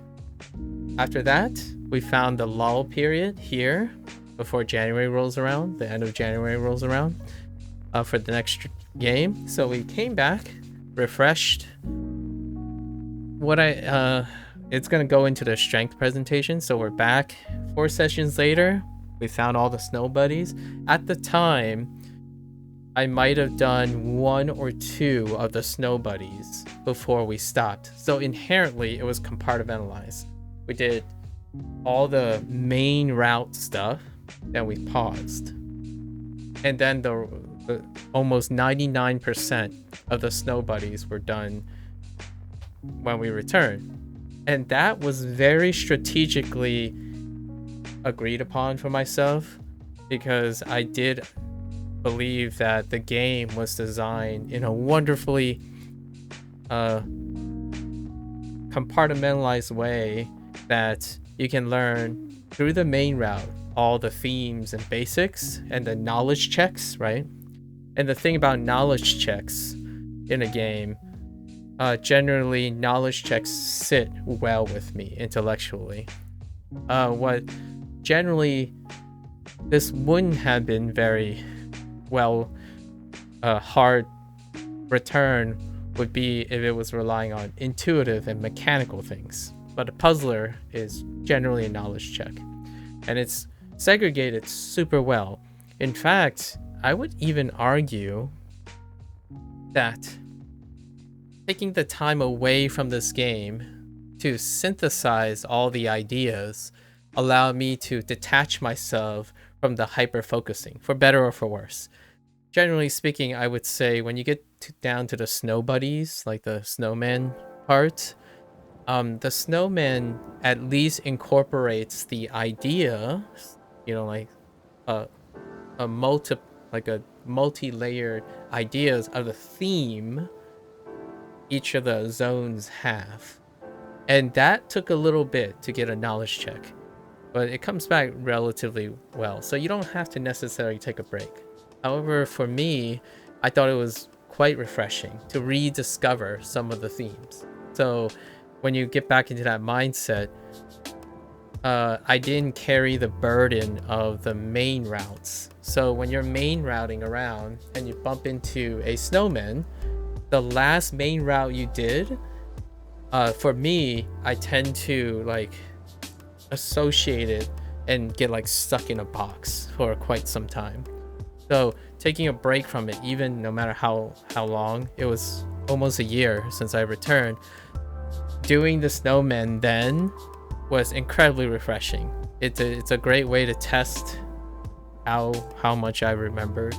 After that, we found the lull period here before January rolls around, the end of January rolls around, for the next game. So we came back, refreshed. It's gonna go into the strength presentation. So we're back 4 sessions later. We found all the snow buddies. At the time, I might have done 1 or 2 of the snow buddies before we stopped. So inherently, it was compartmentalized. We did all the main route stuff, then we paused. And then the almost 99% of the snow buddies were done when we returned. And that was very strategically agreed upon for myself, because I did believe that the game was designed in a wonderfully compartmentalized way that you can learn through the main route all the themes and basics and the knowledge checks, right? And the thing about knowledge checks in a game, generally knowledge checks sit well with me intellectually. What generally this wouldn't have been very well hard return would be if it was relying on intuitive and mechanical things. But a puzzler is generally a knowledge check, and it's segregated super well. In fact, I would even argue that taking the time away from this game to synthesize all the ideas allowed me to detach myself from the hyper focusing, for better or for worse. Generally speaking, I would say when you get down to the snow buddies, like the snowman part, the snowman at least incorporates the idea, like a multi-layered ideas of the theme each of the zones have. And that took a little bit to get a knowledge check, but it comes back relatively well. So you don't have to necessarily take a break. However, for me, I thought it was quite refreshing to rediscover some of the themes. So when you get back into that mindset, I didn't carry the burden of the main routes. So when you're main routing around and you bump into a snowman, the last main route you did, for me, I tend to like associate it and get like stuck in a box for quite some time. So taking a break from it, even no matter how long, it was almost a year since I returned, doing the snowman then was incredibly refreshing. It's a great way to test how much I remembered.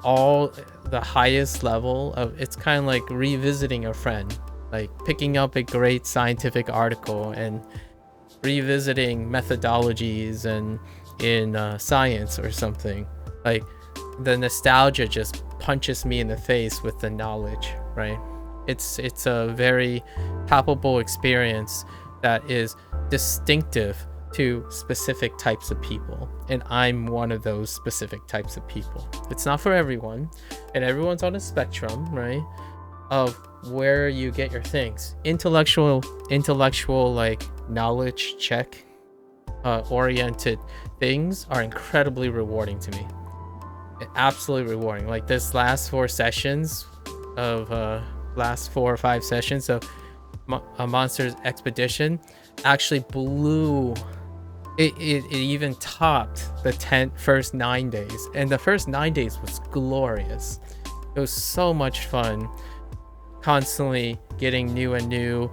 All the highest level of it's kind of like revisiting a friend, like picking up a great scientific article and revisiting methodologies and in science or something. Like the nostalgia just punches me in the face with the knowledge, right? It's a very palpable experience that is distinctive to specific types of people, and I'm one of those specific types of people. It's not for everyone, and everyone's on a spectrum, right, of where you get your things. Intellectual like knowledge check oriented things are incredibly rewarding to me. Absolutely rewarding. Like this last 4 sessions of last 4 or 5 sessions of a Monsters Expedition actually blew it even topped the first 9 days, and the first 9 days was glorious. It was so much fun, constantly getting new and new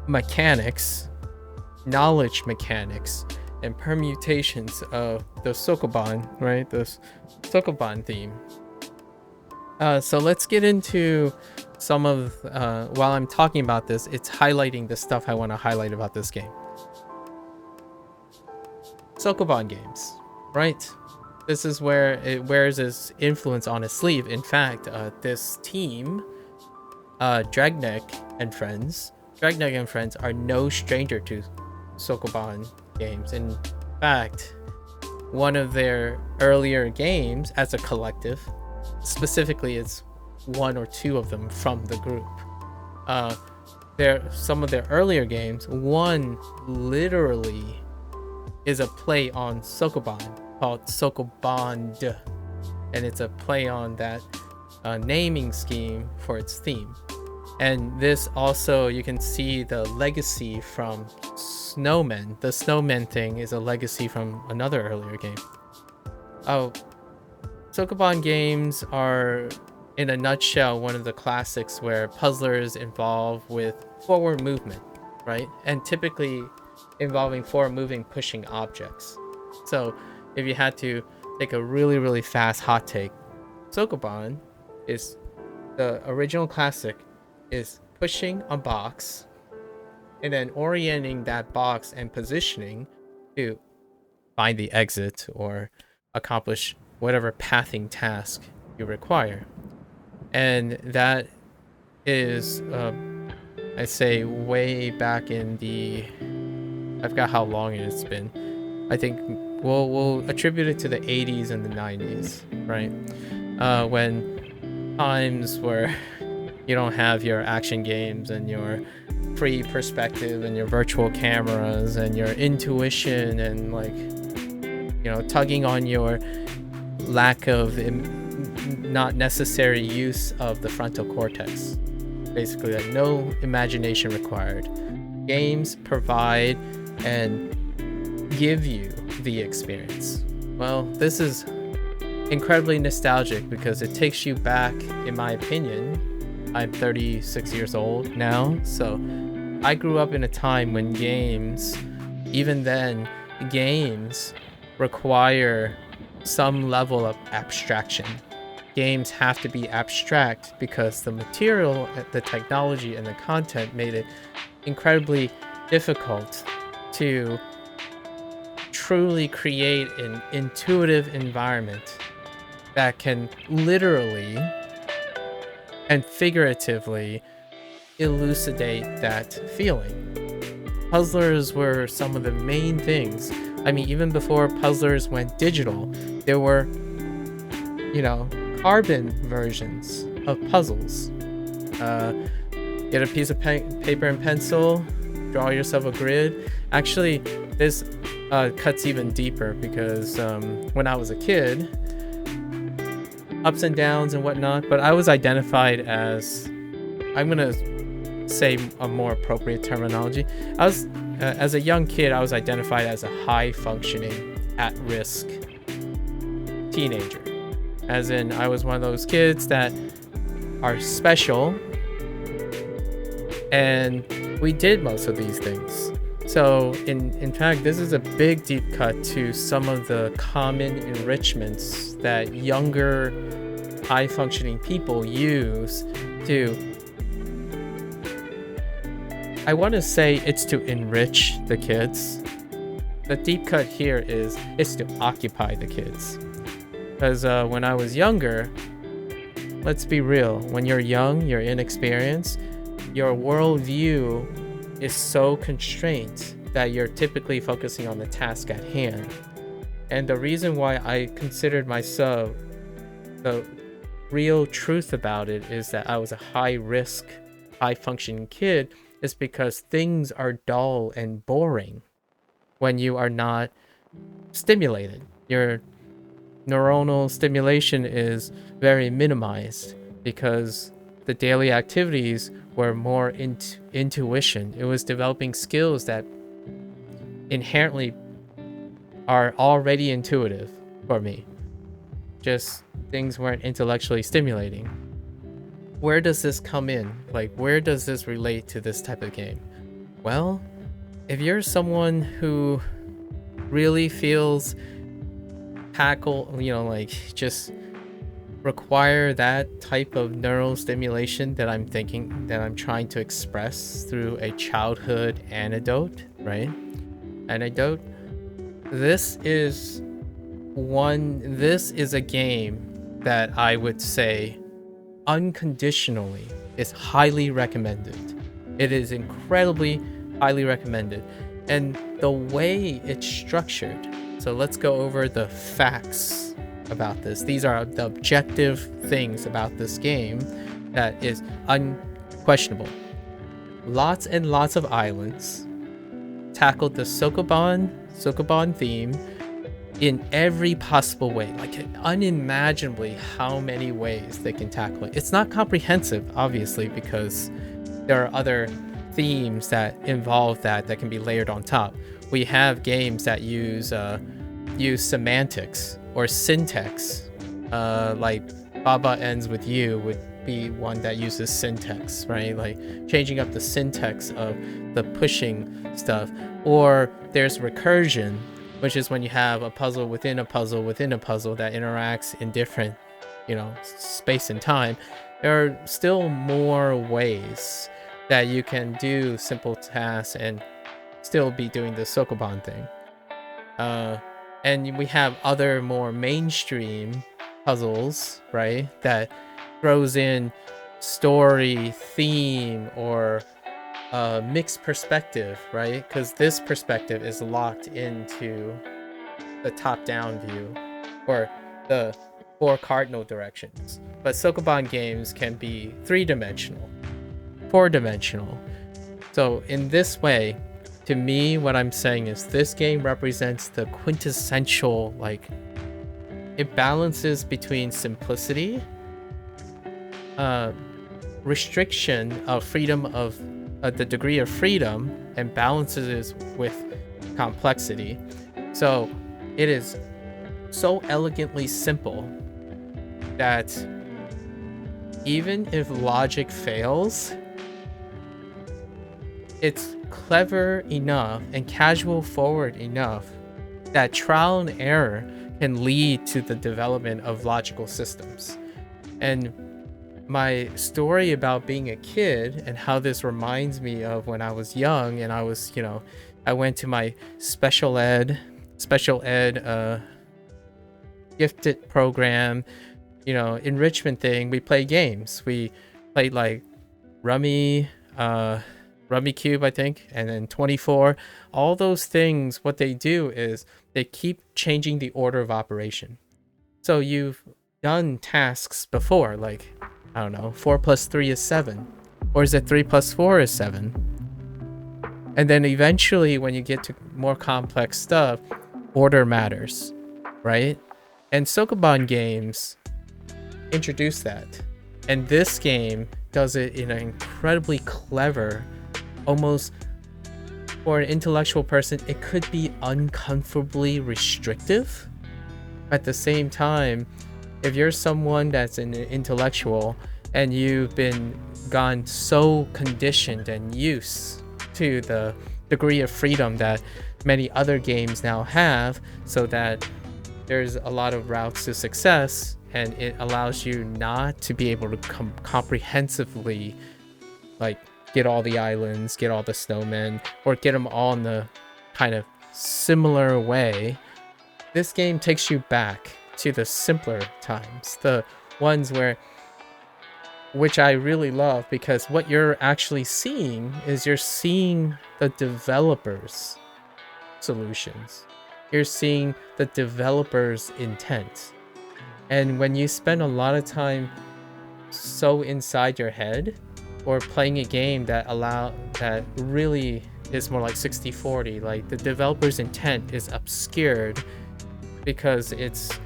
mechanics, knowledge mechanics, and permutations of the Sokoban, right? The Sokoban theme. So let's get into some of, while I'm talking about this, it's highlighting the stuff I want to highlight about this game. Sokoban games, right? This is where it wears its influence on its sleeve. In fact, this team, Draknek and Friends are no stranger to Sokoban games. In fact, one of their earlier games as a collective, specifically it's 1 or 2 of them from the group. Some of their earlier games, one literally is a play on Sokoban called Sokoband, and it's a play on that naming scheme for its theme. And this also, you can see the legacy from Snowmen. The Snowmen thing is a legacy from another earlier game. Sokoban games are, in a nutshell, one of the classics where puzzlers involve with forward movement, right? And typically involving forward moving pushing objects. So if you had to take a really fast hot take, Sokoban is the original classic is pushing a box and then orienting that box and positioning to find the exit or accomplish whatever pathing task you require. And that is, I'd say, way back in the, I forgot how long it's been. I think we'll attribute it to the 80s and the 90s, right? When times where you don't have your action games and your free perspective and your virtual cameras and your intuition and, like, you know, tugging on your lack of not necessary use of the frontal cortex. Basically, like, no imagination required. Games provide and give you the experience. Well, this is incredibly nostalgic because it takes you back, in my opinion. I'm 36 years old now, so I grew up in a time when games, even then, games require some level of abstraction. Games have to be abstract because the material, the technology, and the content made it incredibly difficult to truly create an intuitive environment that can literally and figuratively elucidate that feeling. Puzzlers were some of the main things. I mean, even before puzzlers went digital, there were, you know, carbon versions of puzzles. Get a piece of paper and pencil, draw yourself a grid. Actually, this cuts even deeper because when I was a kid, ups and downs and whatnot, but I was identified as, I'm gonna say a more appropriate terminology. I was, as a young kid, I was identified as a high functioning, at risk teenager. As in, I was one of those kids that are special, and we did most of these things. So in fact, this is a big deep cut to some of the common enrichments that younger high functioning people use to, I want to say it's to enrich the kids. The deep cut here is it's to occupy the kids. Because when I was younger, let's be real, when you're young, you're inexperienced, your worldview is so constrained that you're typically focusing on the task at hand. And the reason why I considered myself, the real truth about it is that I was a high risk, high functioning kid, is because things are dull and boring when you are not stimulated. Your neuronal stimulation is very minimized because the daily activities were more intuition. It was developing skills that inherently are already intuitive for me. Just things weren't intellectually stimulating. Where does this come in? Like, where does this relate to this type of game? Well, if you're someone who really feels tackle, you know, like just require that type of neural stimulation that I'm thinking, that I'm trying to express through a childhood anecdote, right? Anecdote. This is a game that I would say unconditionally is highly recommended. It is incredibly highly recommended. And the way it's structured, so let's go over the facts about this. These are the objective things about this game that is unquestionable. Lots and lots of islands. Tackled the Sokoban theme in every possible way, like unimaginably how many ways they can tackle it. It's not comprehensive, obviously, because there are other themes that involve that can be layered on top. We have games that use semantics or syntax, like Baba Ends With You would be one that uses syntax, right? Like changing up the syntax of the pushing stuff. Or there's recursion, which is when you have a puzzle within a puzzle within a puzzle that interacts in different, you know, space and time. There are still more ways that you can do simple tasks and still be doing the Sokoban thing. And we have other more mainstream puzzles, right, that throws in story, theme, or mixed perspective, right? Because this perspective is locked into the top-down view, or the 4 cardinal directions. But Sokoban games can be 3-dimensional, 4-dimensional. So in this way, to me, what I'm saying is this game represents the quintessential, like, it balances between simplicity, restriction of freedom of the degree of freedom, and balances it with complexity. So it is so elegantly simple that even if logic fails, it's clever enough and casual forward enough that trial and error can lead to the development of logical systems. And my story about being a kid and how this reminds me of when I was young and I was, you know, I went to my special ed gifted program, you know, enrichment thing. We play games. We played like Rummy Cube, I think, and then 24. All those things, what they do is they keep changing the order of operation. So you've done tasks before, like, I don't know, 4 plus 3 is 7. Or is it 3 plus 4 is 7? And then eventually, when you get to more complex stuff, order matters, right? And Sokoban games introduce that. And this game does it in an incredibly clever, almost, for an intellectual person, it could be uncomfortably restrictive. At the same time, if you're someone that's an intellectual and you've been gone so conditioned and used to the degree of freedom that many other games now have, so that there's a lot of routes to success, and it allows you not to be able to comprehensively, like, get all the islands, get all the snowmen, or get them all in the kind of similar way. This game takes you back to the simpler times, the ones which I really love, because what you're actually seeing is you're seeing the developers' solutions. You're seeing the developers' intent. And when you spend a lot of time so inside your head, or playing a game that really is more like 60-40, like the developer's intent is obscured because it's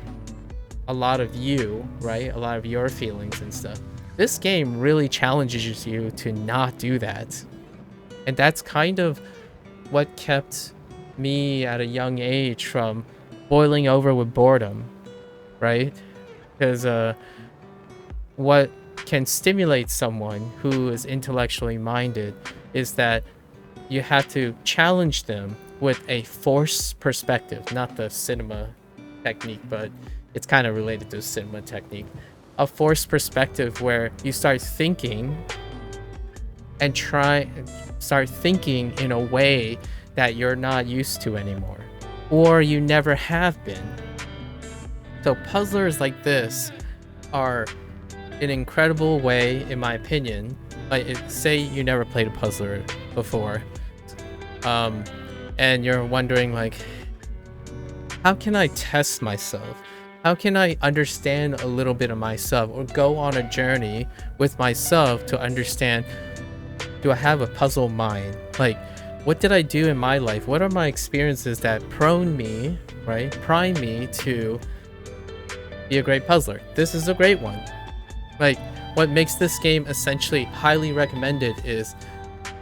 a lot of you, right? A lot of your feelings and stuff. This game really challenges you to not do that. And that's kind of what kept me at a young age from boiling over with boredom, right? Because what can stimulate someone who is intellectually minded is that you have to challenge them with a forced perspective, not the cinema technique, but it's kind of related to cinema technique. A forced perspective where you start thinking and start thinking in a way that you're not used to anymore, or you never have been. So puzzlers like this are an incredible way, in my opinion. Like, say you never played a puzzler before, and you're wondering, like, how can I test myself? How can I understand a little bit of myself, or go on a journey with myself to understand, do I have a puzzle mind? Like, what did I do in my life? What are my experiences that prime me to be a great puzzler? This is a great one. Like, what makes this game essentially highly recommended is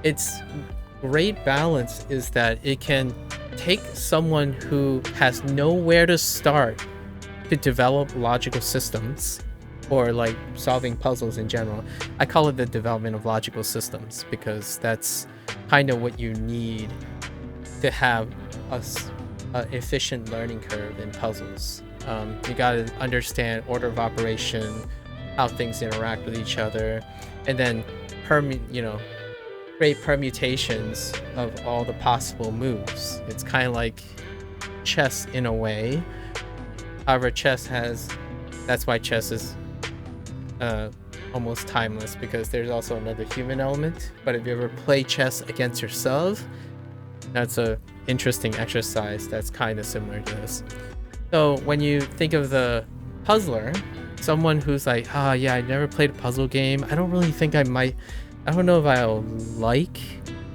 its great balance is that it can take someone who has nowhere to start to develop logical systems, or like solving puzzles in general. I call it the development of logical systems because that's kind of what you need to have a efficient learning curve in puzzles. You got to understand order of operation, how things interact with each other, and then create permutations of all the possible moves. It's kind of like chess in a way. However, that's why chess is almost timeless, because there's also another human element. But if you ever play chess against yourself, that's a interesting exercise that's kind of similar to this. So when you think of the puzzler, someone who's like, yeah, I never played a puzzle game, I don't know if I'll like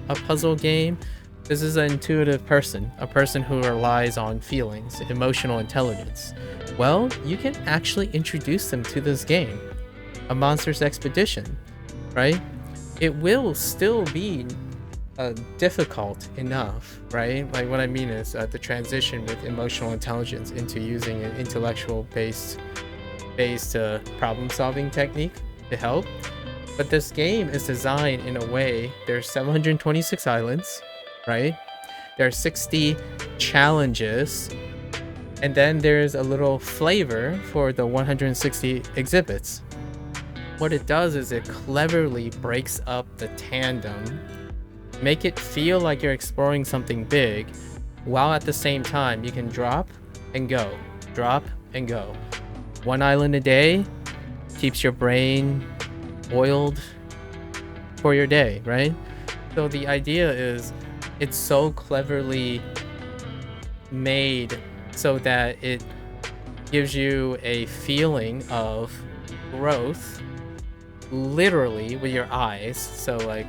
a puzzle game. This is an intuitive person, a person who relies on feelings, emotional intelligence. Well, you can actually introduce them to this game, A Monster's Expedition, right? It will still be difficult enough, right? Like, what I mean is the transition with emotional intelligence into using an intellectual-based problem-solving technique to help. But this game is designed in a way, there's 726 islands, right? There are 60 challenges, and then there's a little flavor for the 160 exhibits. What it does is it cleverly breaks up the tandem, make it feel like you're exploring something big, while at the same time you can drop and go, drop and go. One island a day keeps your brain oiled for your day, right? So the idea is it's so cleverly made so that it gives you a feeling of growth literally with your eyes. So like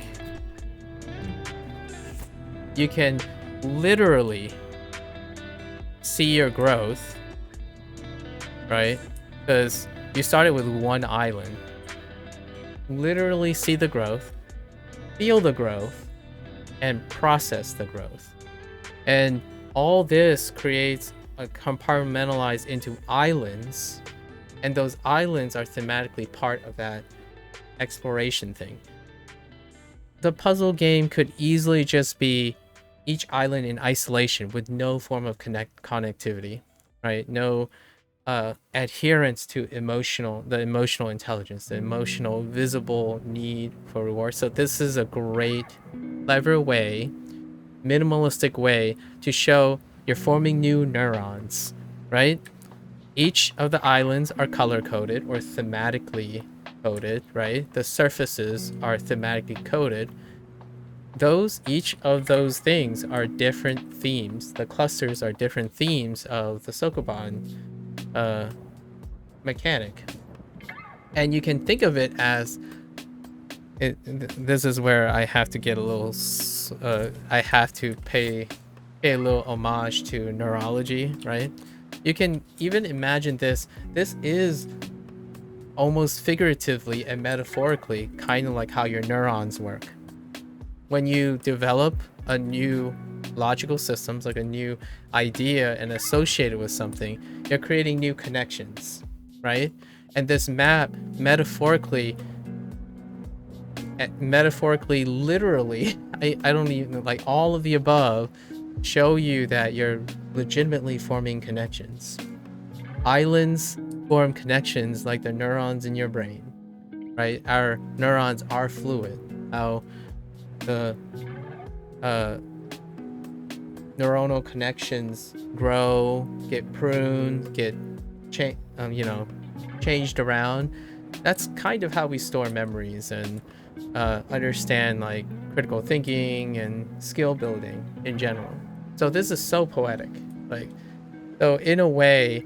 you can literally see your growth, right? Because you started with one island. Literally see the growth, feel the growth, and process the growth. And all this creates a compartmentalized into islands, and those islands are thematically part of that exploration thing. The puzzle game could easily just be each island in isolation with no form of connectivity, right? No adherence to the emotional intelligence, the emotional visible need for reward. So this is a great, clever way, minimalistic way to show you're forming new neurons, right? Each of the islands are color coded or thematically coded, right? The surfaces are thematically coded. Each of those things are different themes. The clusters are different themes of the Sokoban mechanic. And you can think of it as this is where I have to get a little I have to pay a little homage to neurology, right? You can even imagine this is almost figuratively and metaphorically kind of like how your neurons work. When you develop a new logical systems, like a new idea and associate it with something, you're creating new connections, right? And this map metaphorically, literally, I don't even, like, all of the above show you that you're legitimately forming connections. Islands form connections like the neurons in your brain, right? Our neurons are fluid. How the neuronal connections grow, get pruned, get changed around. That's kind of how we store memories and understand like critical thinking and skill building in general. So this is so poetic. Like, so in a way,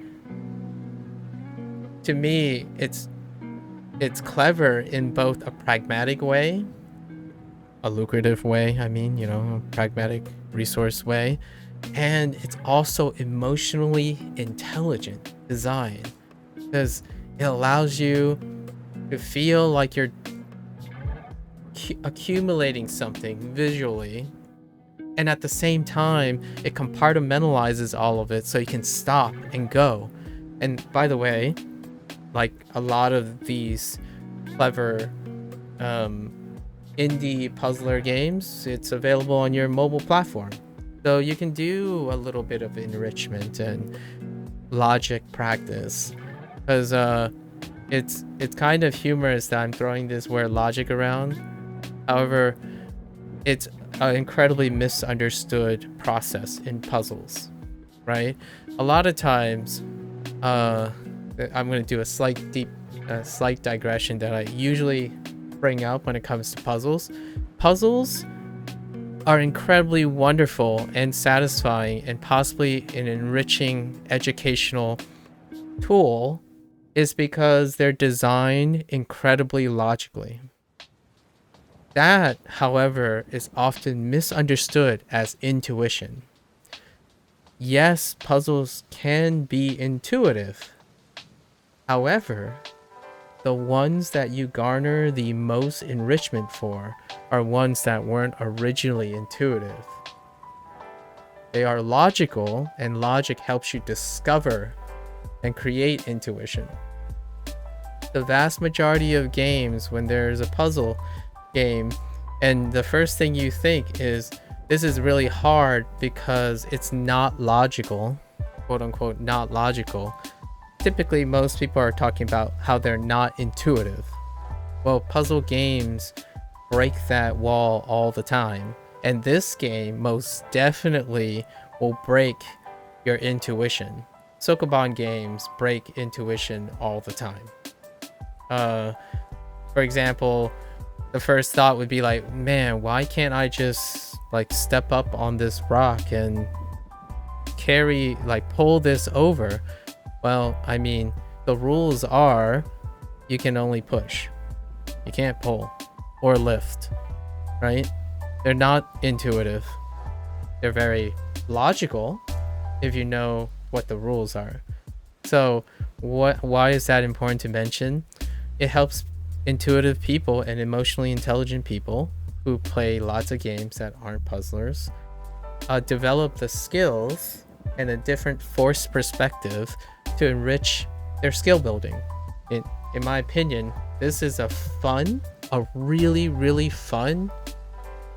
to me, it's clever in both a pragmatic way, a lucrative way, a pragmatic resource way, and it's also emotionally intelligent design, because it allows you to feel like you're accumulating something visually, and at the same time it compartmentalizes all of it so you can stop and go. And by the way, like a lot of these clever indie puzzler games, it's available on your mobile platform, so you can do a little bit of enrichment and logic practice, because it's kind of humorous that I'm throwing this word logic around. However, it's an incredibly misunderstood process in puzzles, right? A lot of times, I'm going to do a slight digression that I usually bring up when it comes to puzzles. Puzzles are incredibly wonderful and satisfying and possibly an enriching educational tool is because they're designed incredibly logically. That, however, is often misunderstood as intuition. Yes, puzzles can be intuitive. However, the ones that you garner the most enrichment for are ones that weren't originally intuitive. They are logical, and logic helps you discover and create intuition. The vast majority of games, when there's a puzzle game and the first thing you think is, this is really hard because it's not logical, quote unquote not logical, typically most people are talking about how they're not intuitive. Well, puzzle games break that wall all the time, and this game most definitely will break your intuition. Sokoban games break intuition all the time. For example, the first thought would be like, man, why can't I just like step up on this rock and pull this over? Well, I mean, the rules are you can only push. You can't pull or lift, right? They're not intuitive. They're very logical if you know what the rules are. So why is that important to mention? It helps intuitive people and emotionally intelligent people who play lots of games that aren't puzzlers develop the skills and a different force perspective to enrich their skill building. In my opinion, this is a really, really fun,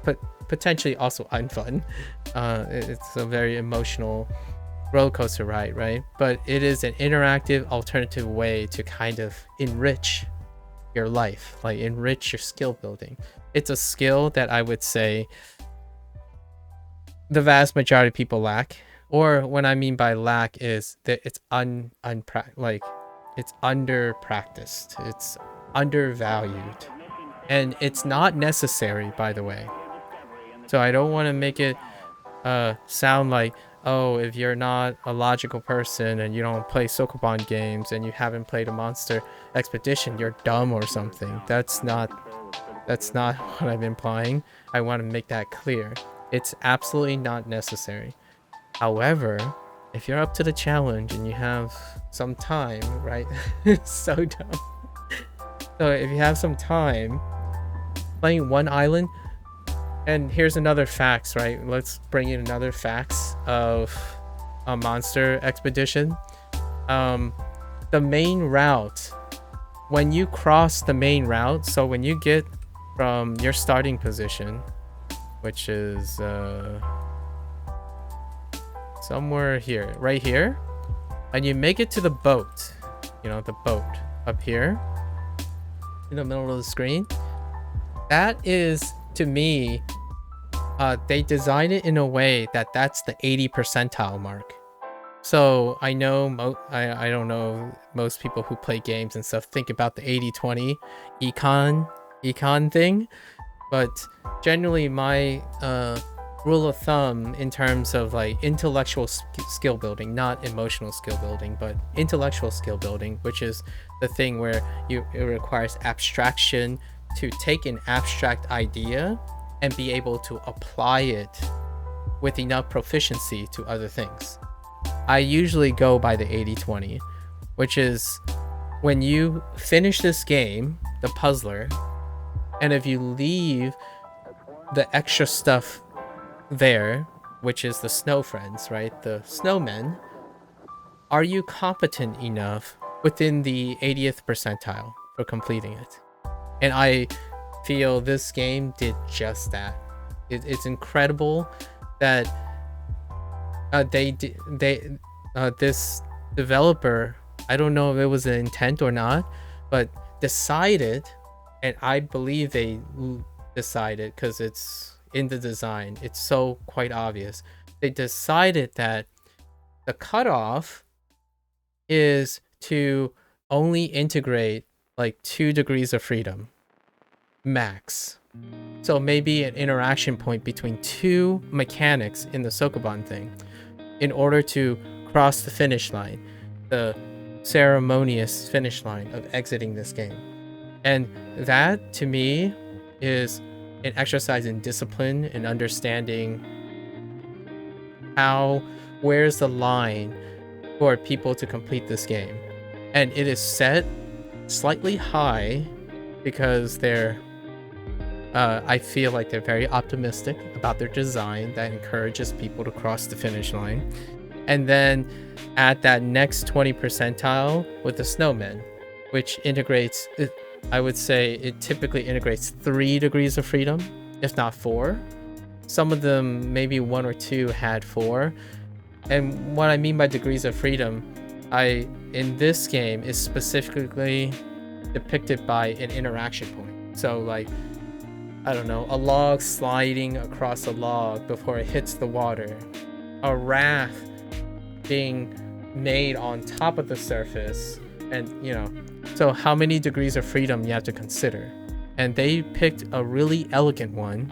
but potentially also unfun. It's a very emotional roller coaster ride, right? But it is an interactive alternative way to kind of enrich your life, like enrich your skill building. It's a skill that I would say the vast majority of people lack, or what I mean by lack is that it's it's under practiced, it's undervalued, and it's not necessary, by the way. So I don't want to make it sound like, oh, if you're not a logical person and you don't play Sokoban games and you haven't played a Monster Expedition, you're dumb or something. That's not what I'm implying. I want to make that clear. It's absolutely not necessary. However, if you're up to the challenge and you have some time, right? It's so dumb. So if you have some time playing one island, and here's another facts, right? Let's bring in another facts of a Monster Expedition. The main route, when you cross the main route, so when you get from your starting position, which is somewhere here, right here, and you make it to the boat, you know, the boat up here in the middle of the screen, that is, to me, they designed it in a way that that's the 80 percentile mark. So I know I don't know, most people who play games and stuff think about the 80-20 econ thing, but generally my rule of thumb in terms of like intellectual skill building, not emotional skill building, but intellectual skill building, which is the thing where it requires abstraction to take an abstract idea and be able to apply it with enough proficiency to other things. I usually go by the 80-20, which is when you finish this game, the puzzler, and if you leave the extra stuff there, which is the snow friends, right? The snowmen, are you competent enough within the 80th percentile for completing it? And I feel this game did just that. It's incredible that this developer, I don't know if it was an intent or not, but decided, and I believe they decided because it's in the design, it's so quite obvious, they decided that the cutoff is to only integrate like 2 degrees of freedom max. So maybe an interaction point between 2 mechanics in the Sokoban thing in order to cross the finish line, the ceremonious finish line of exiting this game. And that to me is an exercise in discipline and understanding where's the line for people to complete this game. And it is set slightly high because I feel like they're very optimistic about their design that encourages people to cross the finish line. And then at that next 20 percentile with the snowmen, which integrates, I would say it typically integrates 3 degrees of freedom, if not 4. Some of them, maybe 1 or 2 had 4. And what I mean by degrees of freedom, in this game is specifically depicted by an interaction point. So like, I don't know, a log sliding across a log before it hits the water, a raft being made on top of the surface, and you know, so how many degrees of freedom you have to consider. And they picked a really elegant one,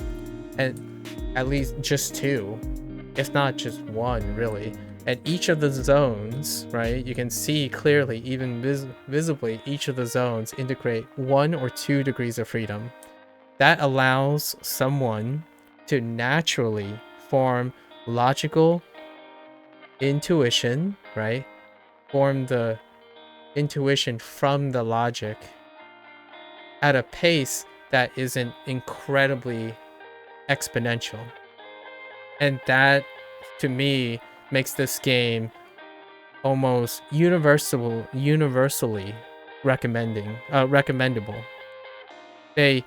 and at least just 2, if not just 1 really, And each of the zones, right, you can see clearly, even visibly, each of the zones integrate 1 or 2 degrees of freedom. That allows someone to naturally form logical intuition, right? Form the intuition from the logic at a pace that isn't incredibly exponential. And that, to me, makes this game almost universally recommendable. They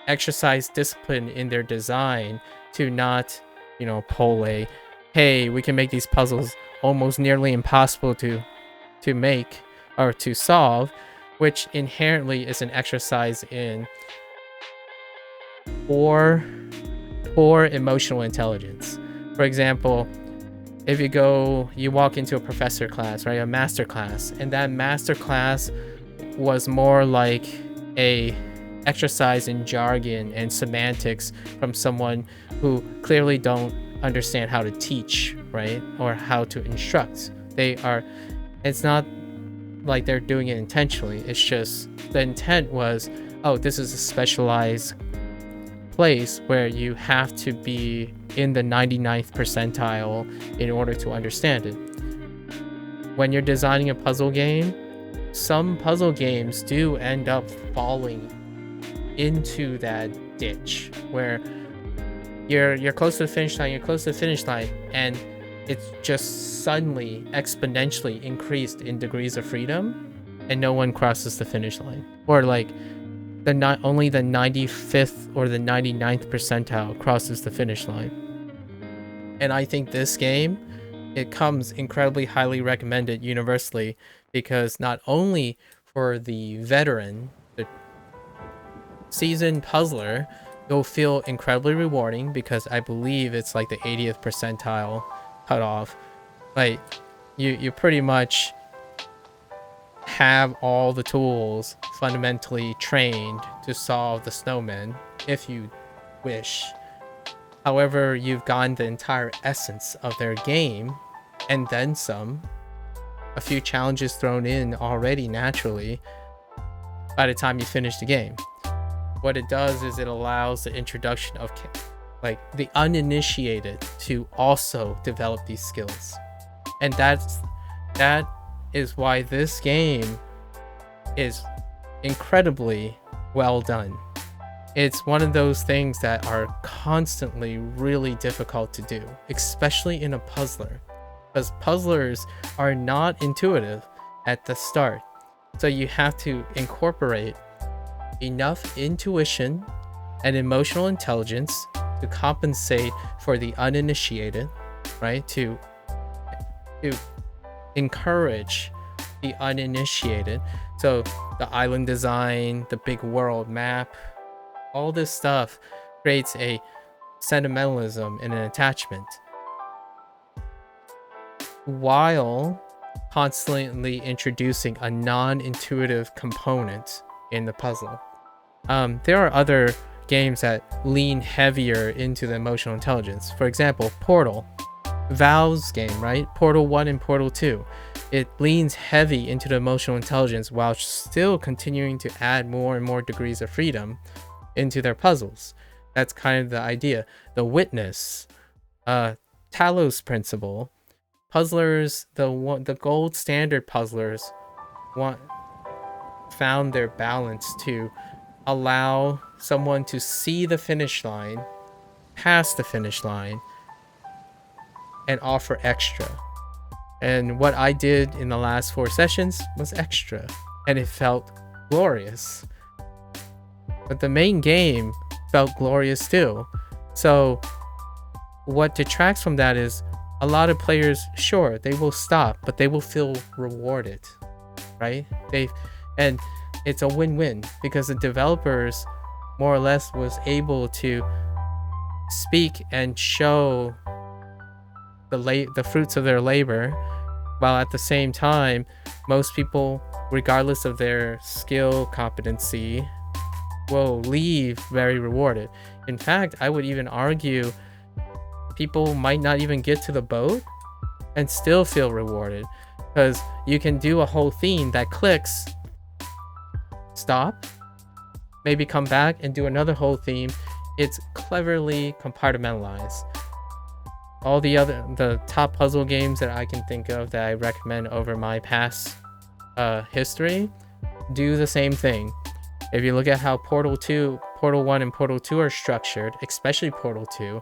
exercise discipline in their design to not, pull a, hey, we can make these puzzles almost nearly impossible to make or to solve, which inherently is an exercise in poor emotional intelligence. For example, if you walk into a professor class, right, a master class, and that master class was more like a exercise in jargon and semantics from someone who clearly don't understand how to teach, right, or how to instruct. It's not like they're doing it intentionally. It's just the intent was, oh, this is a specialized place where you have to be in the 99th percentile in order to understand it. When you're designing a puzzle game, some puzzle games do end up falling into that ditch where you're close to the finish line, and it's just suddenly exponentially increased in degrees of freedom, and no one crosses the finish line, or like only the 95th or the 99th percentile crosses the finish line. And I think this game, it comes incredibly highly recommended universally, because not only for the veteran, the seasoned puzzler, it'll feel incredibly rewarding, because I believe it's like the 80th percentile cutoff. Like, you pretty much have all the tools fundamentally trained to solve the snowman if you wish. However, you've gotten the entire essence of their game and then some. A few challenges thrown in already naturally by the time you finish the game. What it does is it allows the introduction of like the uninitiated to also develop these skills. And that is why this game is incredibly well done. It's one of those things that are constantly really difficult to do, especially in a puzzler, because puzzlers are not intuitive at the start. So you have to incorporate enough intuition and emotional intelligence to compensate for the uninitiated, right? To encourage the uninitiated. So the island design, the big world map, all this stuff creates a sentimentalism and an attachment, while constantly introducing a non-intuitive component in the puzzle. There are other games that lean heavier into the emotional intelligence. For example, Portal, Valve's game, right? Portal 1 and Portal 2. It leans heavy into the emotional intelligence while still continuing to add more and more degrees of freedom into their puzzles. That's kind of the idea. The Witness, Talos Principle, puzzlers, the gold standard puzzlers found their balance to allow someone to see the finish line, pass the finish line, and offer extra. And what I did in the last 4 sessions was extra, and it felt glorious. But the main game felt glorious too. So what detracts from that is a lot of players, sure, they will stop, but they will feel rewarded, right? And it's a win-win, because the developers more or less was able to speak and show the fruits of their labor, while at the same time, most people, regardless of their skill competency, will leave very rewarded. In fact, I would even argue people might not even get to the boat, and still feel rewarded, because you can do a whole theme that clicks, stop, maybe come back and do another whole theme. It's cleverly compartmentalized. All the top puzzle games that I can think of that I recommend over my past history do the same thing. If you look at how Portal 1 and Portal 2 are structured, especially Portal 2,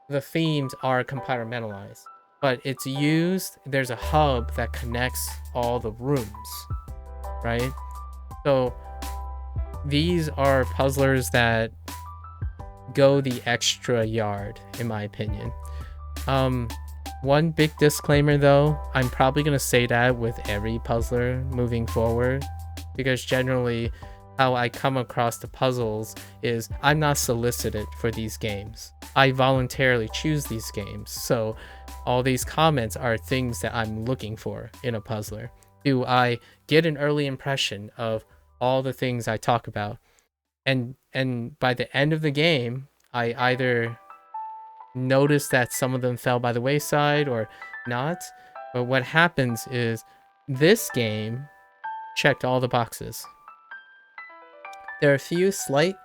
the themes are compartmentalized, but it's used, there's a hub that connects all the rooms, right? So these are puzzlers that go the extra yard, in my opinion. One big disclaimer though, I'm probably gonna say that with every puzzler moving forward, because generally how I come across the puzzles is I'm not solicited for these games. I voluntarily choose these games. So all these comments are things that I'm looking for in a puzzler. Do I get an early impression of all the things I talk about? And by the end of the game, I either notice that some of them fell by the wayside or not. But what happens is this game checked all the boxes. There are a few slight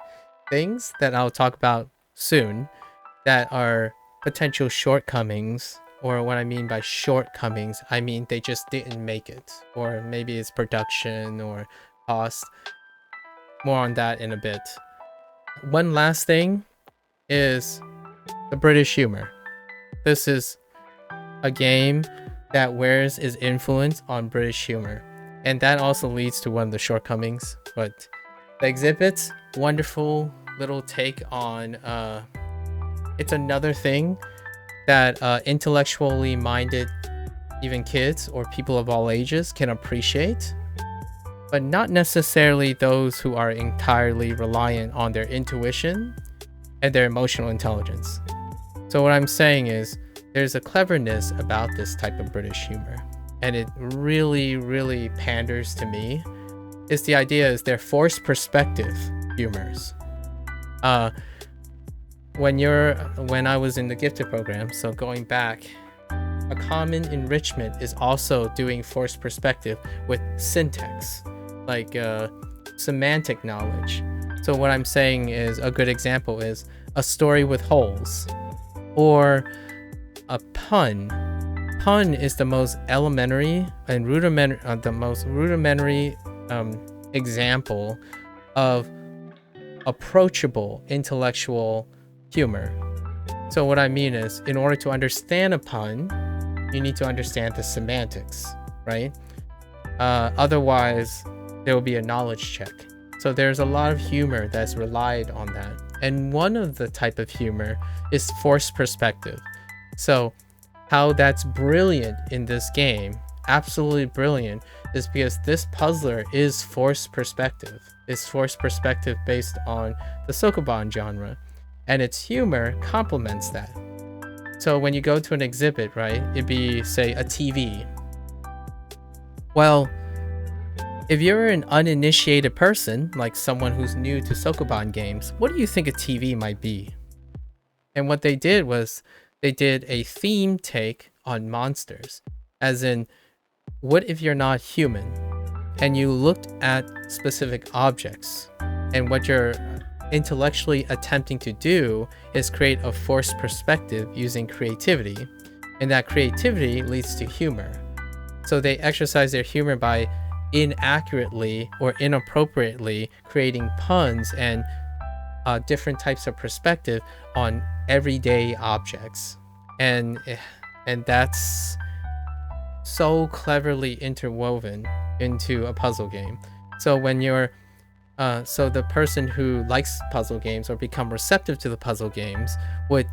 things that I'll talk about soon that are potential shortcomings, or what I mean by shortcomings, I mean they just didn't make it, or maybe it's production or cost. More on that in a bit. One last thing is the British humor. This is a game that wears its influence on British humor, and that also leads to one of the shortcomings. But the exhibits, wonderful little take on it's another thing that intellectually minded, even kids or people of all ages, can appreciate, but not necessarily those who are entirely reliant on their intuition and their emotional intelligence. So what I'm saying is there's a cleverness about this type of British humor, and it really, really panders to me. Is the idea is they're forced perspective humors. When I was in the gifted program, so going back, a common enrichment is also doing forced perspective with syntax, like semantic knowledge. So what I'm saying is a good example is a story with holes, or a pun. Pun is the most elementary and rudimentary, example of approachable intellectual humor. So what I mean is, in order to understand a pun, you need to understand the semantics, right? Otherwise, there will be a knowledge check. So there's a lot of humor that's relied on that. And one of the type of humor is forced perspective. So how that's brilliant in this game, absolutely brilliant, is because this puzzler is forced perspective. It's forced perspective based on the Sokoban genre, and its humor complements that. So when you go to an exhibit, right, it'd be, say, a TV. Well, if you're an uninitiated person, like someone who's new to Sokoban games, what do you think a TV might be? And what they did was they did a theme take on monsters, as in, what if you're not human and you looked at specific objects, and what you're intellectually attempting to do is create a forced perspective using creativity, and that creativity leads to humor. So they exercise their humor by inaccurately or inappropriately creating puns and different types of perspective on everyday objects, and that's so cleverly interwoven into a puzzle game. So when you're so the person who likes puzzle games or become receptive to the puzzle games would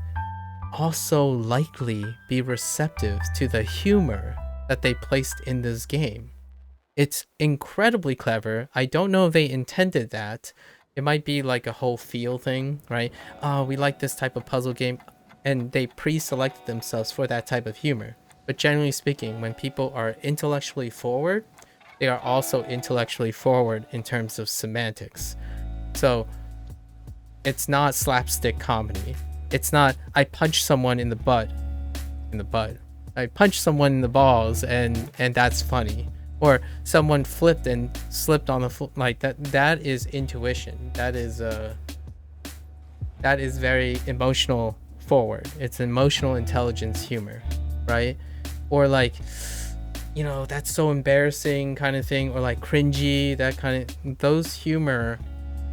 also likely be receptive to the humor that they placed in this game. It's incredibly clever. I don't know if they intended that. It might be like a whole feel thing, right? We like this type of puzzle game, and they pre-selected themselves for that type of humor. But generally speaking, when people are intellectually forward, they are also intellectually forward in terms of semantics. So it's not slapstick comedy. It's not, I punch someone in the butt. I punched someone in the balls and that's funny. Or someone flipped and slipped on the like that is intuition. That is very emotional forward. It's emotional intelligence humor, right? Or like, you know, that's so embarrassing kind of thing, or like cringy, that kind of, those humor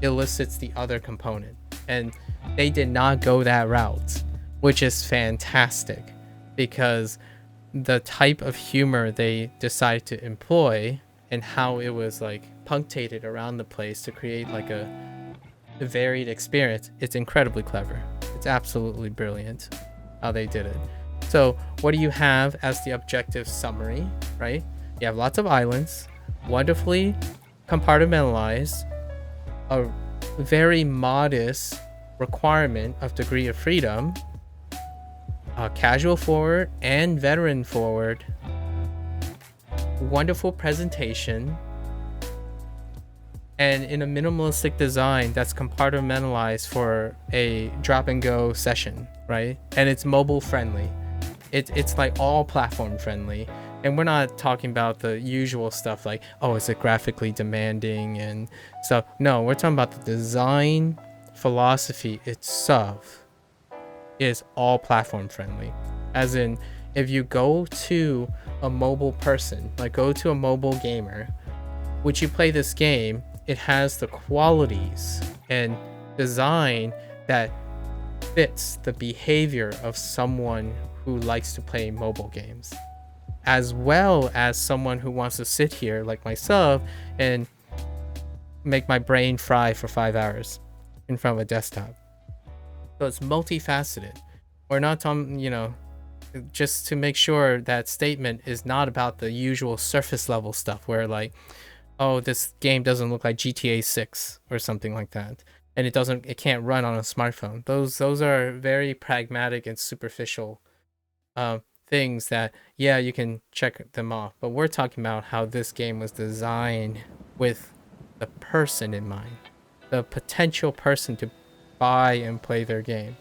elicits the other component. And they did not go that route, which is fantastic, because the type of humor they decided to employ and how it was like punctuated around the place to create like a varied experience, it's incredibly clever. It's absolutely brilliant how they did it. So what do you have as the objective summary, right? You have lots of islands, wonderfully compartmentalized, a very modest requirement of degree of freedom, casual forward and veteran forward, wonderful presentation, and in a minimalistic design that's compartmentalized for a drop and go session, right? And it's mobile friendly. It's like all platform friendly. And we're not talking about the usual stuff like, oh, is it graphically demanding and stuff. No, we're talking about the design philosophy itself is all platform friendly. As in, if you go to a mobile person, like go to a mobile gamer, which you play this game, it has the qualities and design that fits the behavior of someone who likes to play mobile games, as well as someone who wants to sit here like myself and make my brain fry for 5 hours in front of a desktop. So it's multifaceted. We're not talking, you know, just to make sure that statement is not about the usual surface level stuff where like, oh, this game doesn't look like GTA 6 or something like that, and it can't run on a smartphone. Those are very pragmatic and superficial things that, yeah, you can check them off. But we're talking about how this game was designed with the person in mind, the potential person to buy and play their game.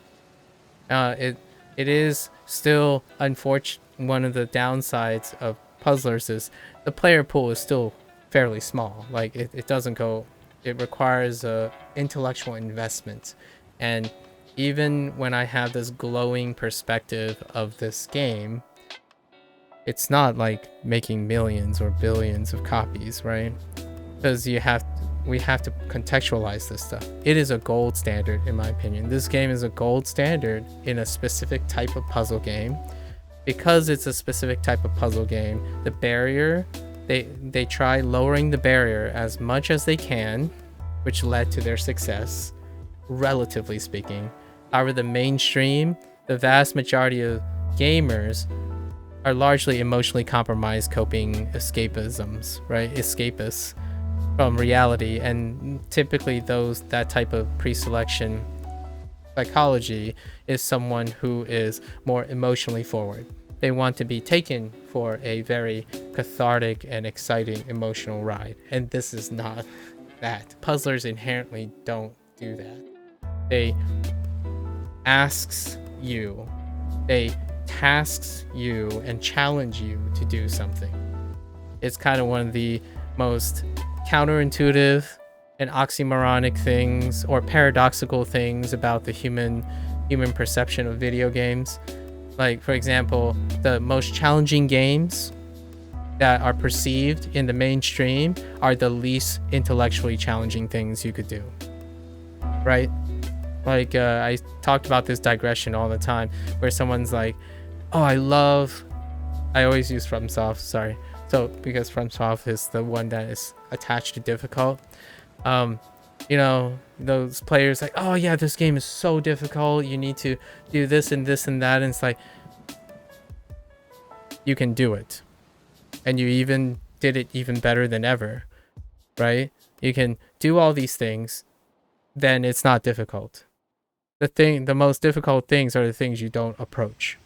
It is still unfortunate. One of the downsides of puzzlers is the player pool is still fairly small. Like it doesn't go, it requires a intellectual investment. And even when I have this glowing perspective of this game, it's not like making millions or billions of copies, right? Because we have to contextualize this stuff. It is a gold standard, in my opinion. This game is a gold standard in a specific type of puzzle game. Because it's a specific type of puzzle game, the barrier, they try lowering the barrier as much as they can, which led to their success, relatively speaking. However, the mainstream, the vast majority of gamers are largely emotionally compromised coping escapisms, right? Escapists from reality. And typically that type of pre-selection psychology is someone who is more emotionally forward. They want to be taken for a very cathartic and exciting emotional ride. And this is not that. Puzzlers inherently don't do that. They tasks you and challenge you to do something. It's kind of one of the most counterintuitive and oxymoronic things or paradoxical things about the human perception of video games. Like, for example, the most challenging games that are perceived in the mainstream are the least intellectually challenging things you could do, right? Like, I talked about this digression all the time where someone's like, oh, I always use FromSoft, sorry. So, because FromSoft is the one that is attached to difficult. You know, those players like, oh yeah, this game is so difficult, you need to do this and this and that, and it's like, you can do it, and you even did it even better than ever, right? You can do all these things, then it's not difficult. The most difficult things are the things you don't approach.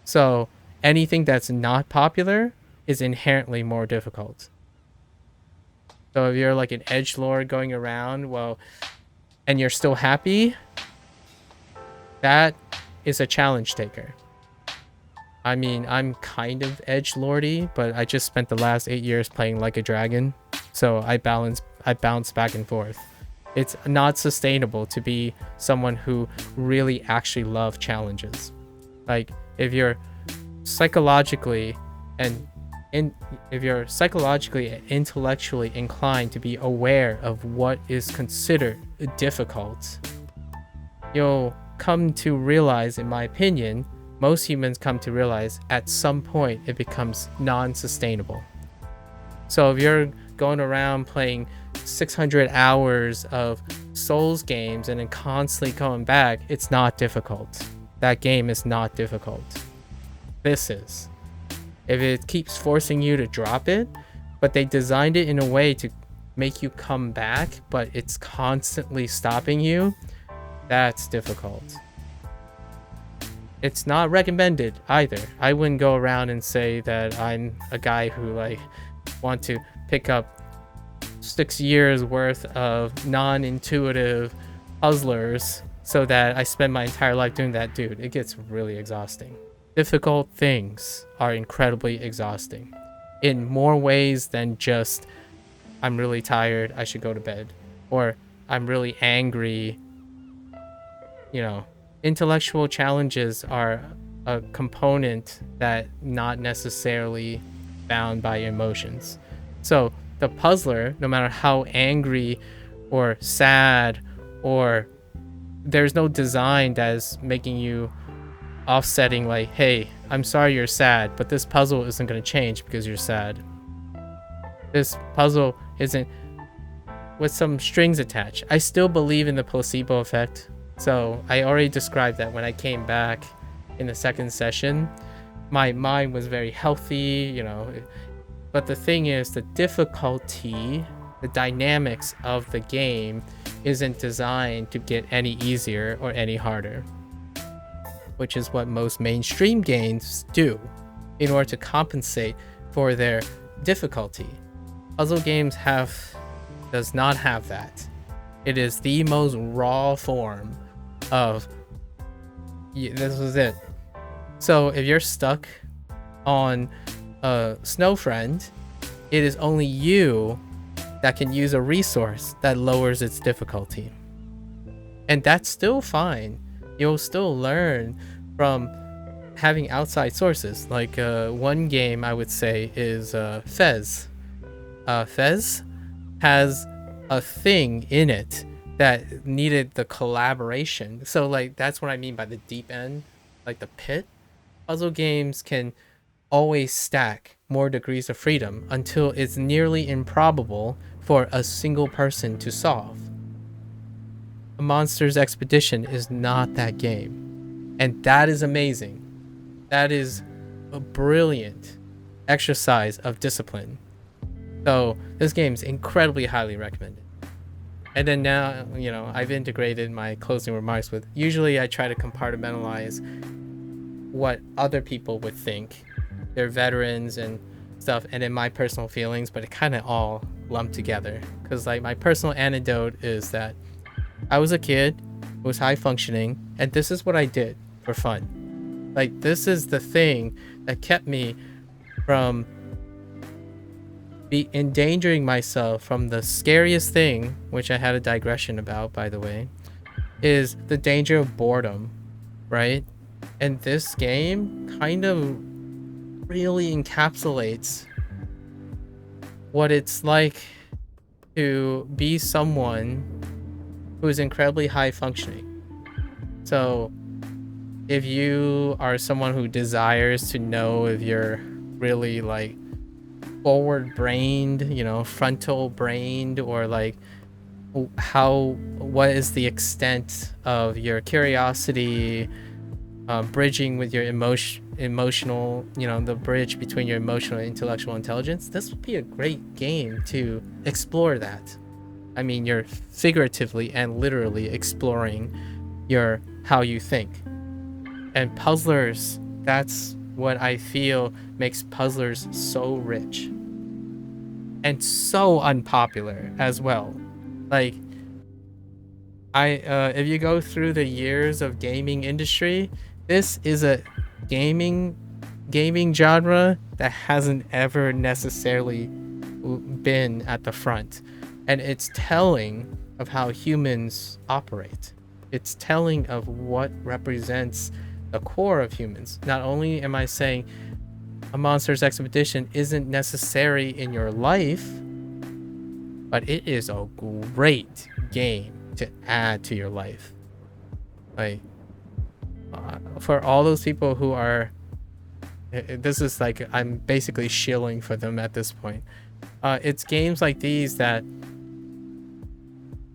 So anything that's not popular is inherently more difficult. So if you're like an edgelord going around, well, and you're still happy, that is a challenge taker. I mean, I'm kind of edgelordy, but I just spent the last 8 years playing like a dragon, so I bounce back and forth. It's not sustainable to be someone who really actually loves challenges. Like, if you're psychologically and if you're psychologically and intellectually inclined to be aware of what is considered difficult, you'll come to realize, in my opinion, most humans come to realize at some point it becomes non-sustainable. So if you're going around playing 600 hours of Souls games and then constantly coming back, it's not difficult. That game is not difficult. This is. If it keeps forcing you to drop it, but they designed it in a way to make you come back, but it's constantly stopping you, that's difficult. It's not recommended either. I wouldn't go around and say that I'm a guy who like want to pick up 6 years worth of non-intuitive puzzlers so that I spend my entire life doing that. Dude, it gets really exhausting. Difficult things are incredibly exhausting in more ways than just I'm really tired, I should go to bed, or I'm really angry. You know, intellectual challenges are a component that not necessarily bound by emotions. So the puzzler, no matter how angry or sad, or there's no design that is making you offsetting like, hey, I'm sorry you're sad, but this puzzle isn't going to change because you're sad. This puzzle isn't with some strings attached. I still believe in the placebo effect. So I already described that when I came back in the second session, my mind was very healthy, you know. But the thing is, the difficulty, the dynamics of the game isn't designed to get any easier or any harder, which is what most mainstream games do in order to compensate for their difficulty. Puzzle games does not have that. It is the most raw form of this was it. So if you're stuck on a snow friend, it is only you that can use a resource that lowers its difficulty, and that's still fine. You'll still learn from having outside sources. Like one game I would say is Fez. Fez has a thing in it that needed the collaboration. So like that's what I mean by the deep end, like the pit. Puzzle games can always stack more degrees of freedom until it's nearly improbable for a single person to solve. A Monster's Expedition is not that game, and that is amazing. That is a brilliant exercise of discipline. So this game is incredibly highly recommended. And then now, you know, I've integrated my closing remarks with, usually I try to compartmentalize what other people would think. They're veterans and stuff, and then my personal feelings, but it kind of all lumped together. Because like my personal anecdote is that I was a kid who was high functioning, and this is what I did for fun. Like this is the thing that kept me from be endangering myself from the scariest thing, which I had a digression about, by the way, is the danger of boredom, right? And this game kind of really encapsulates what it's like to be someone who is incredibly high functioning. So if you are someone who desires to know if you're really like forward brained, you know, frontal brained, or like what is the extent of your curiosity, bridging with your emotional, you know, the bridge between your emotional and intellectual intelligence, this would be a great game to explore that. I mean, you're figuratively and literally exploring how you think. And puzzlers, that's what I feel makes puzzlers so rich and so unpopular as well. Like if you go through the years of gaming industry, this is a gaming gaming genre that hasn't ever necessarily been at the front. And it's telling of how humans operate. It's telling of what represents the core of humans. Not only am I saying a Monsters Expedition isn't necessary in your life, but it is a great game to add to your life. Like, for all those people who are, this is like, I'm basically shilling for them at this point. It's games like these that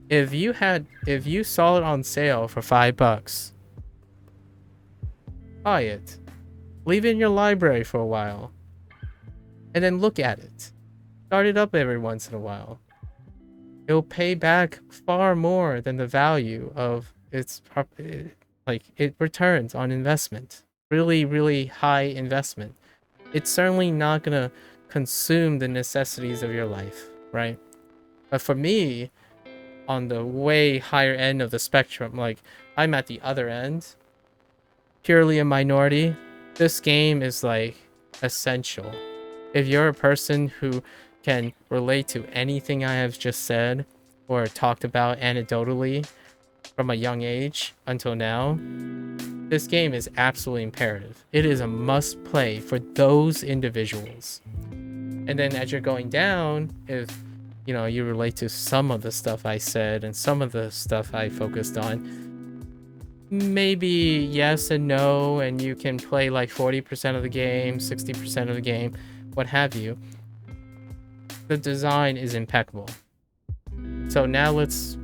if you saw it on sale for $5, buy it, leave it in your library for a while, and then look at it. Start it up every once in a while. It'll pay back far more than the value of its like it returns on investment. Really, really high investment. It's certainly not gonna consume the necessities of your life, right? But for me, on the way higher end of the spectrum, like I'm at the other end, purely a minority, this game is like essential. If you're a person who can relate to anything I have just said or talked about anecdotally from a young age until now, this game is absolutely imperative. It is a must play for those individuals. And then as you're going down, if you know you relate to some of the stuff I said and some of the stuff I focused on, maybe yes and no, and you can play like 40% of the game, 60% of the game, what have you. The design is impeccable. So now let's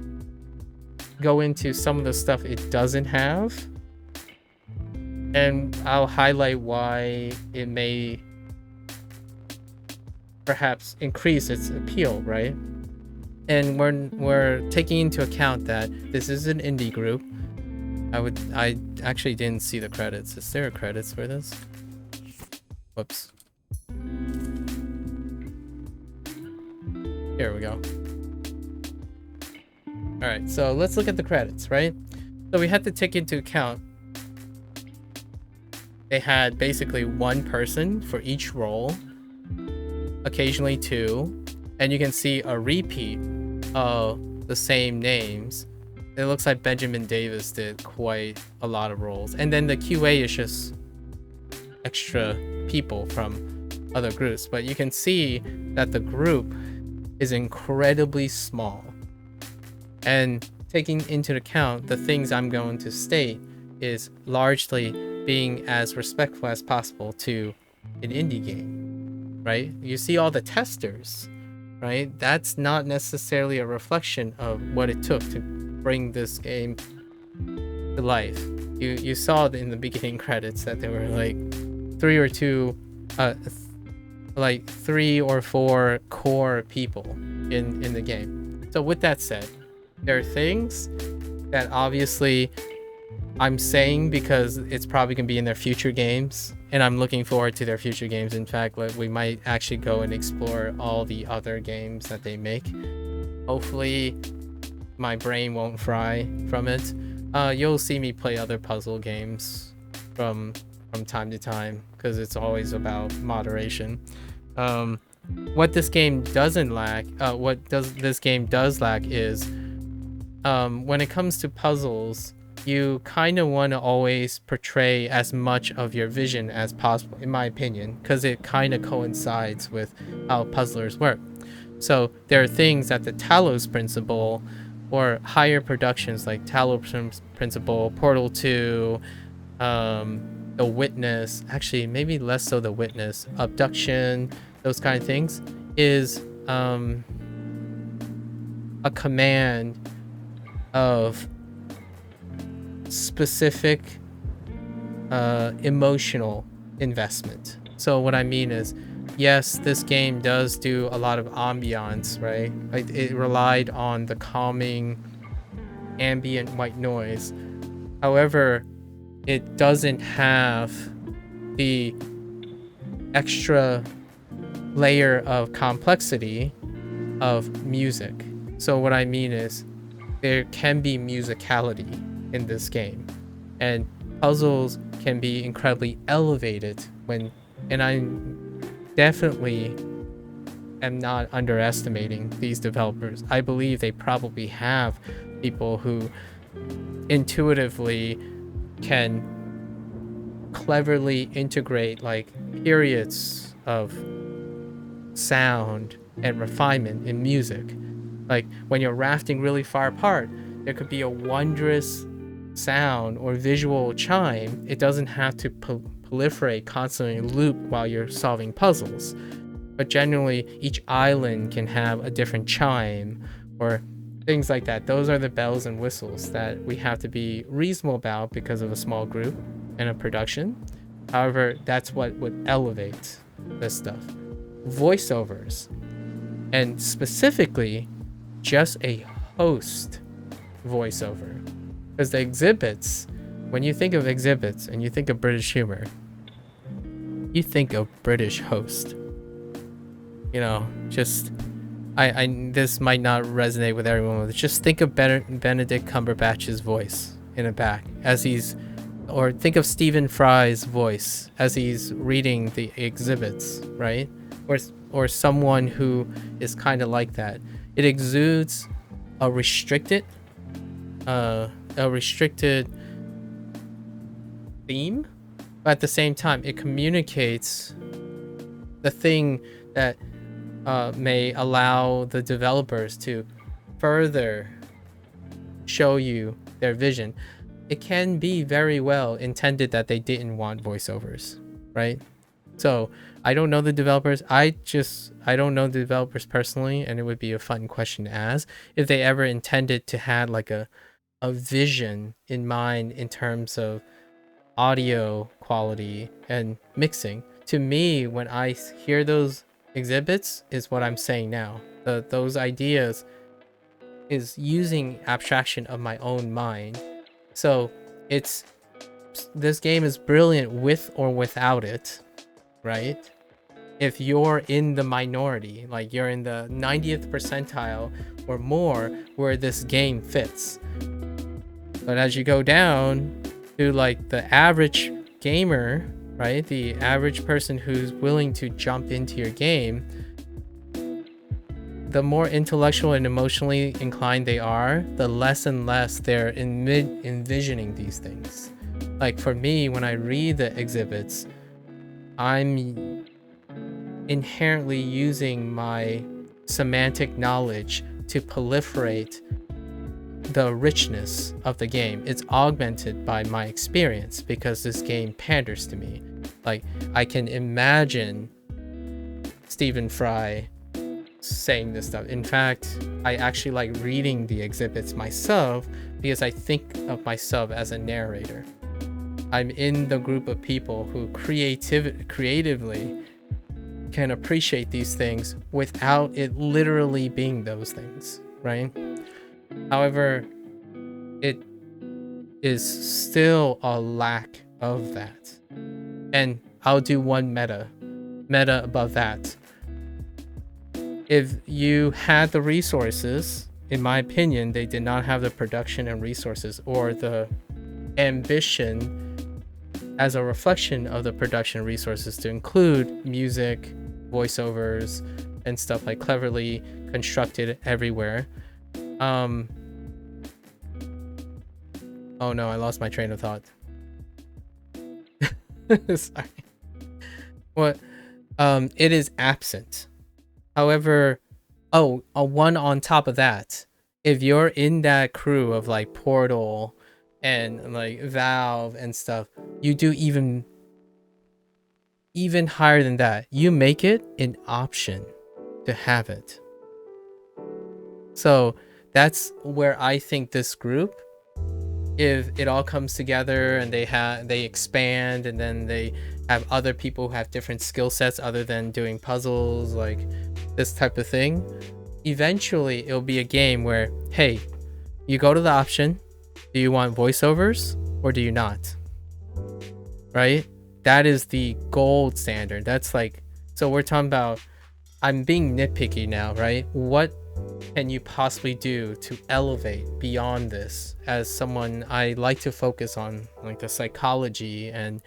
go into some of the stuff it doesn't have, and I'll highlight why it may perhaps increase its appeal, right? And we're taking into account that this is an indie group. I actually didn't see the credits. Is there credits for this? Whoops. Here we go. All right, so let's look at the credits, right? So we had to take into account they had basically one person for each role, occasionally two, and you can see a repeat of the same names. It looks like Benjamin Davis did quite a lot of roles, and then the QA is just extra people from other groups, but you can see that the group is incredibly small. And taking into account the things I'm going to state is largely being as respectful as possible to an indie game, right? You see all the testers, right? That's not necessarily a reflection of what it took to bring this game to life. You saw in the beginning credits that there were like three or four core people in the game. So with that said, there are things that obviously I'm saying because it's probably going to be in their future games, and I'm looking forward to their future games. In fact, we might actually go and explore all the other games that they make. Hopefully my brain won't fry from it. You'll see me play other puzzle games from time to time because it's always about moderation. What this game doesn't lack, this game does lack is when it comes to puzzles, you kind of want to always portray as much of your vision as possible, in my opinion, because it kind of coincides with how puzzlers work. So there are things that the Talos Principle or higher productions like Talos Principle, Portal 2, The Witness, actually maybe less so The Witness, Abduction, those kind of things, is a command of specific emotional investment. So what I mean is, yes, this game does do a lot of ambiance, right? Like it relied on the calming ambient white noise. However, it doesn't have the extra layer of complexity of music. So what I mean is there can be musicality in this game, and puzzles can be incredibly elevated and I definitely am not underestimating these developers. I believe they probably have people who intuitively can cleverly integrate like periods of sound and refinement in music. Like when you're rafting really far apart, there could be a wondrous sound or visual chime. It doesn't have to proliferate constantly loop while you're solving puzzles, but generally each island can have a different chime or things like that. Those are the bells and whistles that we have to be reasonable about because of a small group and a production. However, that's what would elevate this stuff. Voiceovers, and specifically just a host voiceover, because the exhibits, when you think of exhibits and you think of British humor, you think of British host. You know, just I this might not resonate with everyone, but just think of Benedict Cumberbatch's voice in the back as he's, or think of Stephen Fry's voice as he's reading the exhibits, right? Or someone who is kind of like that. It exudes a restricted theme, but at the same time it communicates the thing that may allow the developers to further show you their vision. It can be very well intended that they didn't want voiceovers, right? So I don't know the developers. I don't know the developers personally, and it would be a fun question to ask if they ever intended to have like a vision in mind in terms of audio quality and mixing. To me, when I hear those exhibits, is what I'm saying now. Those ideas is using abstraction of my own mind. So this game is brilliant with or without it, right? If you're in the minority, like you're in the 90th percentile or more, where this game fits. But as you go down to like the average gamer, right? The average person who's willing to jump into your game, the more intellectual and emotionally inclined they are, the less and less they're envisioning these things. Like for me, when I read the exhibits, I'm inherently using my semantic knowledge to proliferate the richness of the game. It's augmented by my experience because this game panders to me. Like I can imagine Stephen Fry saying this stuff. In fact, I actually like reading the exhibits myself because I think of myself as a narrator. I'm in the group of people who creatively can appreciate these things without it literally being those things, right? However, it is still a lack of that. And I'll do one meta above that. If you had the resources, in my opinion, they did not have the production and resources or the ambition as a reflection of the production resources to include music, voiceovers, and stuff like cleverly constructed everywhere. Oh no, I lost my train of thought. Sorry. What? It is absent. However, one on top of that, if you're in that crew of like Portal and like Valve and stuff, you do even higher than that. You make it an option to have it. So that's where I think this group, if it all comes together and they expand and then they have other people who have different skill sets other than doing puzzles, like this type of thing, eventually it'll be a game where, hey, you go to the option, do you want voiceovers or do you not? Right? That is the gold standard. That's like, so we're talking about, I'm being nitpicky now, right? What can you possibly do to elevate beyond this? As someone, I like to focus on like the psychology and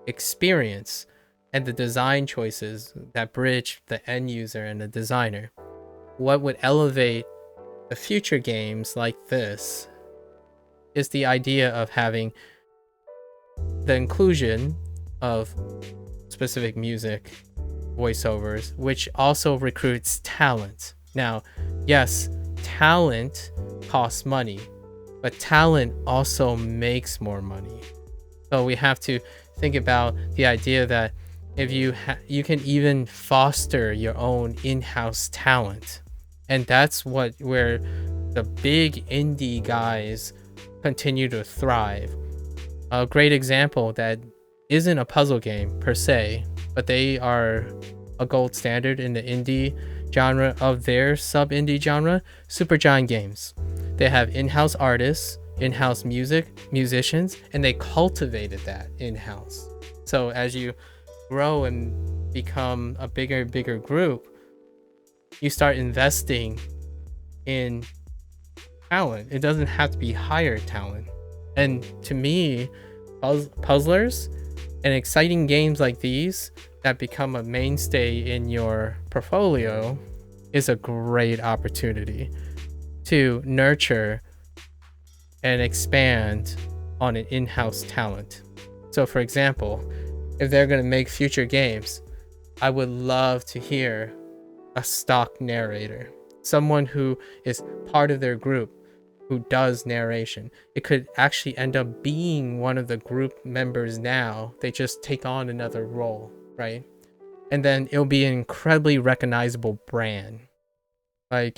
experience and the design choices that bridge the end user and the designer. What would elevate the future games like this is the idea of having the inclusion of specific music, voiceovers, which also recruits talent. Now, yes, talent costs money, but talent also makes more money. So we have to think about the idea that if you can even foster your own in-house talent, and that's where the big indie guys continue to thrive. A great example that isn't a puzzle game per se, but they are a gold standard in the indie genre of their sub-indie genre, Supergiant Games. They have in-house artists, in-house musicians, and they cultivated that in-house. So as you grow and become a bigger group, you start investing in talent. It doesn't have to be hired talent. And to me, puzzlers and exciting games like these that become a mainstay in your portfolio is a great opportunity to nurture and expand on an in-house talent. So for example, if they're going to make future games, I would love to hear a stock narrator, someone who is part of their group who does narration. It could actually end up being one of the group members now. They just take on another role, right? And then it'll be an incredibly recognizable brand. Like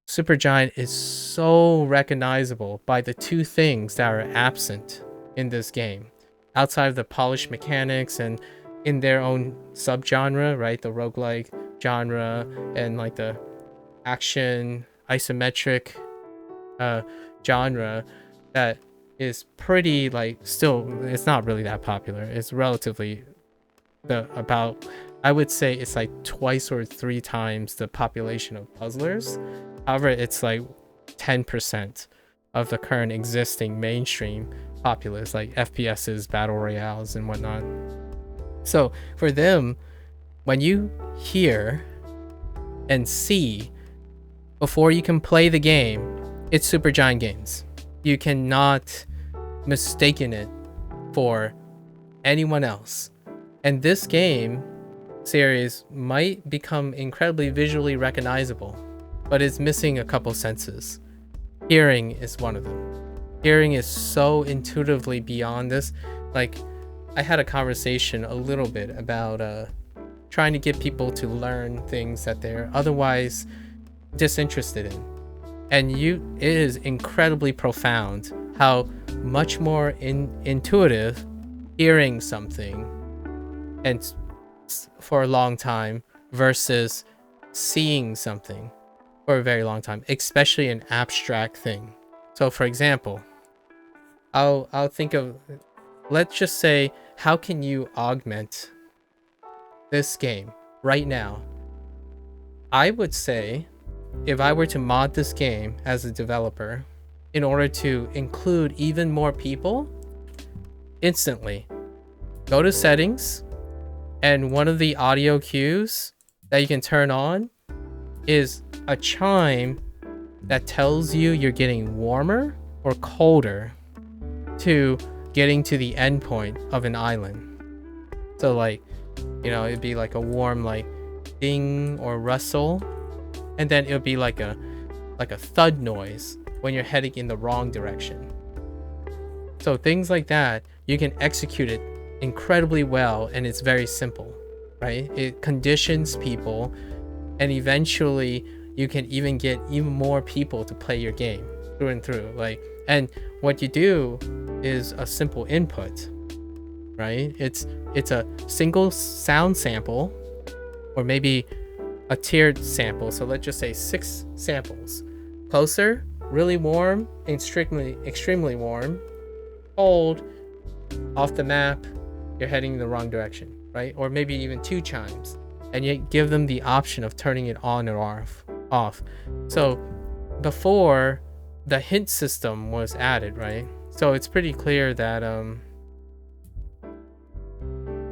Supergiant is so recognizable by the two things that are absent in this game. Outside of the polished mechanics and in their own subgenre, right? The roguelike genre and like the action isometric genre that is pretty like still, it's not really that popular. It's relatively I would say it's like twice or three times the population of puzzlers. However, it's like 10% of the current existing mainstream populace, like FPSs, battle royales, and whatnot. So for them, when you hear and see before you can play the game, it's Supergiant Games. You cannot mistaken it for anyone else. And this game series might become incredibly visually recognizable, but it's missing a couple senses. Hearing is one of them. Hearing is so intuitively beyond this. Like, I had a conversation a little bit about trying to get people to learn things that they're otherwise disinterested in. And it is incredibly profound how much more intuitive hearing something and for a long time versus seeing something for a very long time, especially an abstract thing. So for example, I'll think of, let's just say, how can you augment this game right now? I would say, if I were to mod this game as a developer, in order to include even more people, instantly go to settings, and one of the audio cues that you can turn on is a chime that tells you you're getting warmer or colder to getting to the end point of an island. So like, it'd be like a warm like ding or rustle, and then it would be like a thud noise when you're heading in the wrong direction. So things like that, you can execute it incredibly well, and it's very simple, right? It conditions people, and eventually you can even get even more people to play your game through and through. And what you do is a simple input, right? It's a single sound sample, or maybe a tiered sample. So let's just say 6 samples. Closer, really warm, extremely warm, cold, off the map, you're heading in the wrong direction, right? Or maybe even 2 chimes, and you give them the option of turning it on or off. So before, the hint system was added, right? So it's pretty clear that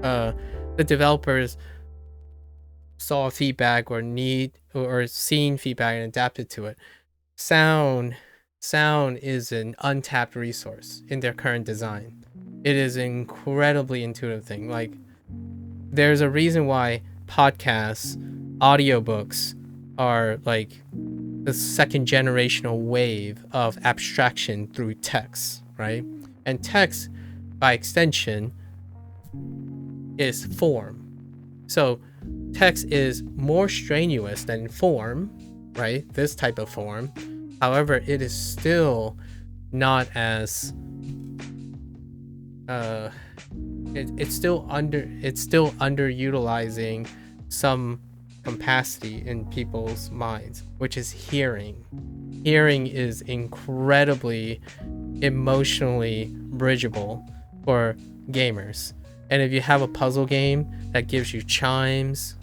the developers saw feedback or seen feedback and adapted to it. Sound is an untapped resource in their current design. It is an incredibly intuitive thing. Like, there's a reason why podcasts, audiobooks are like the second generational wave of abstraction through text, right? And text, by extension, is form. So text is more strenuous than form, right? This type of form. However, it is still not as it's still underutilizing some capacity in people's minds, which is hearing. Hearing is incredibly emotionally bridgeable for gamers. And if you have a puzzle game that gives you chimes,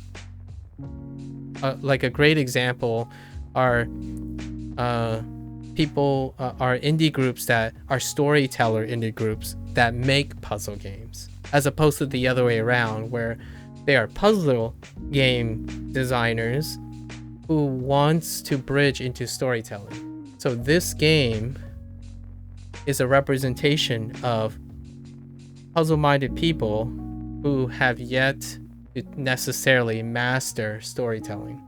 like a great example are indie groups that are storyteller indie groups that make puzzle games, as opposed to the other way around, where they are puzzle game designers who wants to bridge into storytelling. So this game is a representation of puzzle-minded people who have yet to necessarily master storytelling.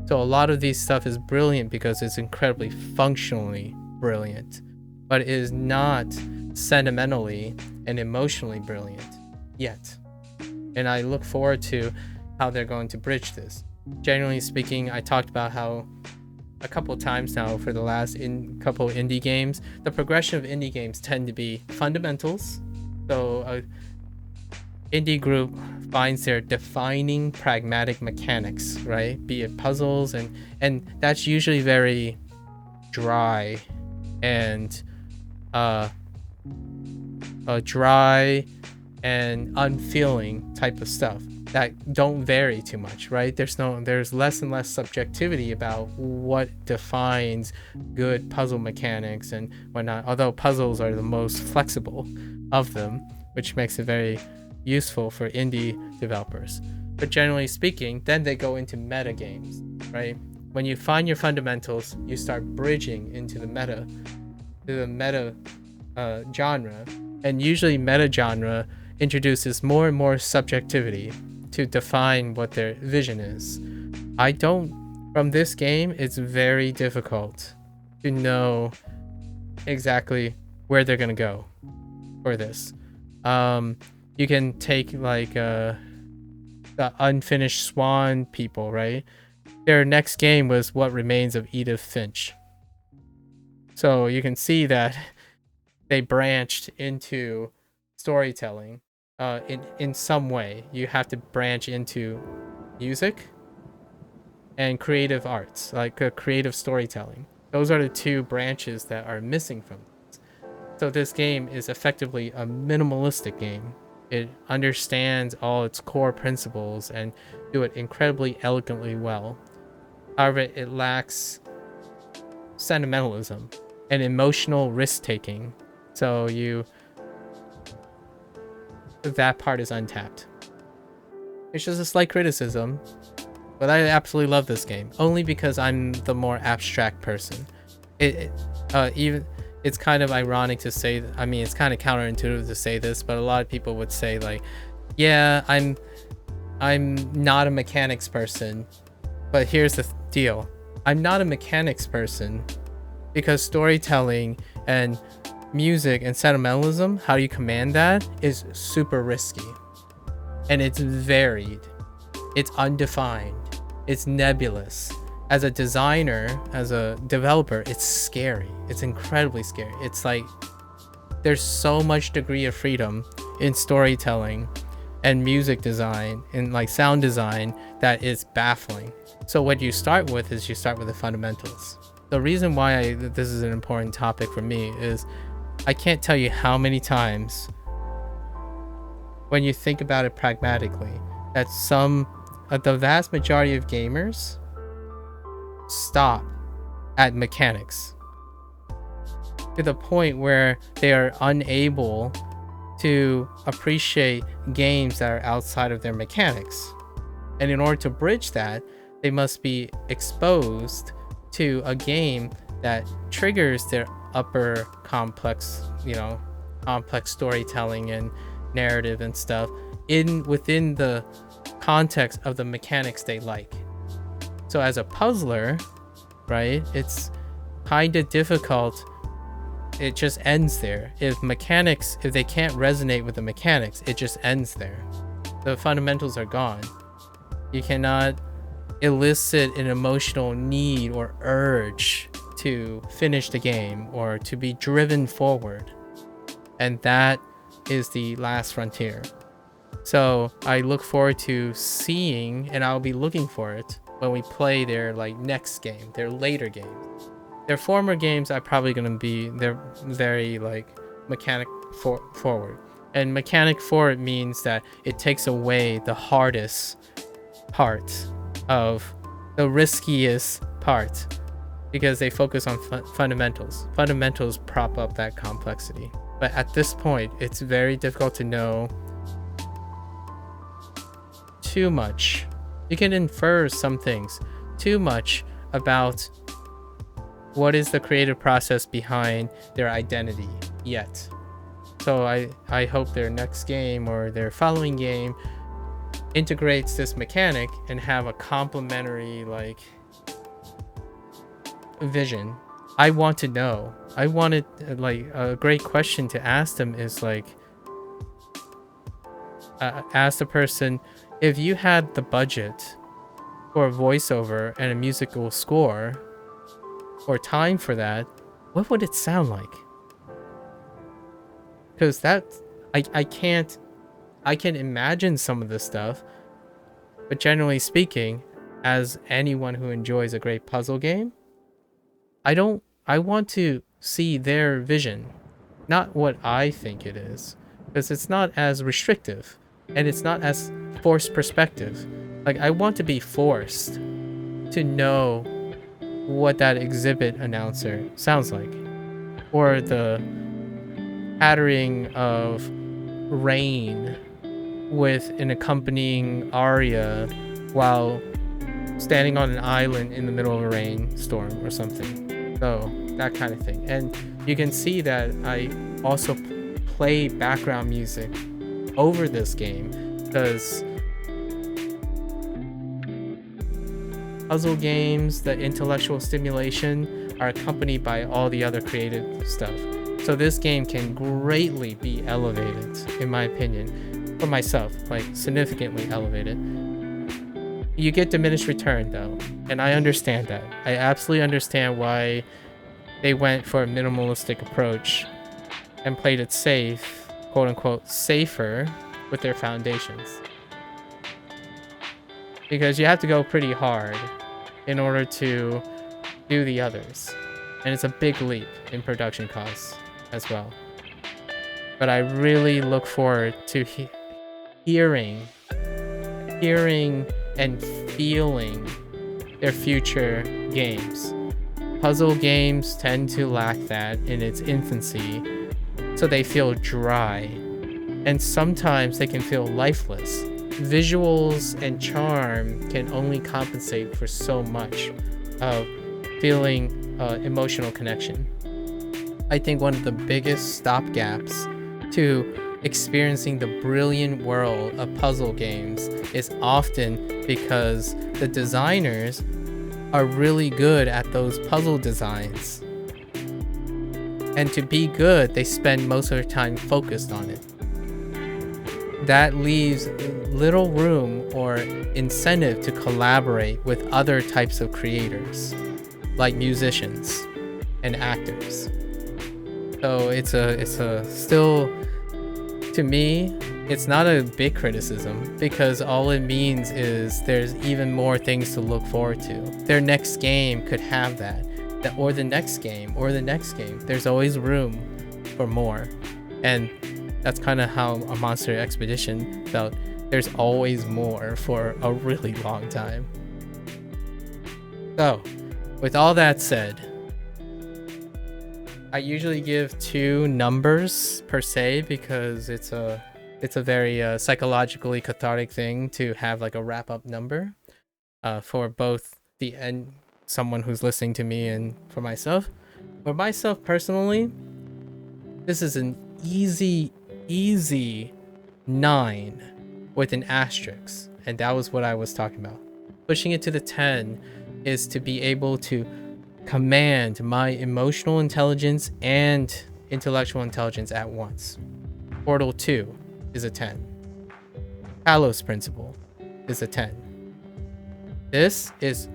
So a lot of these stuff is brilliant because it's incredibly functionally brilliant, but it is not sentimentally and emotionally brilliant yet. And I look forward to how they're going to bridge this. Generally speaking, I talked about how a couple of times now for the last couple indie games, the progression of indie games tend to be fundamentals. So a indie group finds their defining pragmatic mechanics, right? Be it puzzles, and that's usually very dry and unfeeling type of stuff that don't vary too much, right? There's less and less subjectivity about what defines good puzzle mechanics and whatnot, although puzzles are the most flexible of them, which makes it very useful for indie developers. But generally speaking, then they go into meta games, right? When you find your fundamentals, you start bridging into the meta genre, and usually meta genre introduces more and more subjectivity to define what their vision is. From this game, it's very difficult to know exactly where they're gonna go for this. You can take like the Unfinished Swan people, right? Their next game was What Remains of Edith Finch. So you can see that they branched into storytelling in some way. You have to branch into music and creative arts, like creative storytelling. Those are the two branches that are missing from this. So this game is effectively a minimalistic game. It understands all its core principles and do it incredibly elegantly well. However, it lacks sentimentalism and emotional risk-taking. So that part is untapped. It's just a slight criticism, but I absolutely love this game, only because I'm the more abstract person. It's kind of ironic to say, I mean, it's kind of counterintuitive to say this, but a lot of people would say like, yeah, I'm not a mechanics person, but here's the deal. I'm not a mechanics person because storytelling and music and sentimentalism, how you command that, is super risky. And it's varied. It's undefined. It's nebulous. As a designer, as a developer, it's scary. It's incredibly scary. It's like there's so much degree of freedom in storytelling and music design and like sound design that is baffling. So what you start with is you start with the fundamentals. The reason why this is an important topic for me is I can't tell you how many times when you think about it pragmatically that the vast majority of gamers stop at mechanics to the point where they are unable to appreciate games that are outside of their mechanics. And in order to bridge that, they must be exposed to a game that triggers their upper complex, complex storytelling and narrative and stuff within the context of the mechanics they like. So as a puzzler, right, it's kind of difficult. It just ends there. If they can't resonate with the mechanics, it just ends there. The fundamentals are gone. You cannot elicit an emotional need or urge to finish the game or to be driven forward. And that is the last frontier. So I look forward to seeing, and I'll be looking for it when we play their next game, their later games. Their former games are probably going to be, they're very mechanic forward. And mechanic forward means that it takes away the hardest part of the riskiest part, because they focus on fundamentals. Fundamentals prop up that complexity. But at this point, it's very difficult to know too much. You can infer some things. Too much about what is the creative process behind their identity yet. So I hope their next game or their following game integrates this mechanic and have a complementary vision. I want to know. I wanted a great question to ask them is ask the person, if you had the budget for a voiceover and a musical score or time for that, what would it sound like? Because I can imagine some of this stuff, but generally speaking, as anyone who enjoys a great puzzle game, I want to see their vision, not what I think it is, because it's not as restrictive and it's not as forced perspective. I want to be forced to know what that exhibit announcer sounds like, or the pattering of rain with an accompanying aria while standing on an island in the middle of a rainstorm or something. So that kind of thing. And you can see that I also play background music over this game, because puzzle games, the intellectual stimulation, are accompanied by all the other creative stuff. So this game can greatly be elevated, in my opinion, for myself, significantly elevated. You get diminished return though, and I understand that. I absolutely understand why they went for a minimalistic approach and played it safe, quote unquote, safer with their foundations. Because you have to go pretty hard in order to do the others. And it's a big leap in production costs as well. But I really look forward to hearing and feeling their future games. Puzzle games tend to lack that in its infancy, so they feel dry. And sometimes they can feel lifeless. Visuals and charm can only compensate for so much of feeling emotional connection. I think one of the biggest stopgaps to experiencing the brilliant world of puzzle games is often because the designers are really good at those puzzle designs. And to be good, they spend most of their time focused on it. That leaves little room or incentive to collaborate with other types of creators, like musicians and actors. So it's a still, to me, it's not a big criticism, because all it means is there's even more things to look forward to. Their next game could have that, or the next game, or the next game. There's always room for more. And that's kind of how a Monster Expedition felt. There's always more for a really long time. So With all that said, I usually give 2 numbers per se because it's a very psychologically cathartic thing to have like a wrap up number for both the end someone who's listening to me and for myself. For myself personally, this is an easy 9 with an asterisk, and that was what I was talking about. Pushing it to the 10 is to be able to command my emotional intelligence and intellectual intelligence at once. Portal 2 is a 10. Talos Principle is a 10. This is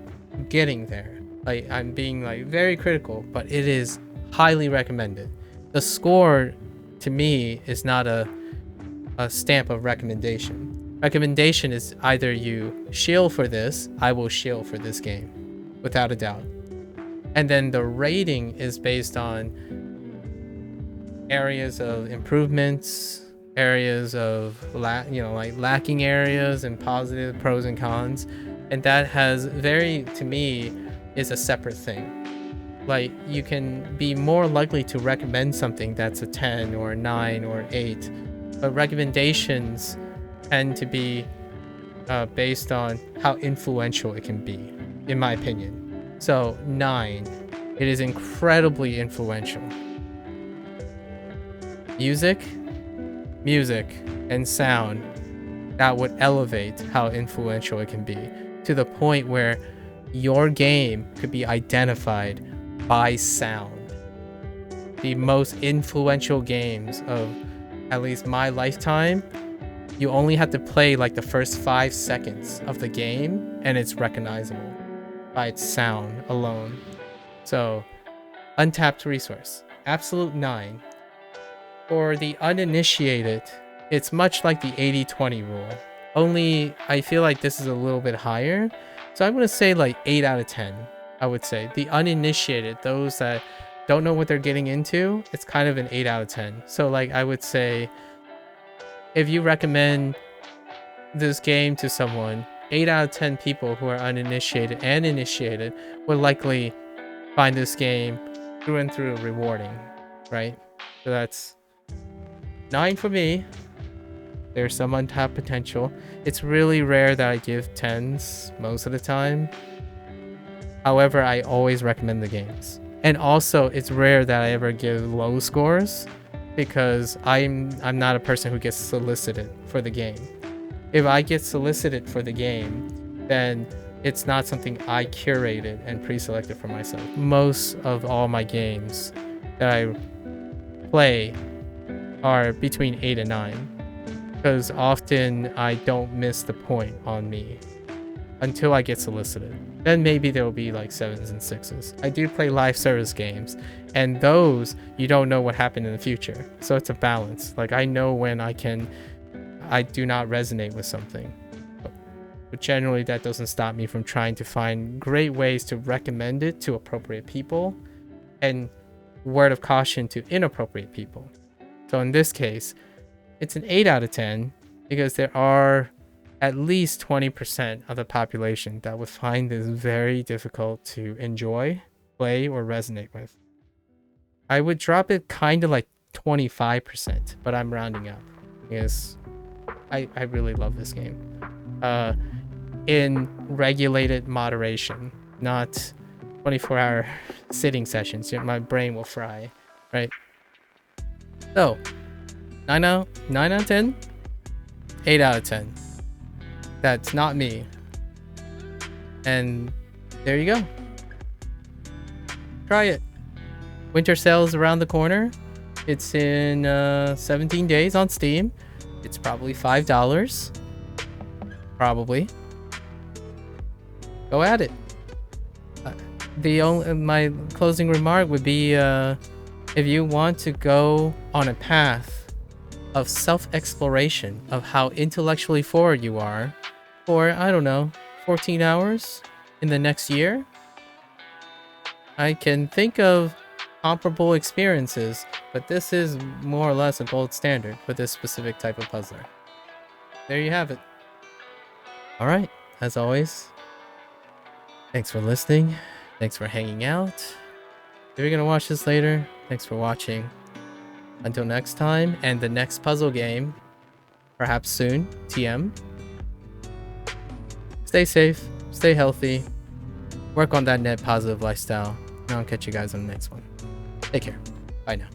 getting there. Like, I'm being like very critical, but it is highly recommended. The score to me is not a stamp of recommendation. Recommendation is either you shield for this, I will shield for this game, without a doubt. And then the rating is based on areas of improvements, areas of lacking areas, and positive pros and cons. And that has to me, is a separate thing. Like, you can be more likely to recommend something that's a 10 or a 9 or 8, but recommendations tend to be based on how influential it can be, in my opinion. So 9, it is incredibly influential. Music and sound, that would elevate how influential it can be, to the point where your game could be identified by sound. The most influential games of at least my lifetime, you only have to play like the first 5 seconds of the game and it's recognizable by its sound alone. So, untapped resource, absolute 9. For the uninitiated, it's much like the 80-20 rule. Only I feel like this is a little bit higher. So I'm going to say like 8 out of 10, I would say. The uninitiated, those that don't know what they're getting into, it's kind of an 8 out of 10. So like I would say, if you recommend this game to someone, 8 out of 10 people who are uninitiated and initiated would likely find this game through and through rewarding, right? So that's 9 for me. There's some untapped potential. It's really rare that I give 10s most of the time. However, I always recommend the games. And also, it's rare that I ever give low scores because I'm not a person who gets solicited for the game. If I get solicited for the game, then it's not something I curated and pre-selected for myself. Most of all my games that I play are between 8 and 9. Because often I don't miss the point on me until I get solicited. Then maybe there will be like 7s and 6s. I do play live service games, and those you don't know what happened in the future. So it's a balance. Like, I know when I do not resonate with something. But generally that doesn't stop me from trying to find great ways to recommend it to appropriate people and word of caution to inappropriate people. So in this case, it's an 8 out of 10 because there are at least 20% of the population that would find this very difficult to enjoy, play, or resonate with. I would drop it kind of like 25%, but I'm rounding up because I really love this game. In regulated moderation, not 24-hour sitting sessions. My brain will fry, right? So, 9 out of 10? 8 out of 10. That's not me. And there you go. Try it. Winter sale is around the corner. It's in 17 days on Steam. It's probably $5. Probably. Go at it. My closing remark would be, if you want to go on a path of self-exploration of how intellectually forward you are for, I don't know, 14 hours in the next year, I can think of comparable experiences, but this is more or less a gold standard for this specific type of puzzler. There you have it. Alright, as always, thanks for listening. Thanks for hanging out. If you're gonna watch this later, thanks for watching. Until next time, and the next puzzle game, perhaps soon, TM. Stay safe, stay healthy, work on that net positive lifestyle, and I'll catch you guys on the next one. Take care. Bye now.